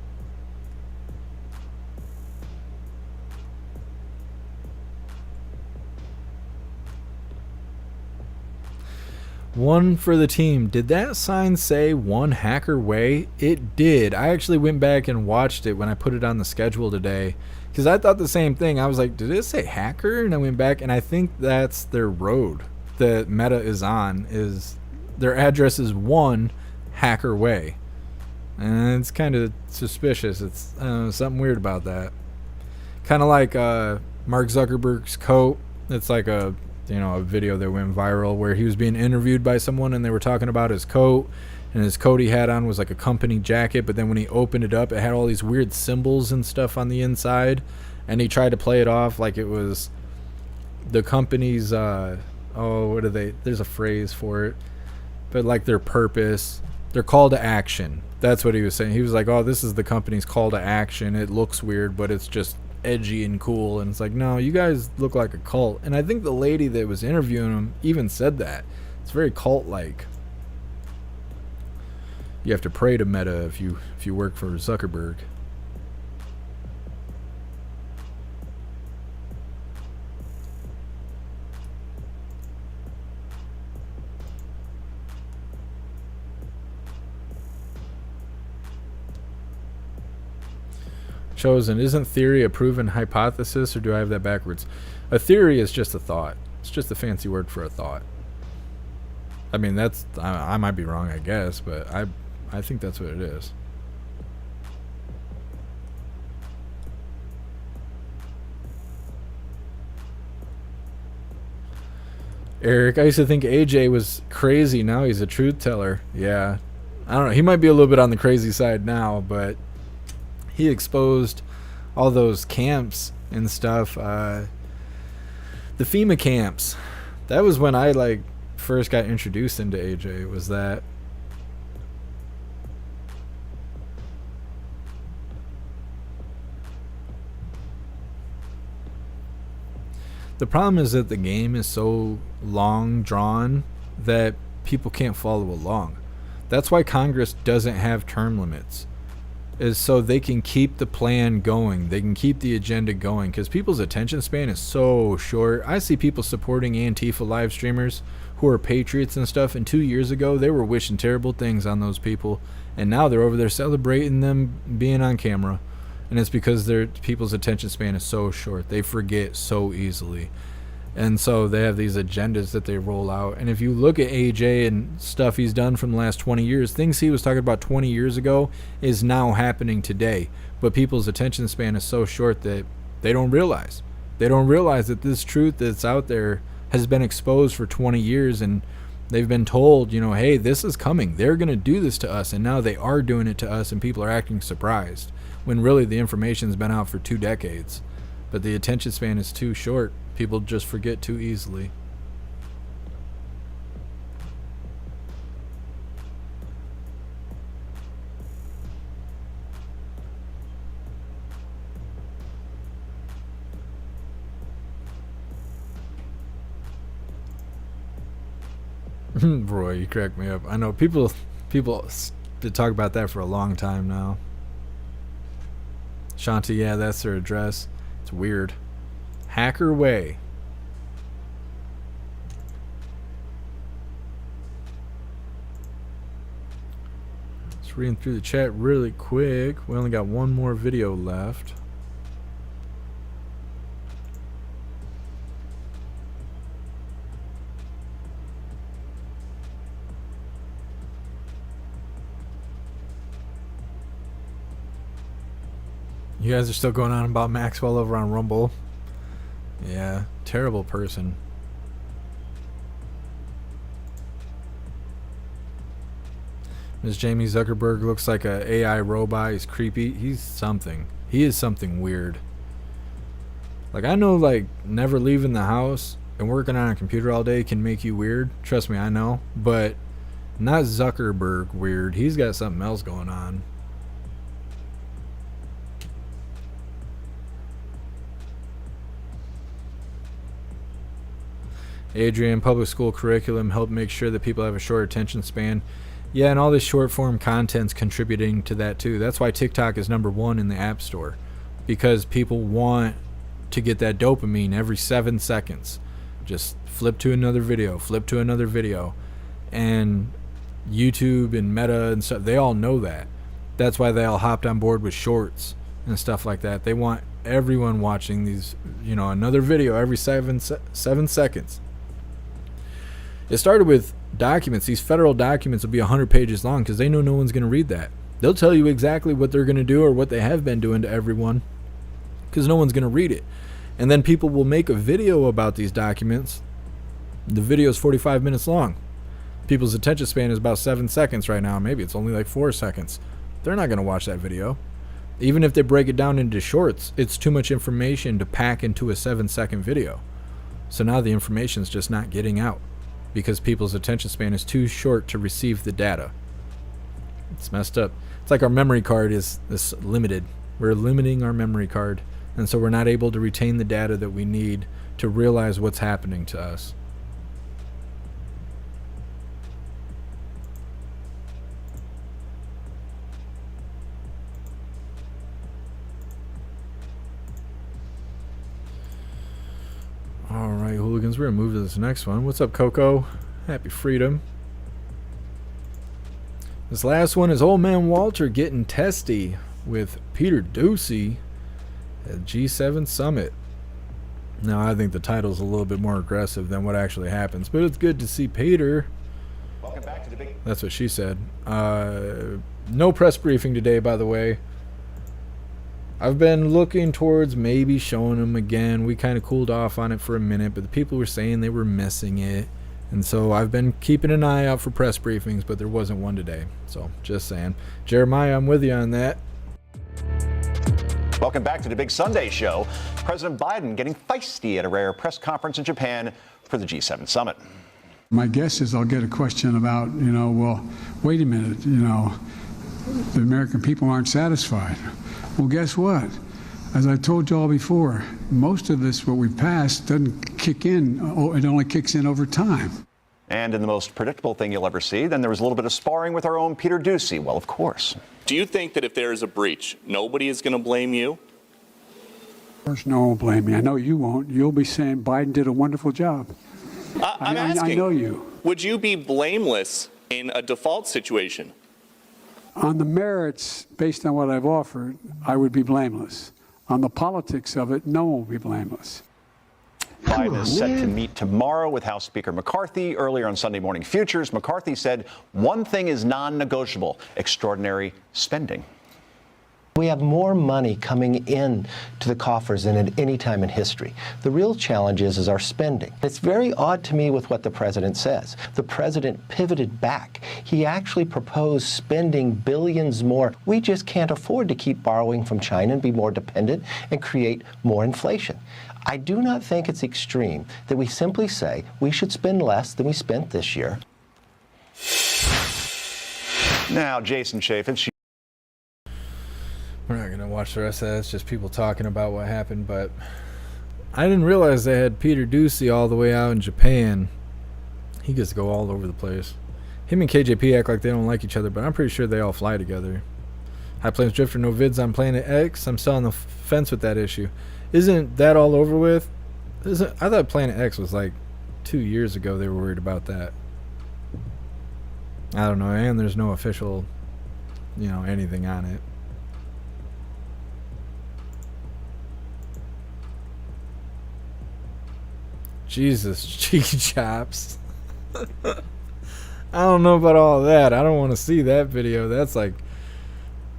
One for the team. Did that sign say one hacker way? It did. I actually went back and watched it when I put it on the schedule today, because I thought the same thing. I was like, did it say hacker? And I went back, and I think that's their road that Meta is on. Is their address is one hacker way. And it's kind of suspicious. It's something weird about that. Kind of like Mark Zuckerberg's coat. It's like a video that went viral where he was being interviewed by someone and they were talking about his coat, and his coat he had on was like a company jacket, but then when he opened it up, it had all these weird symbols and stuff on the inside, and he tried to play it off like it was the company's what are they? There's a phrase for it, but like their purpose, their call to action. That's what he was saying. He was like, oh, this is the company's call to action. It looks weird, but it's just edgy and cool. And it's like, no, you guys look like a cult. And I think the lady that was interviewing him even said that. It's very cult-like. You have to pray to Meta if you work for Zuckerberg. Chosen, isn't theory a proven hypothesis, or do I have that backwards? A theory is just a thought. It's just a fancy word for a thought. I mean, that's I might be wrong, I guess, but I think that's what it is. Eric, I used to think AJ was crazy. Now he's a truth teller. Yeah, I don't know. He might be a little bit on the crazy side now, but he exposed all those camps and stuff. The FEMA camps. That was when I like first got introduced into AJ. Was that? The problem is that the game is so long drawn that people can't follow along. That's why Congress doesn't have term limits. Is so they can keep the plan going. They can keep the agenda going, because people's attention span is so short. I see people supporting Antifa live streamers who are patriots and stuff, and 2 years ago they were wishing terrible things on those people, and now they're over there celebrating them being on camera. And it's because their people's attention span is so short. They forget so easily. And so they have these agendas that they roll out. And if you look at AJ and stuff he's done from the last 20 years, things he was talking about 20 years ago is now happening today. But people's attention span is so short that they don't realize. They don't realize that this truth that's out there has been exposed for 20 years, and they've been told, you know, hey, this is coming. They're going to do this to us, and now they are doing it to us, and people are acting surprised, when really the information's been out for 2 decades. But the attention span is too short. People just forget too easily. Roy, you crack me up. I know people to talk about that for a long time now. Shanti, yeah, that's their address. It's weird. Hacker Way. Just reading through the chat really quick. We only got one more video left. You guys are still going on about Maxwell over on Rumble. Yeah, terrible person. Ms. Jamie Zuckerberg looks like a AI robot. He's creepy. He's something. He is something weird. Like, I know, like, never leaving the house and working on a computer all day can make you weird. Trust me, I know. But not Zuckerberg weird. He's got something else going on. Adrian, public school curriculum help make sure that people have a short attention span. Yeah, and all this short form content's contributing to that too. That's why TikTok is #1 in the App Store, because people want to get that dopamine every 7 seconds. Just flip to another video, flip to another video. And YouTube and Meta and stuff, they all know that. That's why they all hopped on board with shorts and stuff like that. They want everyone watching these, you know, another video every 7 seconds. It started with documents. These federal documents will be 100 pages long because they know no one's going to read that. They'll tell you exactly what they're going to do or what they have been doing to everyone because no one's going to read it. And then people will make a video about these documents. The video is 45 minutes long. People's attention span is about 7 seconds right now. Maybe it's only like 4 seconds. They're not going to watch that video. Even if they break it down into shorts, it's too much information to pack into a 7-second video. So now the information's just not getting out because people's attention span is too short to receive the data. It's messed up. It's like our memory card is limited. We're limiting our memory card, and so we're not able to retain the data that we need to realize what's happening to us. All right, hooligans, we're going to move to this next one. What's up, Coco? Happy freedom. This last one is Old Man Walter getting testy with Peter Doocy at G7 Summit. Now, I think the title's a little bit more aggressive than what actually happens, but it's good to see Peter. Welcome back to the big... That's what she said. No press briefing today, by the way. I've been looking towards maybe showing them again. We kind of cooled off on it for a minute, but the people were saying they were missing it. And so I've been keeping an eye out for press briefings, but there wasn't one today. So just saying. Jeremiah, I'm with you on that. Welcome back to the Big Sunday Show. President Biden getting feisty at a rare press conference in Japan for the G7 summit. My guess is I'll get a question about, well, wait a minute, the American people aren't satisfied. Well, guess what? As I told you all before, most of this, what we've passed, doesn't kick in. It only kicks in over time. And in the most predictable thing you'll ever see, then there was a little bit of sparring with our own Peter Doocy. Well, of course. Do you think that if there is a breach, nobody is going to blame you? Of course, no one will blame me. I know you won't. You'll be saying Biden did a wonderful job. I'm asking. I know you. Would you be blameless in a default situation? On the merits, based on what I've offered, I would be blameless. On the politics of it, no one will be blameless. Biden is set to meet tomorrow with House Speaker McCarthy. Earlier on Sunday Morning Futures, McCarthy said one thing is non-negotiable: extraordinary spending. We have more money coming in to the coffers than at any time in history. The real challenge is our spending. It's very odd to me with what the president says. The president pivoted back. He actually proposed spending billions more. We just can't afford to keep borrowing from China and be more dependent and create more inflation. I do not think it's extreme that we simply say we should spend less than we spent this year. Now, Jason Chaffetz. We're not going to watch the rest of that. It's just people talking about what happened, but I didn't realize they had Peter Doocy all the way out in Japan. He gets to go all over the place. Him and KJP act like they don't like each other, but I'm pretty sure they all fly together. High Plains Drifter, no vids on Planet X. I'm still on the fence with that issue. Isn't that all over with? I thought Planet X was like 2 years ago they were worried about that. I don't know, and there's no official, anything on it. Jesus, cheeky chops. I don't know about all that. I don't want to see that video. That's like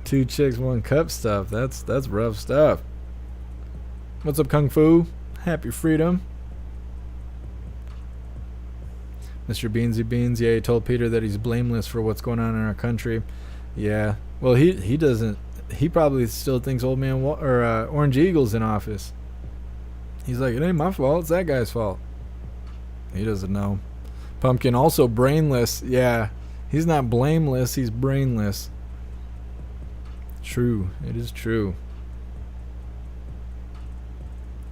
2 chicks, 1 cup stuff. That's rough stuff. What's up, Kung Fu? Happy freedom. Mr. Beansy Beans, yeah, he told Peter that he's blameless for what's going on in our country. Yeah. Well, he doesn't. He probably still thinks Old Man Orange Eagle's in office. He's like, it ain't my fault, it's that guy's fault. He doesn't know. Pumpkin, also brainless. Yeah, he's not blameless, he's brainless. True, it is true.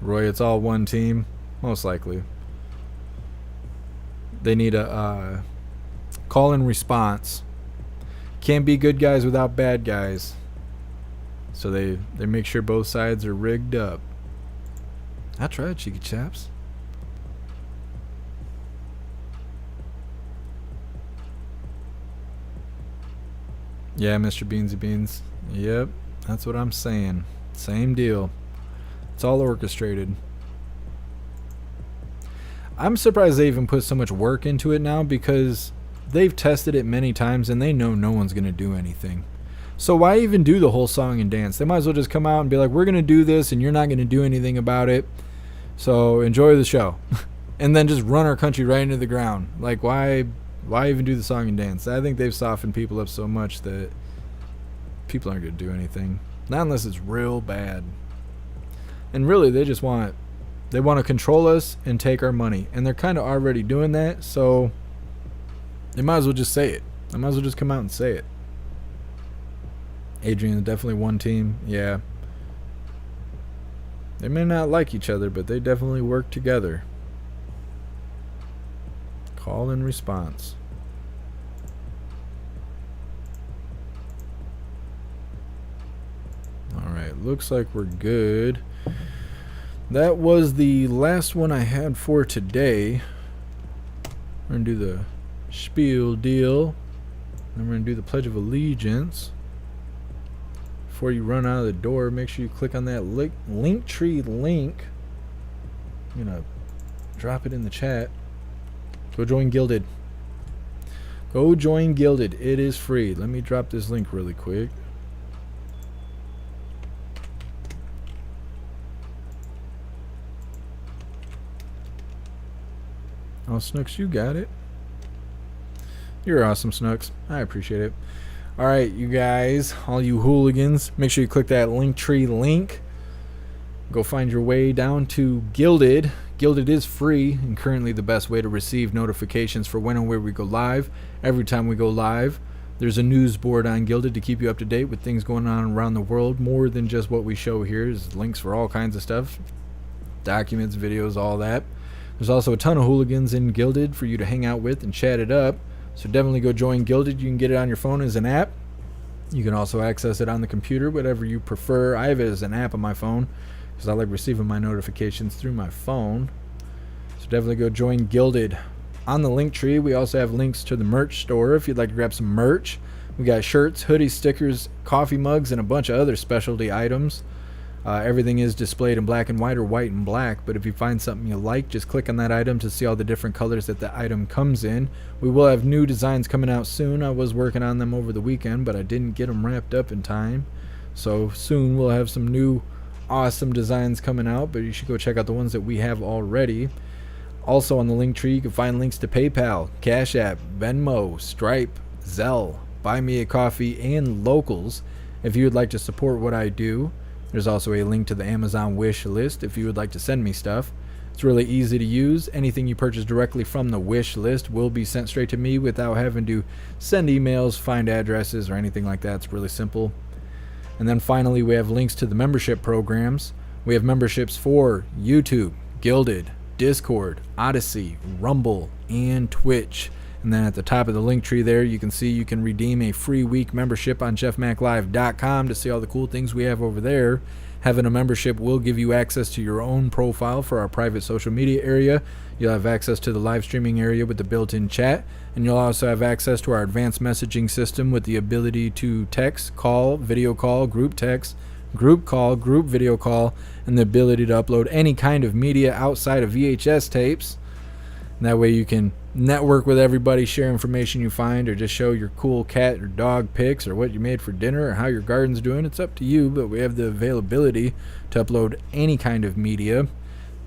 Roy, it's all one team. Most likely. They need a call and response. Can't be good guys without bad guys. So they make sure both sides are rigged up. I tried, cheeky chaps. Yeah, Mr. Beansy Beans. Yep, that's what I'm saying. Same deal. It's all orchestrated. I'm surprised they even put so much work into it now, because they've tested it many times and they know no one's going to do anything. So why even do the whole song and dance? They might as well just come out and be like, we're going to do this and you're not going to do anything about it. So enjoy the show. And then just run our country right into the ground. Like, why even do the song and dance? I think they've softened people up so much that people aren't going to do anything. Not unless it's real bad. And really, they just want They want to control us and take our money. And they're kind of already doing that, so they might as well just say it. They might as well just come out and say it. Adrian, definitely one team. Yeah. They may not like each other, but they definitely work together. Call and response. Alright, looks like we're good. That was the last one I had for today. We're going to do the spiel deal. Then we're going to do the Pledge of Allegiance. Before you run out of the door, make sure you click on that LinkTree link. I'm going to drop it in the chat. Go join Gilded. Go join Gilded. It is free. Let me drop this link really quick. Oh, Snooks, you got it. You're awesome, Snooks. I appreciate it. Alright, you guys, all you hooligans, make sure you click that LinkTree link. Go find your way down to Gilded. Gilded is free and currently the best way to receive notifications for when and where we go live. Every time we go live, there's a news board on Gilded to keep you up to date with things going on around the world. More than just what we show here. There's links for all kinds of stuff. Documents, videos, all that. There's also a ton of hooligans in Gilded for you to hang out with and chat it up. So definitely go join Gilded. You can get it on your phone as an app. You can also access it on the computer, whatever you prefer. I have it as an app on my phone because I like receiving my notifications through my phone. So definitely go join Gilded. On the LinkTree, we also have links to the merch store if you'd like to grab some merch. We got shirts, hoodies, stickers, coffee mugs, and a bunch of other specialty items. Everything is displayed in black and white or white and black, but if you find something you like, just click on that item to see all the different colors that the item comes in. We will have new designs coming out soon. I was working on them over the weekend, but I didn't get them wrapped up in time. So soon we'll have some new awesome designs coming out, but you should go check out the ones that we have already. Also on the LinkTree, you can find links to PayPal, Cash App, Venmo, Stripe, Zelle, Buy Me a Coffee, and Locals if you would like to support what I do. There's also a link to the Amazon wish list if you would like to send me stuff. It's really easy to use. Anything you purchase directly from the wish list will be sent straight to me without having to send emails, find addresses, or anything like that. It's really simple. And then finally, we have links to the membership programs. We have memberships for YouTube, Gilded, Discord, Odyssey, Rumble, and Twitch. And then at the top of the link tree there, you can see you can redeem a free week membership on jeffmaclive.com to see all the cool things we have over there. Having a membership will give you access to your own profile for our private social media area. You'll have access to the live streaming area with the built-in chat. And you'll also have access to our advanced messaging system with the ability to text, call, video call, group text, group call, group video call, and the ability to upload any kind of media outside of VHS tapes. And that way you can network with everybody, share information you find, or just show your cool cat or dog pics or what you made for dinner or how your garden's doing. It's up to you, but we have the availability to upload any kind of media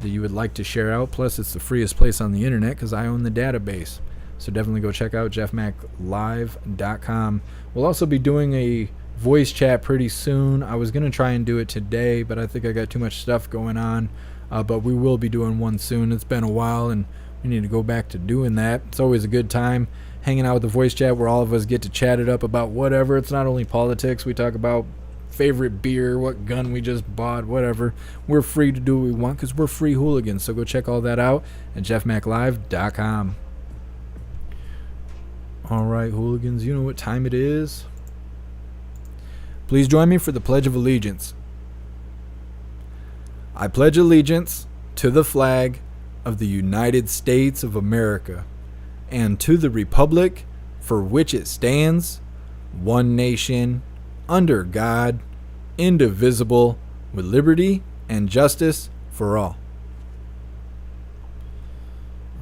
that you would like to share out. Plus, it's the freest place on the internet because I own the database. So definitely go check out jeffmaclive.com. We'll also be doing a voice chat pretty soon. I was going to try and do it today, but I think I got too much stuff going on. But we will be doing one soon. It's been a while, and we need to go back to doing that. It's always a good time hanging out with the voice chat where all of us get to chat it up about whatever. It's not only politics. We talk about favorite beer, what gun we just bought, whatever. We're free to do what we want because we're free hooligans. So go check all that out at jeffmaclive.com. All right, hooligans, you know what time it is. Please join me for the Pledge of Allegiance. I pledge allegiance to the flag of the United States of America and to the republic for which it stands, one nation, under God, indivisible, with liberty and justice for all.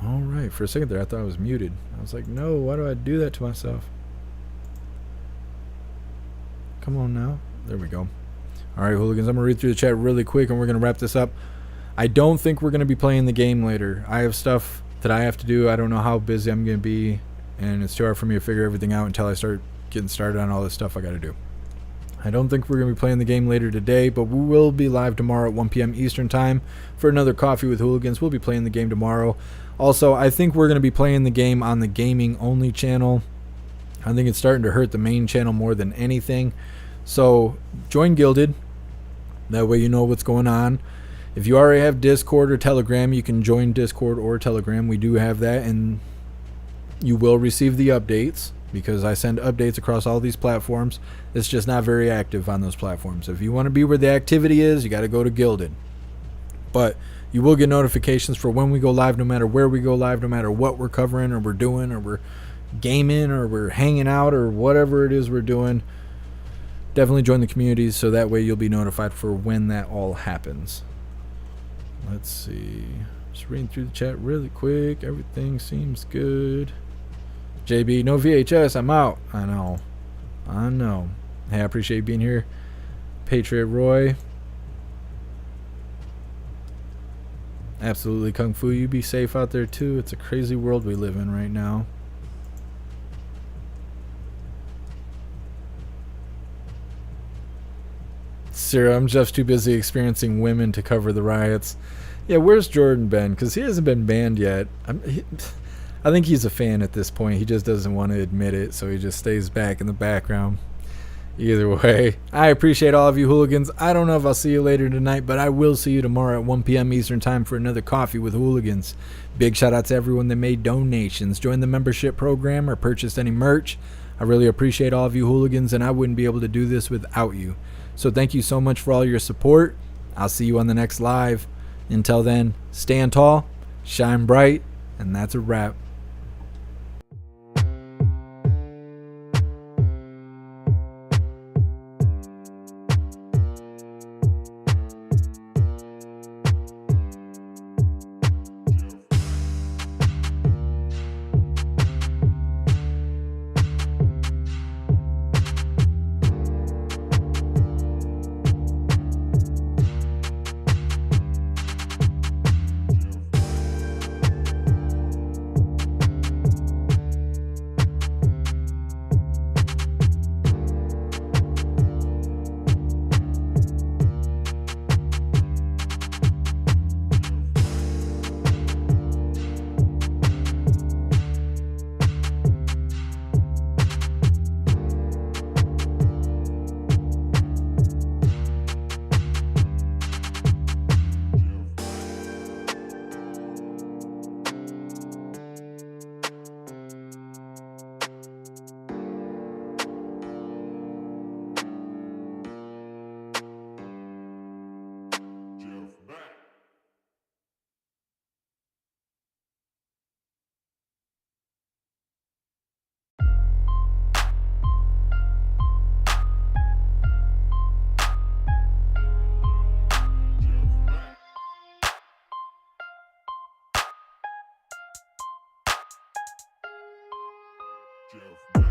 All right, for a second there I thought I was muted. I was like, no, why do I do that to myself? Come on now. There we go. All right, hooligans, I'm going to read through the chat really quick and we're going to wrap this up. I don't think we're going to be playing the game later. I have stuff that I have to do. I don't know how busy I'm going to be, and it's too hard for me to figure everything out until I start getting started on all this stuff I got to do. I don't think we're going to be playing the game later today, but we will be live tomorrow at 1 p.m. Eastern Time for another Coffee with Hooligans. We'll be playing the game tomorrow. Also, I think we're going to be playing the game on the gaming only channel. I think it's starting to hurt the main channel more than anything. So join Guilded. That way you know what's going on. If you already have Discord or Telegram, you can join Discord or Telegram. We do have that, and you will receive the updates because I send updates across all these platforms. It's just not very active on those platforms. If you want to be where the activity is, you got to go to Guilded. But you will get notifications for when we go live, no matter where we go live, no matter what we're covering or we're doing or we're gaming or we're hanging out or whatever it is we're doing. Definitely join the communities so that way you'll be notified for when that all happens. Let's see. Just reading through the chat really quick. Everything seems good. JB, no VHS. I'm out. I know. Hey, I appreciate you being here. Patriot Roy. Absolutely, Kung Fu. You be safe out there too. It's a crazy world we live in right now. Sarah, I'm just too busy experiencing women to cover the riots. Yeah, where's Jordan been? Because he hasn't been banned yet. I think he's a fan at this point. He just doesn't want to admit it, so he just stays back in the background. Either way, I appreciate all of you hooligans. I don't know if I'll see you later tonight, but I will see you tomorrow at 1 p.m. Eastern Time for another Coffee with Hooligans. Big shout out to everyone that made donations, joined the membership program, or purchased any merch. I really appreciate all of you hooligans, and I wouldn't be able to do this without you. So thank you so much for all your support. I'll see you on the next live. Until then, stand tall, shine bright, and that's a wrap. Jeff.